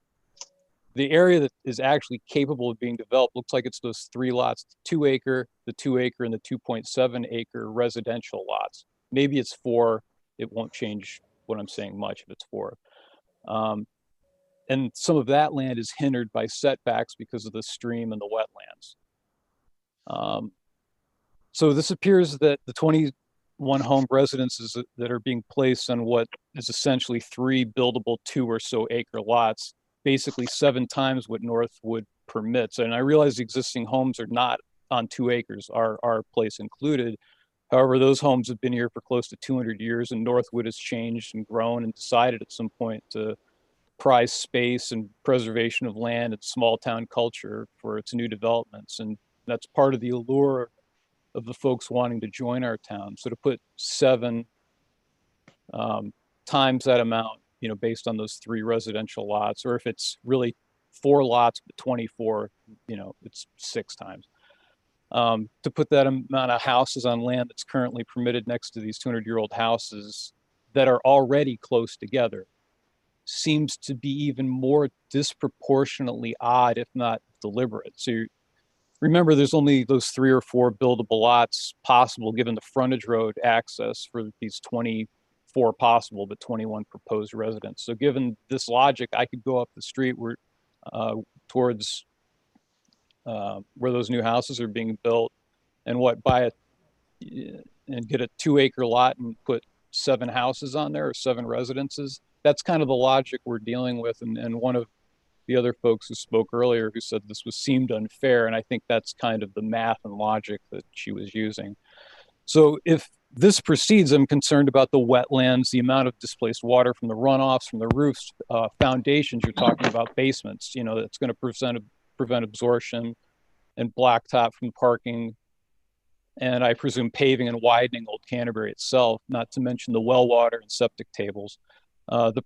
H: The area that is actually capable of being developed looks like it's those 3 lots, the 2 acre, the 2 acre, and the 2.7 acre residential lots. Maybe it's 4. It won't change what I'm saying much if it's 4. And some of that land is hindered by setbacks because of the stream and the wetlands. So this appears that the 21 home residences that are being placed on what is essentially 3 buildable 2 or so acre lots, basically 7 times what Northwood permits. And I realize the existing homes are not on 2 acres, our place included. However, those homes have been here for close to 200 years, and Northwood has changed and grown and decided at some point to prize space and preservation of land and small town culture for its new developments. And that's part of the allure of the folks wanting to join our town. So to put 7 times that amount, based on those 3 residential lots, or if it's really 4 lots, but 24, it's 6 times. To put that amount of houses on land that's currently permitted next to these 200-year-old houses that are already close together seems to be even more disproportionately odd, if not deliberate. So remember, there's only those 3 or 4 buildable lots possible given the frontage road access for these 24 possible, but 21 proposed residents. So given this logic, I could go up the street towards where those new houses are being built and get a 2-acre lot and put 7 houses on there, or 7 residences. That's kind of the logic we're dealing with. And one of the other folks who spoke earlier who said this seemed unfair. And I think that's kind of the math and logic that she was using. So if this proceeds, I'm concerned about the wetlands, the amount of displaced water from the runoffs, from the roofs, foundations. You're talking about basements, that's going to prevent absorption, and blacktop from parking. And I presume paving and widening Old Canterbury itself, not to mention the well water and septic tables. The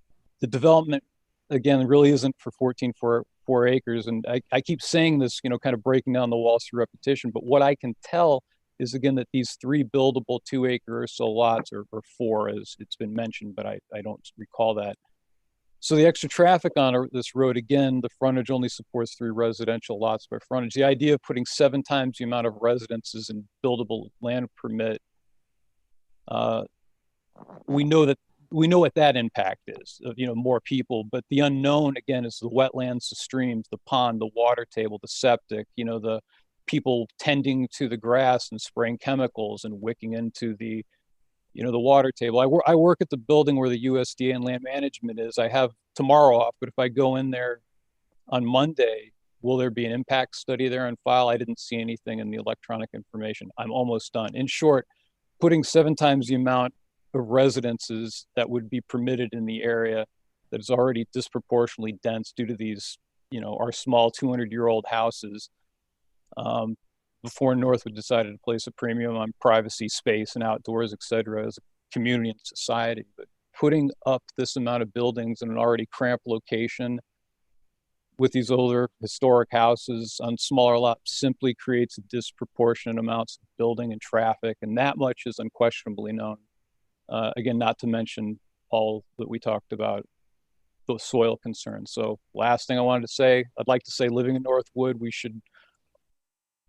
H: development, again, really isn't for 14.4 acres. And I keep saying this, kind of breaking down the walls through repetition. But what I can tell is, again, that these 3 buildable 2-acre or so lots, or 4 as it's been mentioned, but I don't recall that. So the extra traffic on this road, again, the frontage only supports 3 residential lots by frontage. The idea of putting 7 times the amount of residences in buildable land permit, we know what that impact is, more people, but the unknown, again, is the wetlands, the streams, the pond, the water table, the septic, the people tending to the grass and spraying chemicals and wicking into the water table. I work at the building where the USDA and land management is. I have tomorrow off, but if I go in there on Monday, will there be an impact study there on file? I didn't see anything in the electronic information. I'm almost done. In short, putting 7 times the amount of residences that would be permitted in the area that is already disproportionately dense due to these, our small 200-year-old houses, before Northwood decided to place a premium on privacy, space, and outdoors, et cetera, as a community and society. But putting up this amount of buildings in an already cramped location with these older historic houses on smaller lots simply creates a disproportionate amounts of building and traffic, and that much is unquestionably known. Again, not to mention all that we talked about, the soil concerns. So last thing I wanted to say, I'd like to say, living in Northwood, we should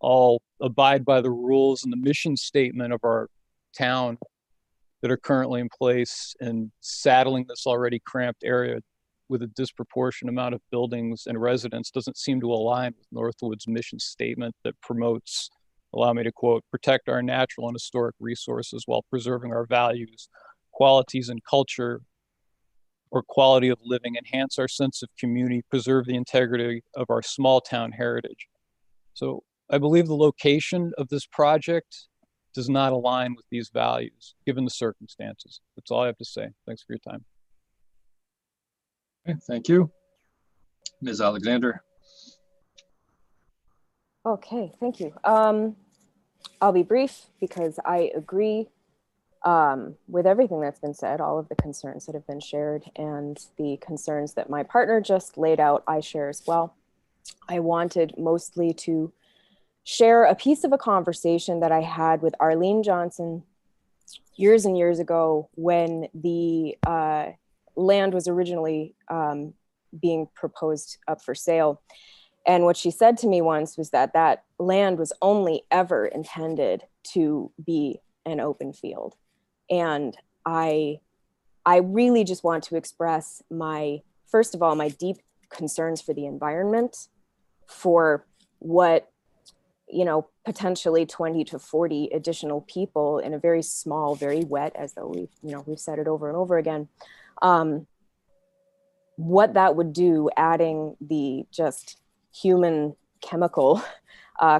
H: all abide by the rules and the mission statement of our town that are currently in place, and saddling this already cramped area with a disproportionate amount of buildings and residents doesn't seem to align with Northwood's mission statement that promotes, allow me to quote, protect our natural and historic resources while preserving our values, qualities, and culture or quality of living, enhance our sense of community, preserve the integrity of our small town heritage. So I believe the location of this project does not align with these values, given the circumstances. That's all I have to say. Thanks for your time.
D: Okay, thank you. Ms. Alexander.
A: Okay, thank you. I'll be brief because I agree with everything that's been said, all of the concerns that have been shared, and the concerns that my partner just laid out, I share as well. I wanted mostly to share a piece of a conversation that I had with Arlene Johnson years and years ago when the land was originally being proposed up for sale. And what she said to me once was that that land was only ever intended to be an open field. And I really just want to express first of all, my deep concerns for the environment, for what, potentially 20 to 40 additional people in a very small, very wet, as though we've said it over and over again, what that would do, adding the just human chemical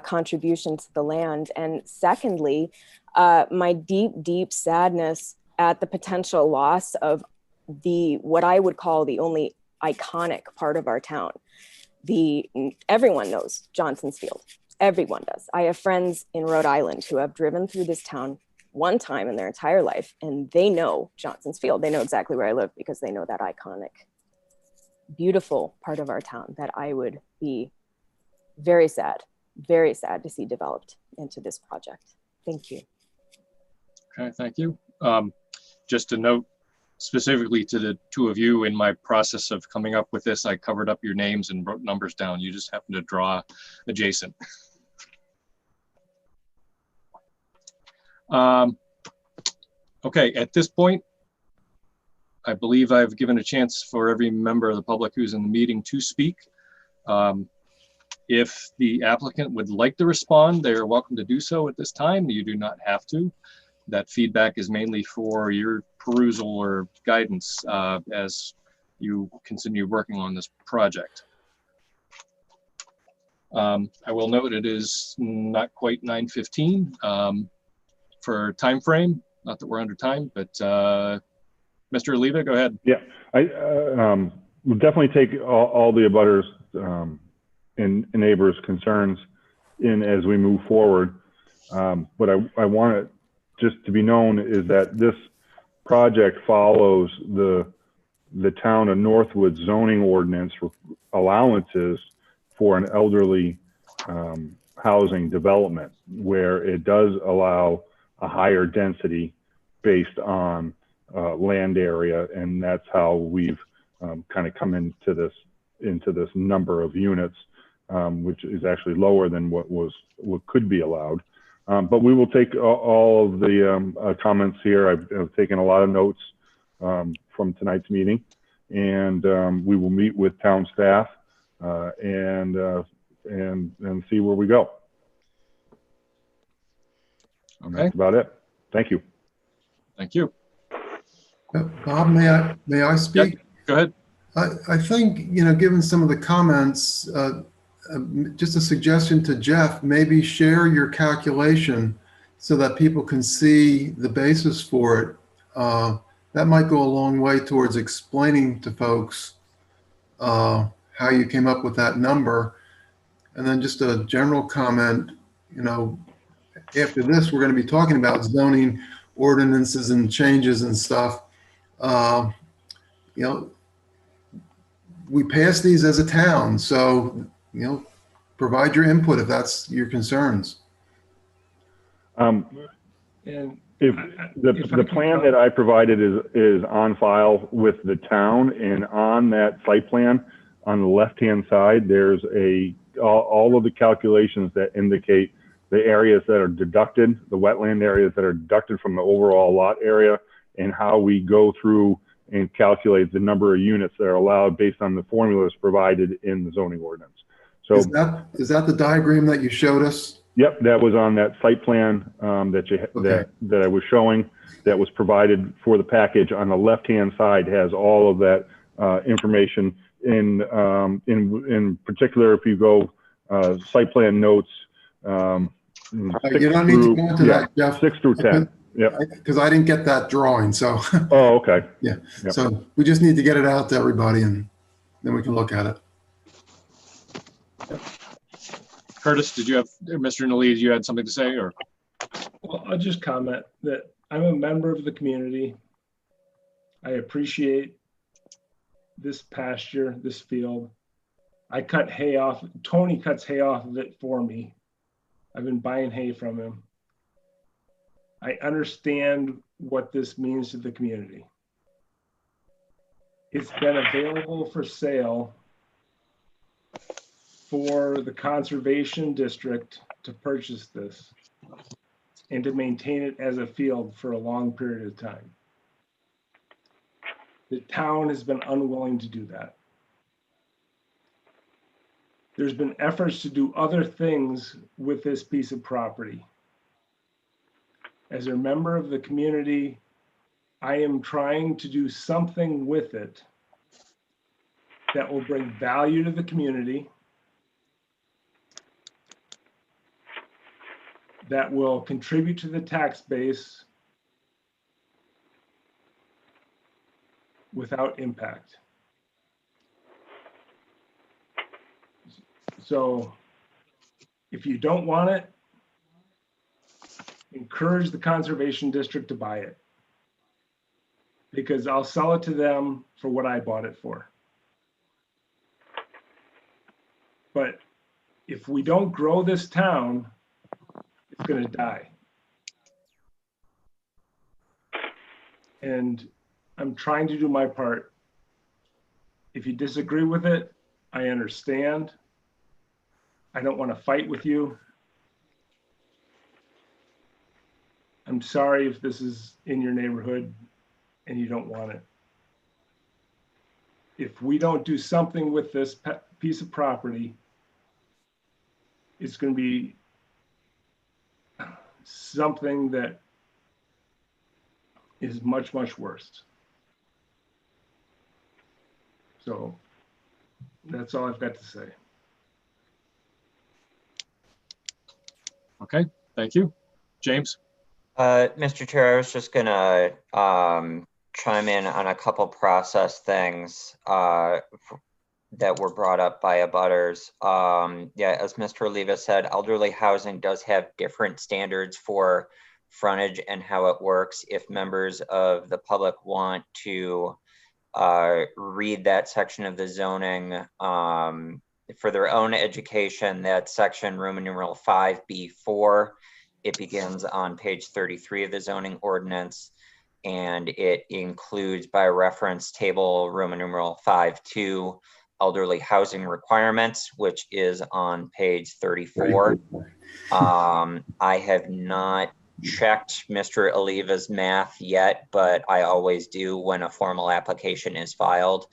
A: contribution to the land. And secondly, my deep, deep sadness at the potential loss of what I would call the only iconic part of our town. Everyone knows Johnson's Field. Everyone does. I have friends in Rhode Island who have driven through this town one time in their entire life, and they know Johnson's Field. They know exactly where I live because they know that iconic, beautiful part of our town that I would be very sad to see developed into this project. Thank you.
D: Okay, thank you. Just a note specifically to the two of you, in my process of coming up with this, I covered up your names and wrote numbers down. You just happened to draw adjacent. Okay, at this point, I believe I've given a chance for every member of the public who's in the meeting to speak. If the applicant would like to respond, they're welcome to do so at this time. You do not have to. That feedback is mainly for your perusal or guidance as you continue working on this project. I will note it is not quite 9:15 for time frame. Not that we're under time, but Mr. Oliva, go ahead.
P: Yeah, I will definitely take all the abutters and neighbors' concerns in as we move forward. But I want it just to be known is that this project follows the town of Northwood zoning ordinance allowances for an elderly housing development, where it does allow a higher density based on land area, and that's how we've kind of come into this number of units, which is actually lower than what could be allowed. But we will take all of the comments here. I've taken a lot of notes from tonight's meeting, and we will meet with town staff and see where we go.
D: Okay.
P: That's about it. Thank you.
D: Thank you.
L: Bob, may I speak?
D: Yep. Go ahead.
L: I think, given some of the comments, just a suggestion to Jeff, maybe share your calculation so that people can see the basis for it. That might go a long way towards explaining to folks how you came up with that number. And then just a general comment, after this, we're going to be talking about zoning ordinances and changes and stuff. We pass these as a town, so, provide your input if that's your concerns.
N: And
P: if the plan that I provided is on file with the town, and on that site plan, on the left-hand side, there's all of the calculations that indicate the areas that are deducted, the wetland areas that are deducted from the overall lot area, and how we go through and calculate the number of units that are allowed based on the formulas provided in the zoning ordinance. So
L: is that the diagram that you showed us?
P: Yep, that was on that site plan that I was showing, that was provided for the package. On the left-hand side has all of that information. In particular, if you go site plan notes,
L: you don't need to go into that, Jeff.
P: 6 through 10. Yeah,
L: because I didn't get that drawing. So.
P: Oh, okay.
L: Yeah.
P: Yep.
L: So we just need to get it out to everybody, and then we can look at it.
D: Curtis, Mr. Nalid, you had something to say, or?
N: Well, I'll just comment that I'm a member of the community. I appreciate this pasture, this field. I cut hay off. Tony cuts hay off of it for me. I've been buying hay from him. I understand what this means to the community. It's been available for sale for the conservation district to purchase this and to maintain it as a field for a long period of time. The town has been unwilling to do that. There's been efforts to do other things with this piece of property. As a member of the community, I am trying to do something with it that will bring value to the community, that will contribute to the tax base without impact. So if you don't want it, encourage the conservation district to buy it. Because I'll sell it to them for what I bought it for. But if we don't grow this town, it's going to die. And I'm trying to do my part. If you disagree with it, I understand. I don't want to fight with you. I'm sorry if this is in your neighborhood and you don't want it. If we don't do something with this piece of property, it's going to be something that is much, much worse. So that's all I've got to say.
D: Okay, thank you. James?
G: Mr. Chair, I was just gonna chime in on a couple process things that were brought up by abutters. Yeah, as Mr. Oliva said, elderly housing does have different standards for frontage and how it works. If members of the public want to read that section of the zoning for their own education, that section Roman numeral 5B4, it begins on page 33 of the zoning ordinance, and it includes by reference table Roman numeral 5.2 elderly housing requirements, which is on page 34. I have not checked Mr. Oliva's math yet, but I always do when a formal application is filed.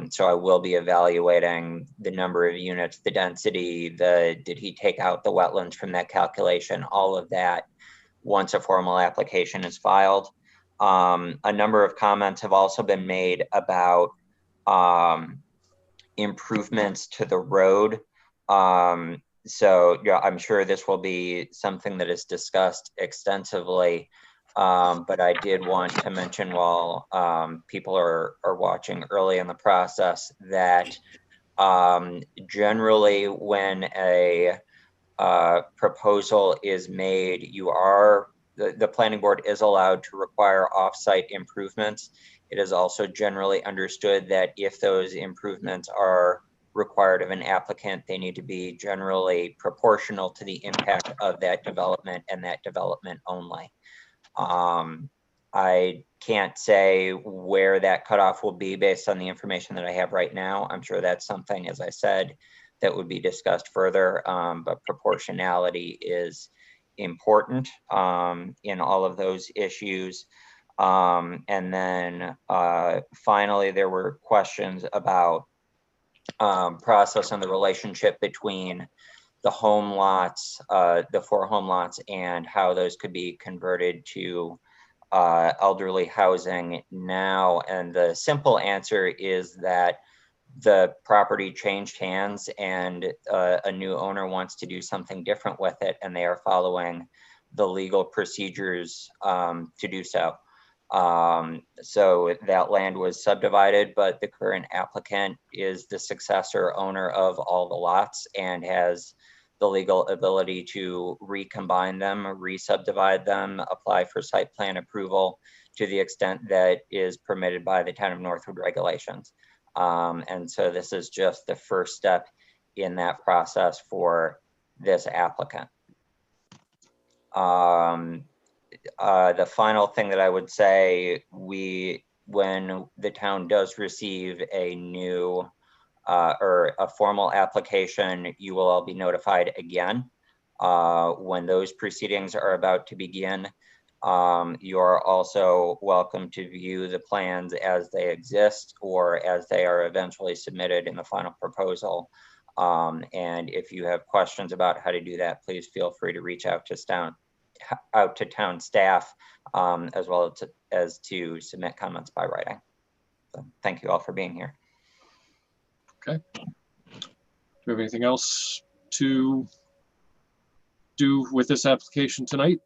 G: So I will be evaluating the number of units, the density, did he take out the wetlands from that calculation, all of that once a formal application is filed. A number of comments have also been made about improvements to the road. So yeah, I'm sure this will be something that is discussed extensively. But I did want to mention while people are watching early in the process that generally when a proposal is made, the planning board is allowed to require off-site improvements. It is also generally understood that if those improvements are required of an applicant, they need to be generally proportional to the impact of that development and that development only. I can't say where that cutoff will be based on the information that I have right now. I'm sure that's something, as I said, that would be discussed further, but proportionality is important in all of those issues. And then finally, there were questions about process and the relationship between the home lots, the 4 home lots, and how those could be converted to elderly housing now. And the simple answer is that the property changed hands and a new owner wants to do something different with it, and they are following the legal procedures to do so. So that land was subdivided, but the current applicant is the successor owner of all the lots and has the legal ability to recombine them, re-subdivide them, apply for site plan approval to the extent that is permitted by the Town of Northwood regulations. And so this is just the first step in that process for this applicant. The final thing that I would say, when the town does receive a new or a formal application, you will all be notified again. When those proceedings are about to begin, you are also welcome to view the plans as they exist or as they are eventually submitted in the final proposal. And if you have questions about how to do that, please feel free to reach out to town staff, as well as to submit comments by writing. So thank you all for being here.
D: Okay. Do we have anything else to do with this application tonight?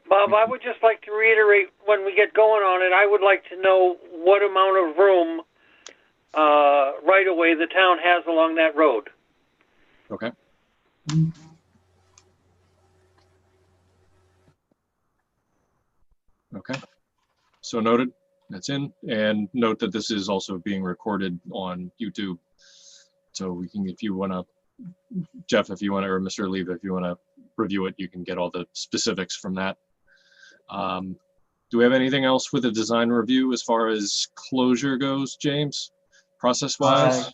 M: Bob, I would just like to reiterate, when we get going on it, I would like to know what amount of room right away the town has along that road.
D: Okay. Okay, so noted. That's in, and note that this is also being recorded on YouTube. So we can, if you want to, Jeff, if you want to, or Mr. Leva, if you want to review it, you can get all the specifics from that. Do we have anything else with the design review as far as closure goes, James, process-wise?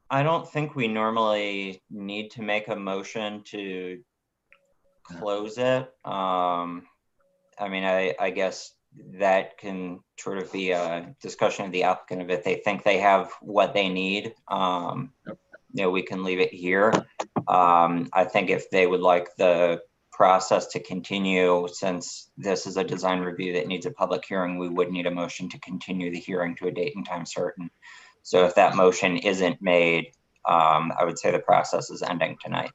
G: I don't think we normally need to make a motion to close it. I mean, I guess that can sort of be a discussion of the applicant of if they think they have what they need. You know, we can leave it here. I think if they would like the process to continue, since this is a design review that needs a public hearing, we would need a motion to continue the hearing to a date and time certain. So if that motion isn't made, I would say the process is ending tonight.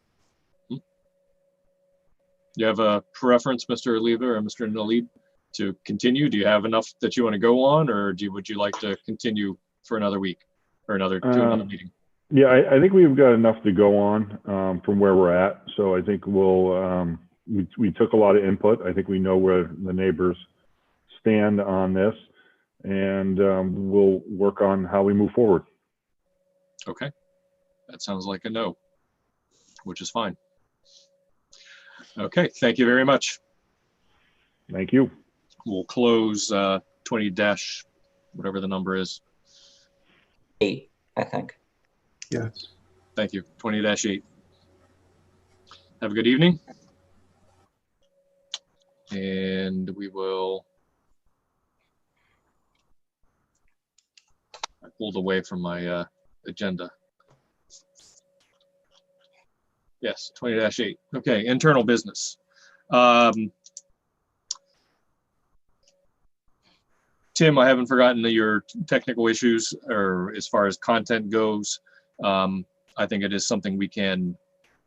D: You have a preference, Mr. Leva or Mr. Nalib, to continue? Do you have enough that you want to go on, or would you like to continue for another week or another meeting?
P: Yeah, I think we've got enough to go on from where we're at. So I think we'll, we took a lot of input. I think we know where the neighbors stand on this, and we'll work on how we move forward.
D: Okay, that sounds like a no, which is fine. Okay, thank you very much.
P: Thank you.
D: We'll close 20 dash, whatever the number is.
G: 8, I think.
L: Yes.
D: Thank you, 20-8. Have a good evening. And we will, I pulled away from my agenda. Yes, 20-8. Okay, internal business. Tim, I haven't forgotten your technical issues, or as far as content goes. I think it is something we can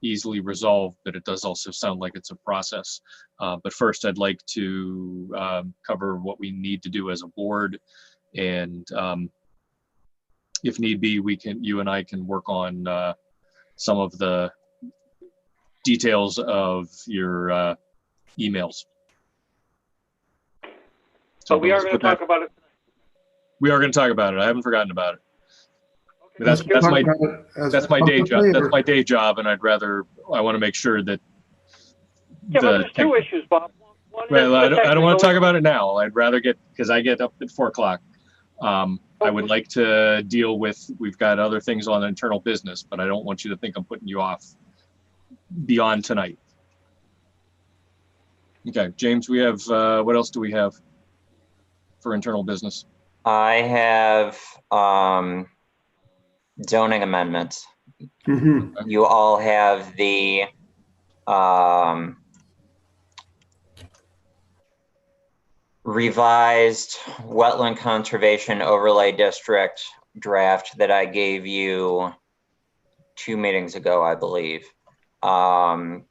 D: easily resolve, but it does also sound like it's a process. But first, I'd like to cover what we need to do as a board, and if need be, you and I can work on some of the details of your emails.
M: So we are going to talk about it.
D: We are going to talk about it. I haven't forgotten about it. Okay, that's my day job. That's my day job, and I want to make sure that.
M: Yeah, but there's two issues, Bob.
D: Well, I don't want to talk about it now. I'd rather because I get up at 4 o'clock. I would like to deal with. We've got other things on internal business, but I don't want you to think I'm putting you off beyond tonight. Okay, James, we have. What else do we have for internal business?
G: I have zoning amendments.
L: Mm-hmm.
G: You all have the revised wetland conservation overlay district draft that I gave you 2 meetings ago, I believe. And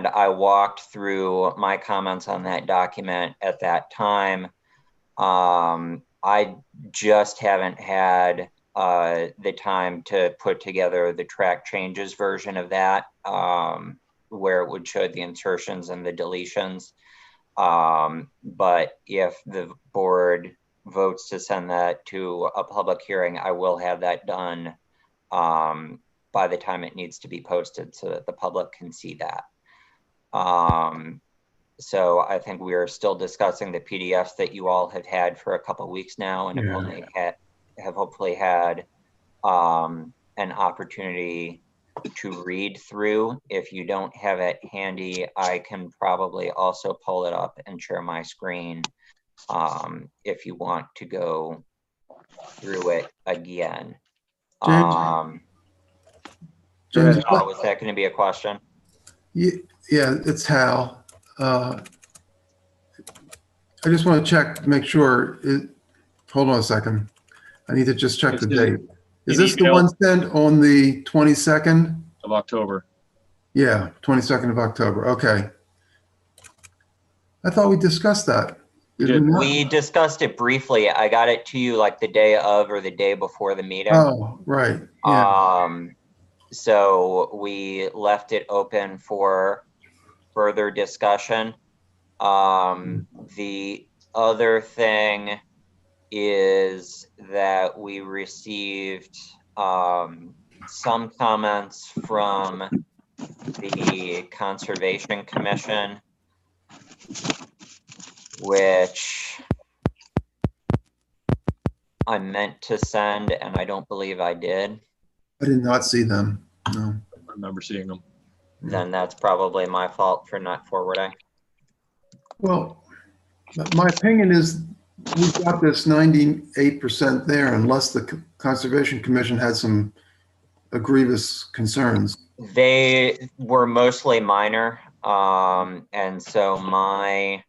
G: I walked through my comments on that document at that time. I just haven't had the time to put together the track changes version of that, where it would show the insertions and the deletions. But if the board votes to send that to a public hearing, I will have that done by the time it needs to be posted so that the public can see that. So I think we are still discussing the PDFs that you all have had for a couple of weeks now, and have hopefully had an opportunity to read through. If you don't have it handy, I can probably also pull it up and share my screen if you want to go through it again.
L: James,
G: was that going to be a question?
L: Yeah, it's Hal. I just want to check to make sure. Hold on a second. I need to just check the date. Is this the one sent on the 22nd
D: of October?
L: Yeah, 22nd of October. Okay. I thought we discussed that.
G: We discussed it briefly. I got it to you like the day of or the day before the meeting.
L: Oh, right. Yeah.
G: So we left it open for further discussion. The other thing is that we received some comments from the Conservation Commission, which I meant to send, and I don't believe I did.
L: I did not see them. No.
D: I remember seeing them.
G: Then that's probably my fault for not forwarding.
L: Well, my opinion is we've got this 98% there unless the Conservation Commission had some grievous concerns.
G: They were mostly minor. And so my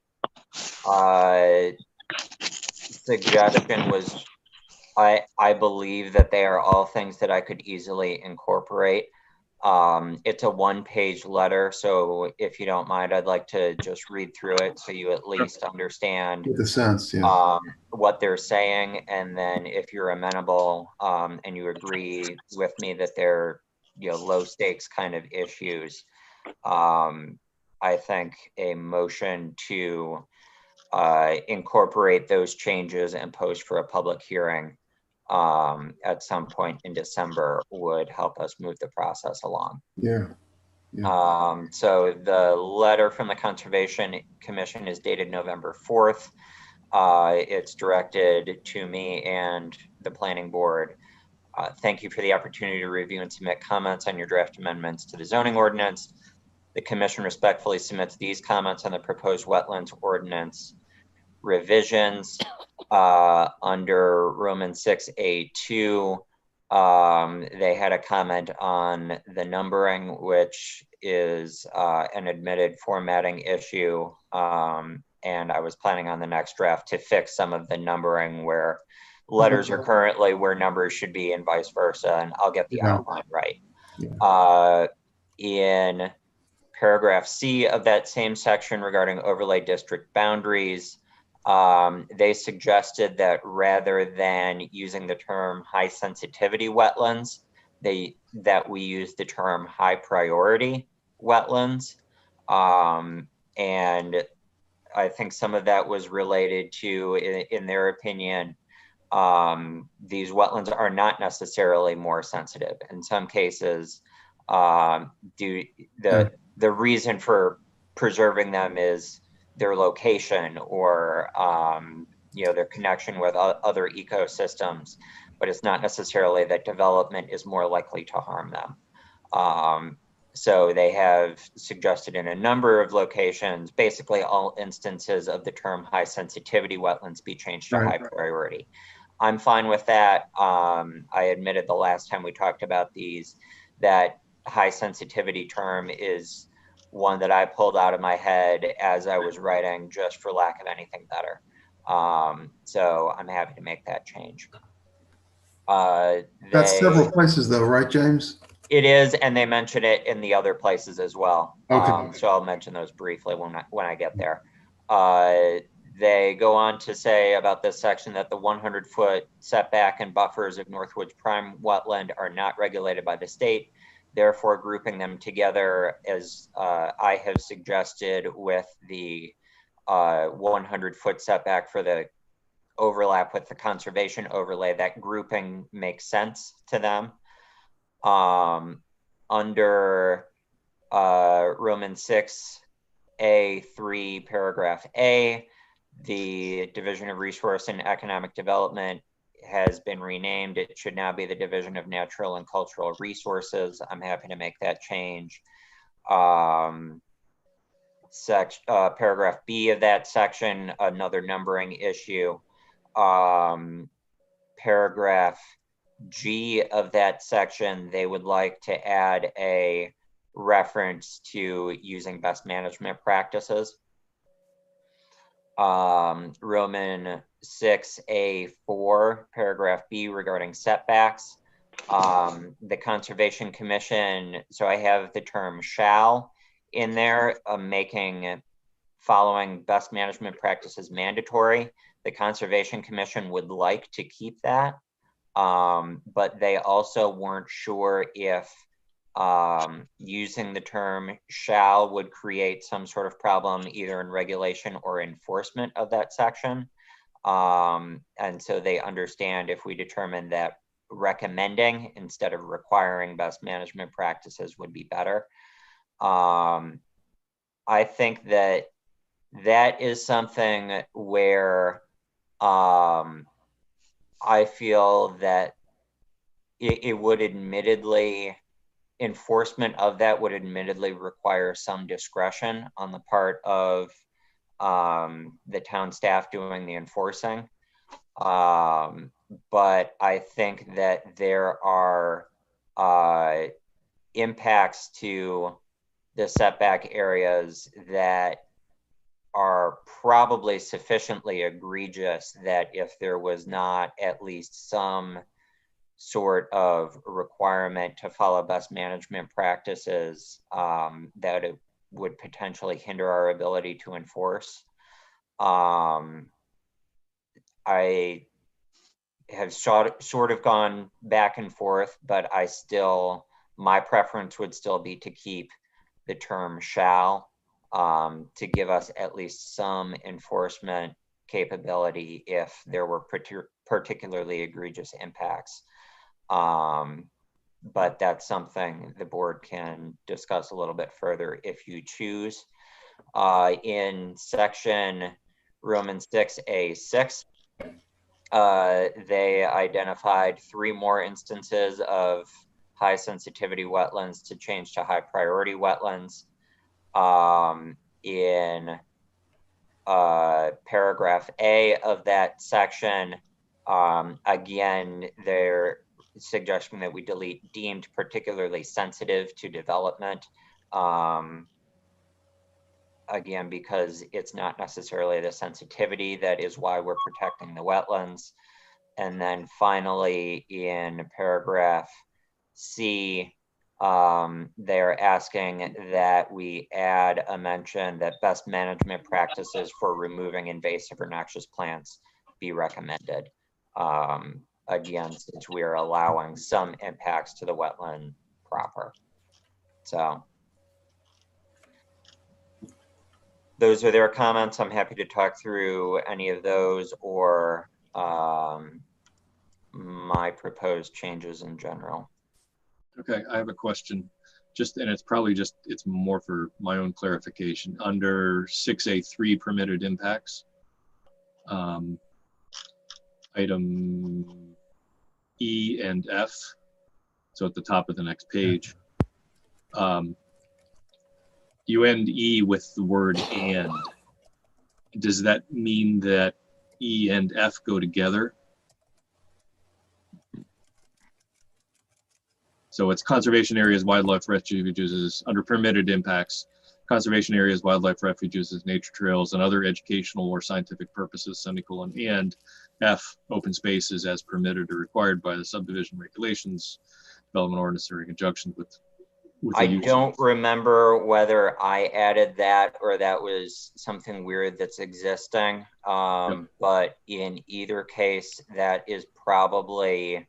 G: suggestion was, I believe that they are all things that I could easily incorporate. It's a one-page letter, so if you don't mind, I'd like to just read through it so you at least understand
L: Get the sense, yeah.
G: what they're saying, and then if you're amenable and you agree with me that they're low stakes kind of issues, I think a motion to incorporate those changes and post for a public hearing at some point in December would help us move the process along.
L: Yeah.
G: So the letter from the Conservation Commission is dated November 4th. It's directed to me and the Planning Board. Thank you for the opportunity to review and submit comments on your draft amendments to the zoning ordinance. The Commission respectfully submits these comments on the proposed wetlands ordinance revisions. Under Roman 6A2, they had a comment on the numbering, which is an admitted formatting issue. And I was planning on the next draft to fix some of the numbering where letters are currently where numbers should be and vice versa, and I'll get the outline right. In paragraph C of that same section regarding overlay district boundaries, they suggested that rather than using the term high sensitivity wetlands, that we use the term high priority wetlands. And I think some of that was related to, in their opinion, these wetlands are not necessarily more sensitive. In some cases, the reason for preserving them is their location or their connection with other ecosystems, but it's not necessarily that development is more likely to harm them. So they have suggested in a number of locations, basically all instances of the term high sensitivity wetlands be changed to high priority. I'm fine with that. I admitted the last time we talked about these that high sensitivity term is one that I pulled out of my head as I was writing just for lack of anything better. So I'm happy to make that change.
L: That's several places though, right, James?
G: It is, and they mention it in the other places as well.
L: Okay.
G: So I'll mention those briefly when I get there. They go on to say about this section that the 100-foot setback and buffers of Northwoods Prime wetland are not regulated by the state. Therefore, grouping them together, as I have suggested, with the 100-foot setback for the overlap with the conservation overlay, that grouping makes sense to them. Under Roman 6A3, paragraph A, the Division of Resource and Economic Development has been renamed. It should now be the Division of Natural and Cultural Resources. I'm happy to make that change. Paragraph B of that section, another numbering issue. Paragraph G of that section, they would like to add a reference to using best management practices. Roman 6A4, paragraph B regarding setbacks. The Conservation Commission, so I have the term shall in there, making following best management practices mandatory. The Conservation Commission would like to keep that, but they also weren't sure if using the term shall would create some sort of problem either in regulation or enforcement of that section. And so they understand if we determine that recommending instead of requiring best management practices would be better. I think that that is something where I feel that it would admittedly, enforcement of that would admittedly require some discretion on the part of the town staff doing the enforcing. But I think that there are impacts to the setback areas that are probably sufficiently egregious that if there was not at least some sort of requirement to follow best management practices, that it would potentially hinder our ability to enforce. I have sort of gone back and forth, but my preference would still be to keep the term shall, to give us at least some enforcement capability if there were particularly egregious impacts. But that's something the board can discuss a little bit further if you choose. In section Roman 6A6, they identified 3 more instances of high sensitivity wetlands to change to high priority wetlands. In paragraph A of that section, again, they're suggesting that we delete deemed particularly sensitive to development. Again, because it's not necessarily the sensitivity that is why we're protecting the wetlands. And then finally, in paragraph C, they're asking that we add a mention that best management practices for removing invasive or noxious plants be recommended. Again, since we are allowing some impacts to the wetland proper. So those are their comments. I'm happy to talk through any of those or my proposed changes in general.
D: Okay, I have a question. And it's probably it's more for my own clarification. Under 6A3 permitted impacts, item E and F, so at the top of the next page, you end E with the word and. Does that mean that E and F go together? So it's conservation areas, wildlife refuges under permitted impacts, conservation areas, wildlife refuges, nature trails, and other educational or scientific purposes, semicolon, and F, open spaces as permitted or required by the subdivision regulations, development ordinance, or in conjunction with
G: I don't remember whether I added that or that was something weird that's existing. But in either case, that is probably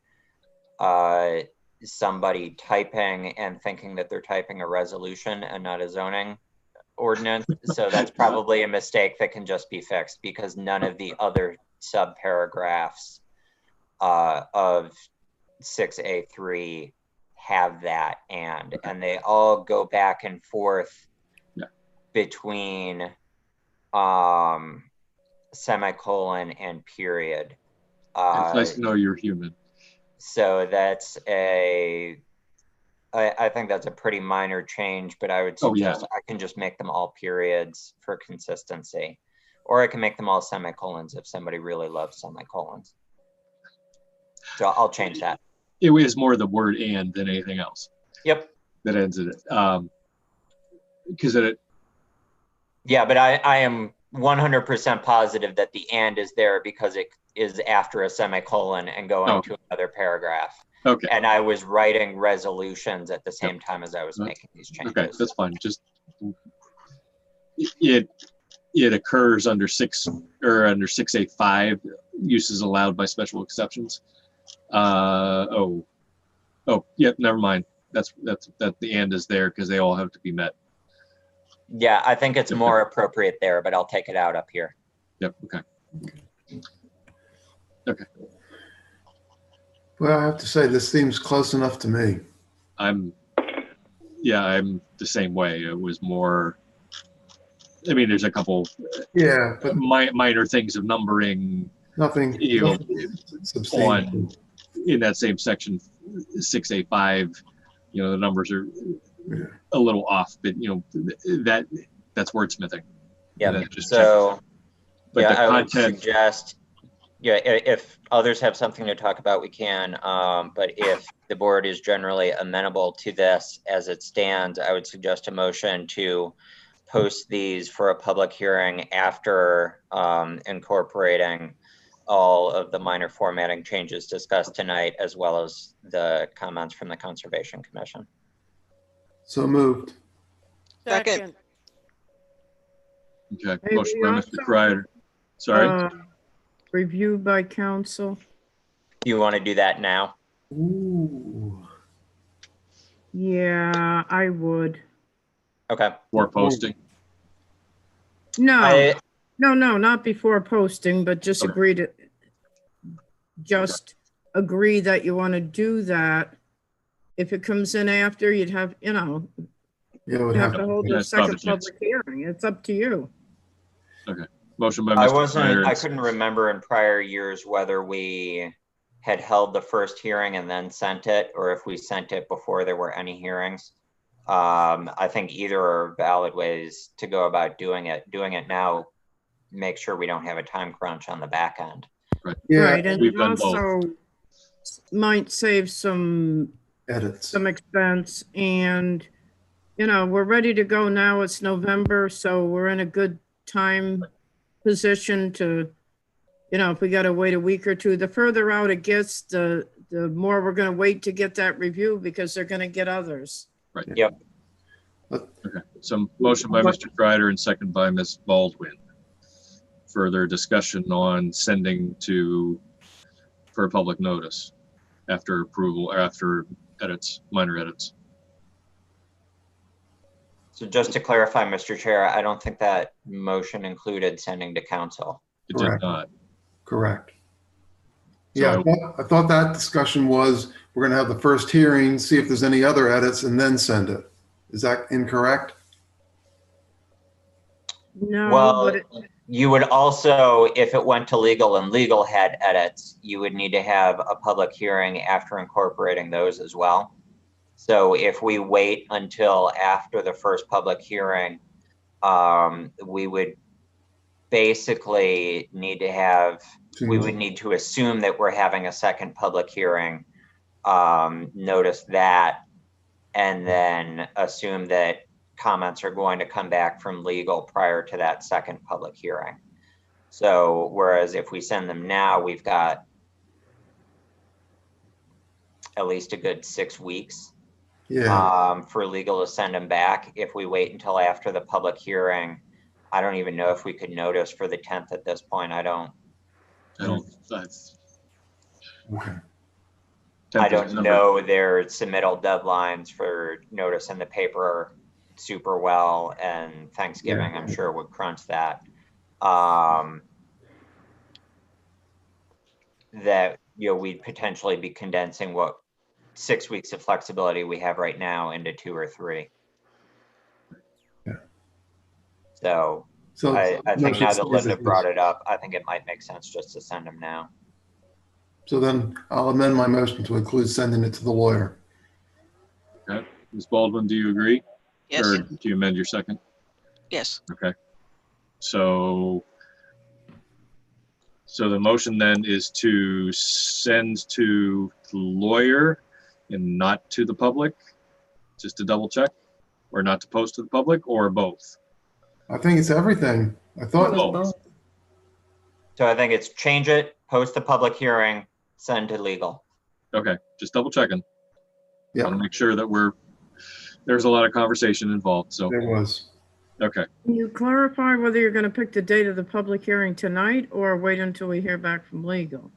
G: somebody typing and thinking that they're typing a resolution and not a zoning ordinance. So that's probably a mistake that can just be fixed because none of the other subparagraphs of 6A3 have that and they all go back and forth between semicolon and period.
D: It's nice to know you're human.
G: So that's I think that's a pretty minor change, but I would suggest I can just make them all periods for consistency, or I can make them all semicolons if somebody really loves semicolons. So I'll change that.
D: It is more the word and than anything else.
G: Yep.
D: That ends in it. Because
G: yeah, but I am 100% positive that the and is there because it is after a semicolon and going to another paragraph.
D: Okay.
G: And I was writing resolutions at the same time as I was making these changes.
D: Okay, that's fine. Just it occurs under 6A5, uses allowed by special exceptions. Yep, never mind. That's that the and is there because they all have to be met.
G: Yeah, I think it's more appropriate there, but I'll take it out up here.
D: Yep. Okay. Okay.
L: Well, I have to say, this seems close enough to me.
D: I'm the same way. It was more, I mean, there's a couple
L: but
D: minor things of numbering,
L: nothing
D: on in that same section 6A5, the numbers are a little off, but that's wordsmithing.
G: Yeah. So
D: but the
G: I would
D: content,
G: suggest, if others have something to talk about, we can. But if the board is generally amenable to this as it stands, I would suggest a motion to post these for a public hearing after incorporating all of the minor formatting changes discussed tonight, as well as the comments from the Conservation Commission.
L: So moved.
O: Second.
D: okay,
K: Hey,
D: motion
K: we
D: by
K: also-
D: Mr. Kreider. Sorry.
K: Review by council.
G: Do you want to do that now?
L: Ooh.
K: Yeah, I would.
G: Okay.
D: Or posting.
K: No, no, not before posting, but just
D: Okay.
K: agree that you want to do that. If it comes in after, you'd have,
L: Yeah,
K: you have to hold
D: Yeah,
K: a
D: it's probably
K: second public hearing. It's up to you.
D: Okay. Motion by
G: I
D: Mr.
G: wasn't, I
D: Kreider.
G: couldn't remember in prior years whether we had held the first hearing and then sent it, or if we sent it before there were any hearings. I think either are valid ways to go about doing it. Doing it now, make sure we don't have a time crunch on the back end.
D: Right.
K: Right, and
D: we've
K: it
D: done both.
K: also might save some
L: Edits.
K: expense, and we're ready to go now. It's November, so we're in a good time position to, if we got to wait a week or two, the further out it gets, the more we're going to wait to get that review, because they're going to get others.
D: Right.
G: Yep.
D: Okay. So motion by Mr. Kreider and second by Ms. Baldwin. Further discussion on sending for public notice after approval, or after edits, minor edits.
G: So just to clarify, Mr. Chair, I don't think that motion included sending to council.
D: It did not.
L: Correct.
D: So-
L: Yeah, I thought that discussion was, we're going to have the first hearing, see if there's any other edits, and then send it. Is that incorrect?
K: No,
G: Well,
K: but
G: you would also, if it went to legal and legal had edits, you would need to have a public hearing after incorporating those as well. So if we wait until after the first public hearing, we would basically need to assume that we're having a second public hearing, notice that, and then assume that comments are going to come back from legal prior to that second public hearing. So whereas if we send them now, we've got at least a good 6 weeks for legal to send them back. If we wait until after the public hearing, I don't even know if we could notice for the 10th at this point. I don't know their submittal deadlines for notice in the paper super well, and Thanksgiving, I'm sure, would crunch that. That we'd potentially be condensing what 6 weeks of flexibility we have right now into 2 or 3. So I think now that Linda brought it up, I think it might make sense just to send them now.
L: So then I'll amend my motion to include sending it to the lawyer.
D: Okay. Ms. Baldwin, do you agree?
O: Yes.
D: Or do you amend your second?
O: Yes.
D: Okay. So the motion then is to send to the lawyer and not to the public, just to double check, or not to post to the public, or both?
L: I think it's everything. I thought
D: both.
G: So I think it's change it, post the public hearing, send to legal.
D: Okay, just double checking.
L: Yeah.
D: I want to make sure that there's a lot of conversation involved, so.
L: There was.
D: Okay.
K: can you clarify whether you're going to pick the date of the public hearing tonight or wait until we hear back from legal?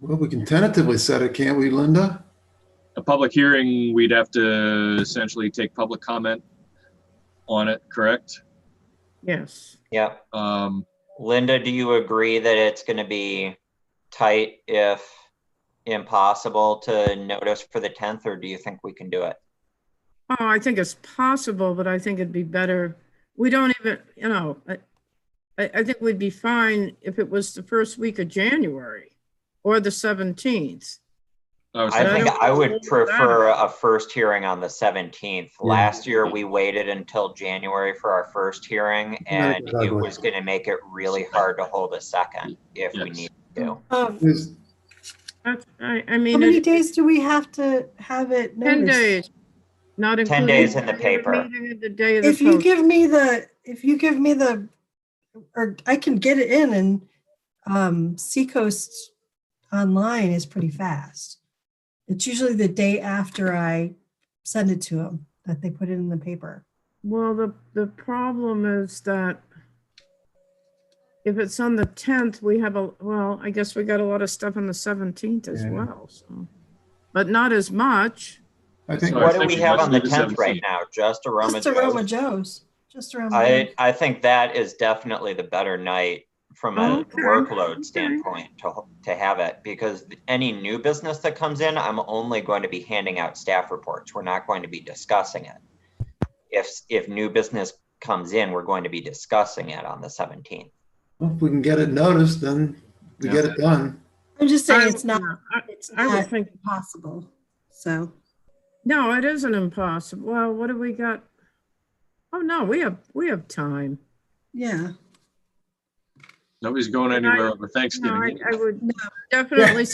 L: Well, we can tentatively set it, can't we, Linda?
D: a public hearing, we'd have to essentially take public comment on it, correct?
K: Yes.
G: Yep.
D: Um,
G: Linda, do you agree that it's going to be tight if impossible to notice for the 10th, or do you think we can do it?
K: Oh, I think it's possible, but I think it'd be better. We don't even, you know, I think we'd be fine if it was the first week of January or the 17th.
G: I think I would prefer a first hearing on the 17th. Last year, we waited until January for our first hearing, and it was going to make it really hard to hold a second if we need to.
K: I mean,
F: how many days do we have to have it
K: 10
F: noticed?
K: days, not
G: 10
K: including
G: days in the paper.
K: the day of the
F: If you
K: post.
F: give me the, or I can get it in, and Seacoast online is pretty fast. It's usually the day after I send it to them that they put it in the paper.
K: Well, the problem is that if it's on the 10th, we have I guess we got a lot of stuff on the 17th as well. So, but not as much.
L: I think.
G: What do we have on the 10th right now? Just Aroma
F: Just Aroma Joe's. Just Aroma.
G: I think that is definitely the better night from a workload standpoint to have it, because any new business that comes in, I'm only going to be handing out staff reports. We're not going to be discussing it. If new business comes in, we're going to be discussing it on the 17th.
L: Well, if we can get it noticed, then we get it done.
F: I'm just saying it's not
K: think
F: possible. So
K: no, it isn't impossible. Well, what do we got? Oh no, we have time.
F: Yeah.
D: Nobody's going anywhere over Thanksgiving.
K: I would definitely.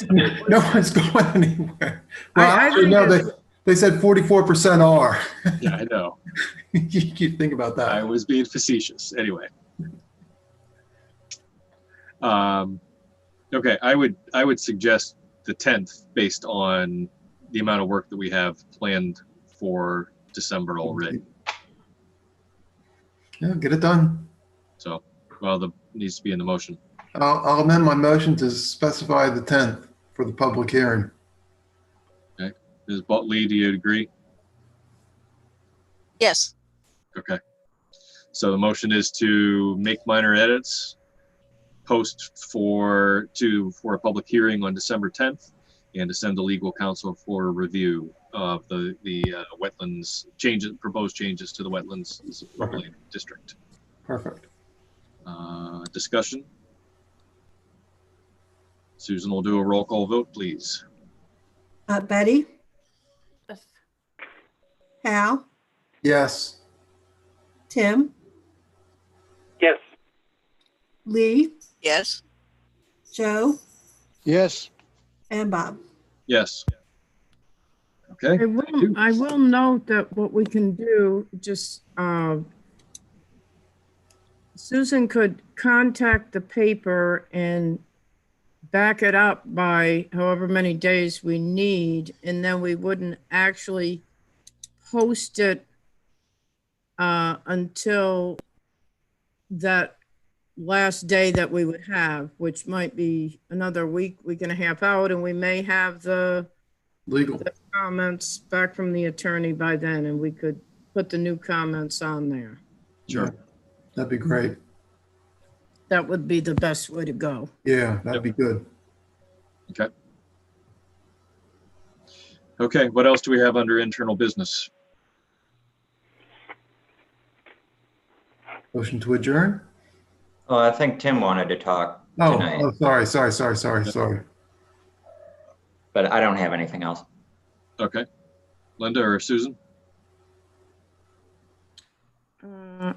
L: No one's going anywhere. Well, actually, no, they said 44% are.
D: Yeah, I know.
L: You think about that.
D: I was being facetious. Anyway. Okay, I would suggest the 10th based on the amount of work that we have planned for December already.
L: Yeah, get it done.
D: So, well, needs to be in the motion.
L: I'll amend my motion to specify the 10th for the public hearing.
D: Okay. Ms. Lee, do you agree?
O: Yes.
D: Okay. So the motion is to make minor edits, post for a public hearing on December 10th, and to send to legal counsel for review of the wetlands changes, proposed changes to the wetlands overlay district.
L: Perfect.
D: Discussion. Susan will do a roll call vote, please.
F: Betty?
J: Yes.
F: Hal?
L: Yes.
F: Tim?
M: Yes.
F: Lee?
O: Yes.
F: Joe?
U: Yes.
F: And Bob?
D: Yes. Okay.
K: I will note that what we can do, just Susan could contact the paper and back it up by however many days we need, and then we wouldn't actually post it until that last day that we would have, which might be another week and a half out, and we may have the comments back from the attorney by then, and we could put the new comments on there.
D: Sure.
L: That'd be great.
K: That would be the best way to go.
L: Yeah, that'd be good.
D: Okay. Okay, what else do we have under internal business?
L: Motion to adjourn?
G: Well, I think Tim wanted to talk tonight,
L: Sorry.
G: but I don't have anything else.
D: Okay. Linda or Susan?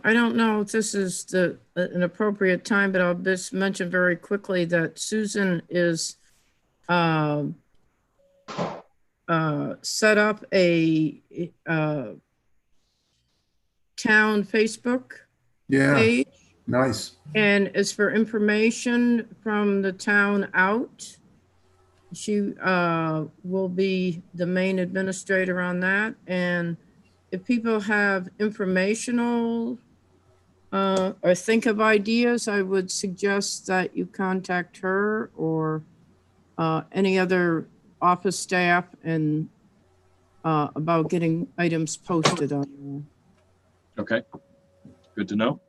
K: I don't know if this is an appropriate time, but I'll just mention very quickly that Susan is set up a town Facebook page.
L: Nice.
K: And as for information from the town out, she will be the main administrator on that. And if people have informational or think of ideas, I would suggest that you contact her or any other office staff, and about getting items posted on.
D: Okay, good to know.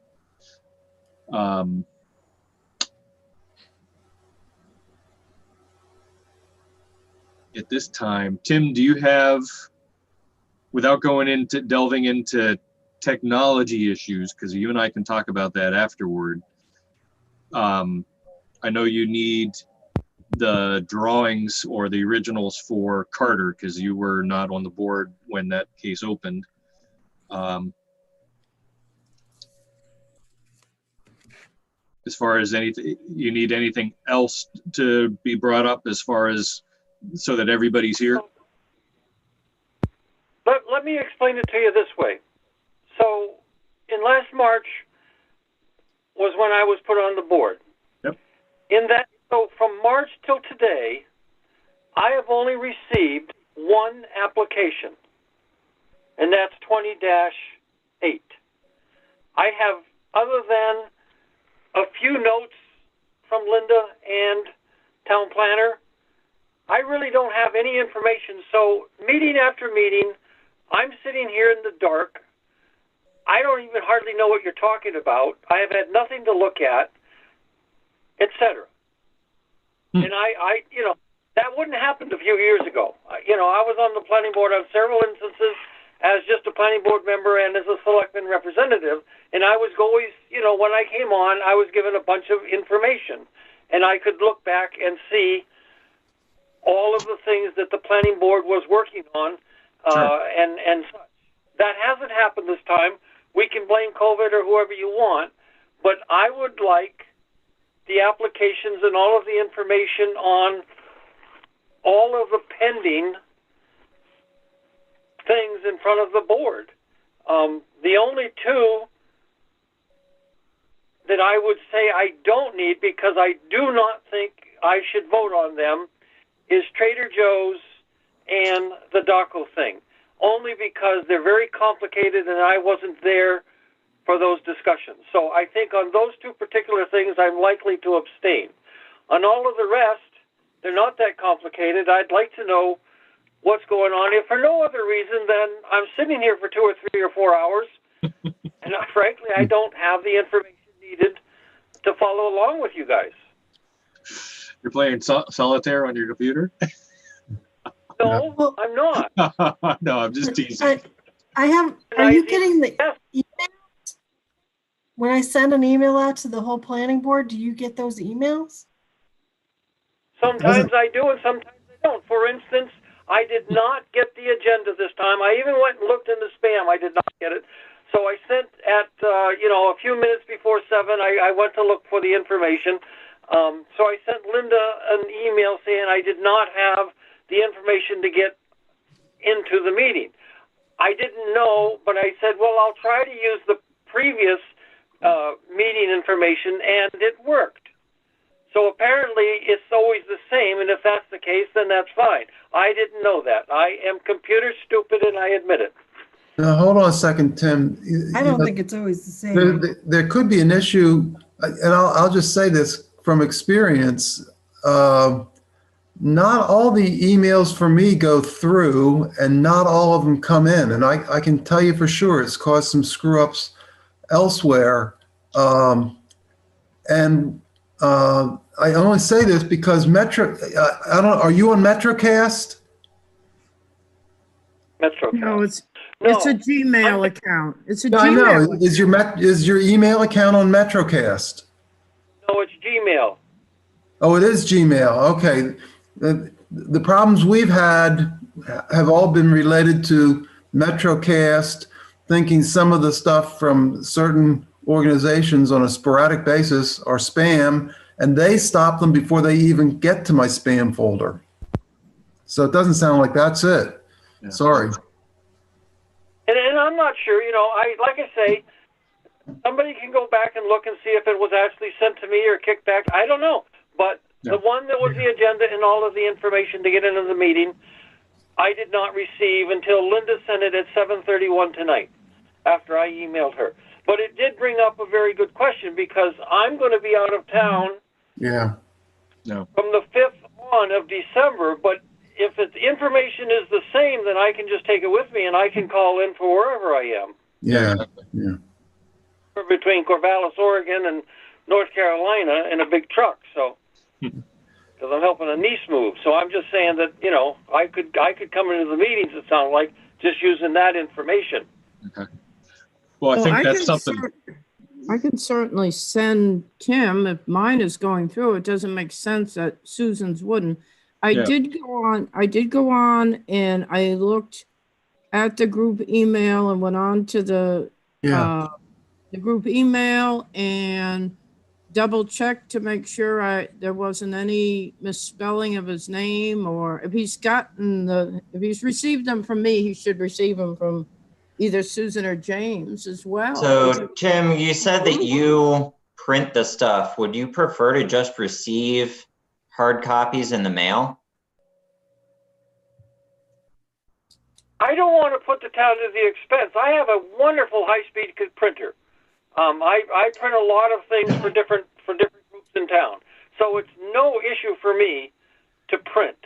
D: At this time, Tim, do you have, without delving into technology issues, because you and I can talk about that afterward. I know you need the drawings or the originals for Carter because you were not on the board when that case opened. As far as anything, you need anything else to be brought up as far as so that everybody's here?
M: Let me explain it to you this way. So in last March was when I was put on the board.
D: Yep.
M: So from March till today, I have only received one application, and that's 20-8. I have, other than a few notes from Linda and town planner, I really don't have any information. So meeting after meeting, I'm sitting here in the dark. I don't even hardly know what you're talking about. I have had nothing to look at, etc. And I, that wouldn't have happened a few years ago. I was on the planning board on several instances as just a planning board member and as a selectman representative. And I was always, when I came on, I was given a bunch of information. And I could look back and see all of the things that the planning board was working on and such. That hasn't happened this time. We can blame COVID or whoever you want, but I would like the applications and all of the information on all of the pending things in front of the board. The only two that I would say I don't need, because I do not think I should vote on them, is Trader Joe's and the DACO thing. Only because they're very complicated and I wasn't there for those discussions. So I think on those two particular things, I'm likely to abstain. On all of the rest, they're not that complicated. I'd like to know what's going on. If for no other reason, then I'm sitting here for 2 or 3 or 4 hours, and frankly, I don't have the information needed to follow along with you guys.
D: You're playing solitaire on your computer?
M: No, I'm not.
D: No, I'm just teasing.
F: Are you getting the emails? When I send an email out to the whole planning board, do you get those emails?
M: Sometimes I do and sometimes I don't. For instance, I did not get the agenda this time. I even went and looked in the spam. I did not get it. So I sent at, a few minutes before 7, I went to look for the information. So I sent Linda an email saying I did not have the information to get into the meeting. I didn't know, but I said, well, I'll try to use the previous meeting information, and it worked. So apparently it's always the same, and if that's the case, then that's fine. I didn't know that. I am computer stupid, and I admit it.
L: Now, hold on a second, Tim.
F: I don't think it's always the same.
L: There could be an issue, and I'll just say this from experience. Not all the emails for me go through, and not all of them come in. And I can tell you for sure it's caused some screw-ups elsewhere. I only say this because are you on MetroCast?
M: MetroCast.
K: No, it's a Gmail account. It's a
L: No,
K: Gmail.
L: I know. Is your email account on MetroCast?
M: No, it's Gmail.
L: Oh, it is Gmail. Okay. The problems we've had have all been related to MetroCast, thinking some of the stuff from certain organizations on a sporadic basis are spam, and they stop them before they even get to my spam folder. So it doesn't sound like that's it. Yeah. Sorry.
M: And I'm not sure, like I say, somebody can go back and look and see if it was actually sent to me or kicked back. I don't know. But the one that was the agenda and all of the information to get into the meeting, I did not receive until Linda sent it at 7:31 tonight after I emailed her. But it did bring up a very good question because I'm going to be out of town
L: from
M: the 5th on of December. But if the information is the same, then I can just take it with me and I can call in for wherever I am.
L: Yeah, yeah.
M: Between Corvallis, Oregon and North Carolina in a big truck, so because I'm helping a niece move. So I'm just saying that, you know, I could come into the meetings, it sounds like, just using that information.
D: Okay. Well, I think that's something.
K: I can certainly send Tim if mine is going through. It doesn't make sense that Susan's wouldn't. I did go on and I looked at the group email and went on to the group email and double checked to make sure there wasn't any misspelling of his name, or if he's received them from me, he should receive them from either Susan or James as well.
G: So Tim, you said that you print the stuff. Would you prefer to just receive hard copies in the mail?
M: I don't want to put the town to the expense. I have a wonderful high-speed printer. I print a lot of things for different groups in town. So it's no issue for me to print.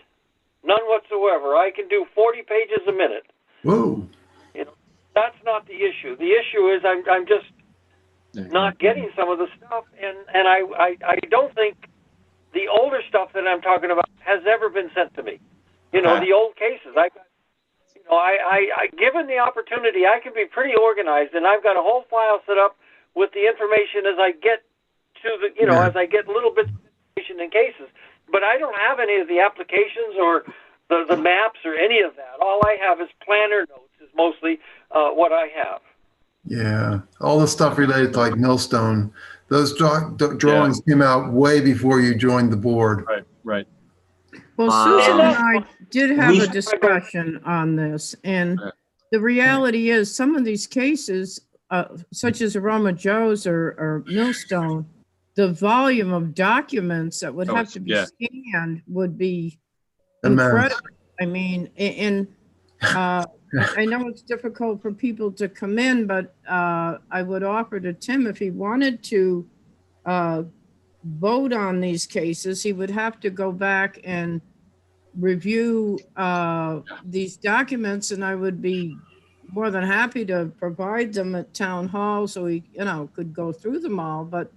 M: None whatsoever. I can do 40 pages a minute.
L: Whoa.
M: You know, that's not the issue. The issue is I'm just not getting some of the stuff, and I don't think the older stuff that I'm talking about has ever been sent to me. You know, the old cases. I given the opportunity, I can be pretty organized, and I've got a whole file set up with the information as I get to the, you know, as I get little bits of information in cases. But I don't have any of the applications or the maps or any of that. All I have is planner notes is mostly what I have.
L: Yeah, all the stuff related to like Millstone, those drawings came out way before you joined the board.
D: Right.
K: Well, Susan and I did have a discussion on this, and the reality is some of these cases, such as Aroma Joe's or Millstone, the volume of documents that would have to be scanned would be incredible. I mean, and I know it's difficult for people to come in, but I would offer to Tim, if he wanted to vote on these cases, he would have to go back and review these documents, and I would be more than happy to provide them at town hall so he, you know, could go through them all. But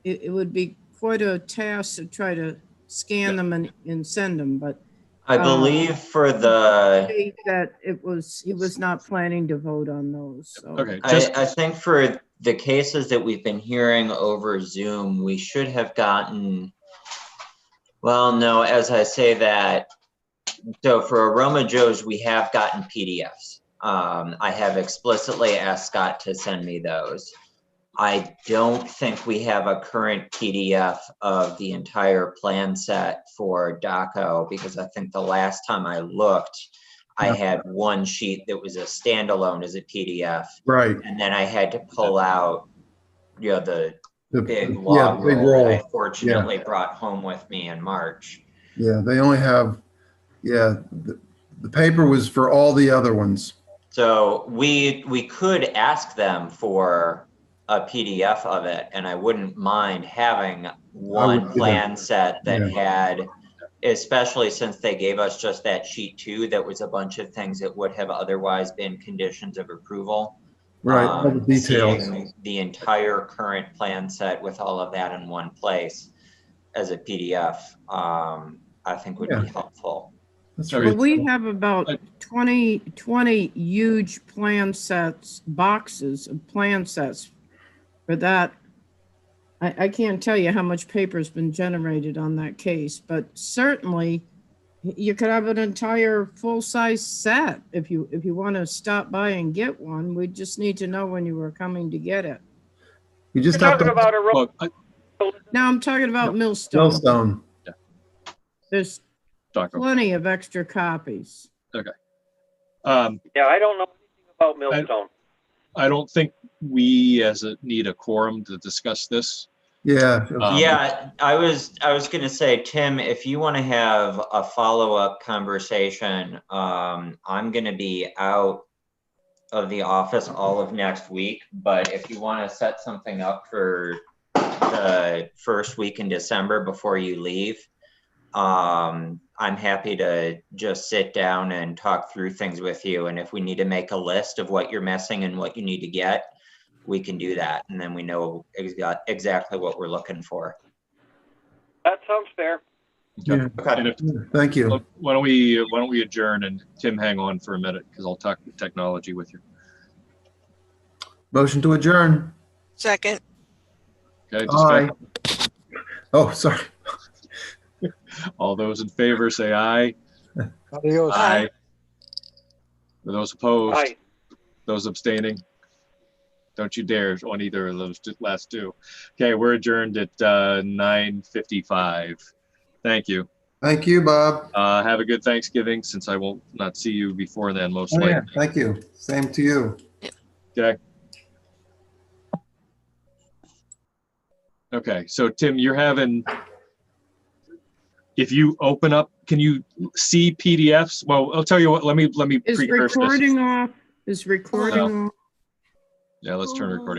K: it would be quite a task to try to scan them and send them. But
G: I believe for the
K: that he was not planning to vote on those. So.
G: I think for the cases that we've been hearing over Zoom, we should have gotten. Well, no, as I say that, so for Aroma Joe's, we have gotten PDFs. I have explicitly asked Scott to send me those. I don't think we have a current PDF of the entire plan set for DACO, because I think the last time I looked, I had one sheet that was a standalone as a PDF.
L: Right.
G: And then I had to pull out, you know, the big log roll that I fortunately brought home with me in March.
L: Yeah, they only have, the paper was for all the other ones.
G: So we could ask them for a PDF of it, and I wouldn't mind having one plan set that had, especially since they gave us just that sheet 2, that was a bunch of things that would have otherwise been conditions of approval.
L: Right, all the details.
G: The entire current plan set with all of that in one place as a PDF, I think would be helpful.
K: Well, we have about 20 huge plan sets, boxes of plan sets for that. I can't tell you how much paper has been generated on that case, but certainly you could have an entire full-size set if you want to stop by and get one. We just need to know when you were coming to get it.
L: You just have to.
K: Now I'm talking about Millstone.
L: Millstone.
K: There's plenty of extra copies.
D: Okay.
M: Yeah, I don't know anything about Millstone.
D: I don't think we need a quorum to discuss this.
L: Yeah.
G: Yeah, I was going to say, Tim, if you want to have a follow-up conversation, I'm going to be out of the office all of next week, but if you want to set something up for the first week in December before you leave, I'm happy to just sit down and talk through things with you. And if we need to make a list of what you're missing and what you need to get, we can do that. And then we know exactly what we're looking for.
M: That sounds fair.
L: Yeah.
D: And if,
L: Thank you.
D: why don't we adjourn, and Tim, hang on for a minute because I'll talk technology with you.
L: Motion to adjourn.
O: Second.
D: Okay.
L: Aye. Oh, sorry.
D: All those in favor say aye.
I: Adios.
D: Aye. Those opposed?
M: Aye.
D: Those abstaining? Don't you dare on either of those last two. Okay, we're adjourned at 9:55. Thank you.
L: Thank you, Bob.
D: Have a good Thanksgiving, since I will not see you before then, most
L: Oh,
D: likely.
L: yeah, thank you. Same to you.
D: Okay. Okay, so Tim, you're having, if you open up, can you see PDFs? Well, I'll tell you what, let me
K: Is
D: precursor this.
K: recording off? Is recording off?
D: Yeah, let's turn recording.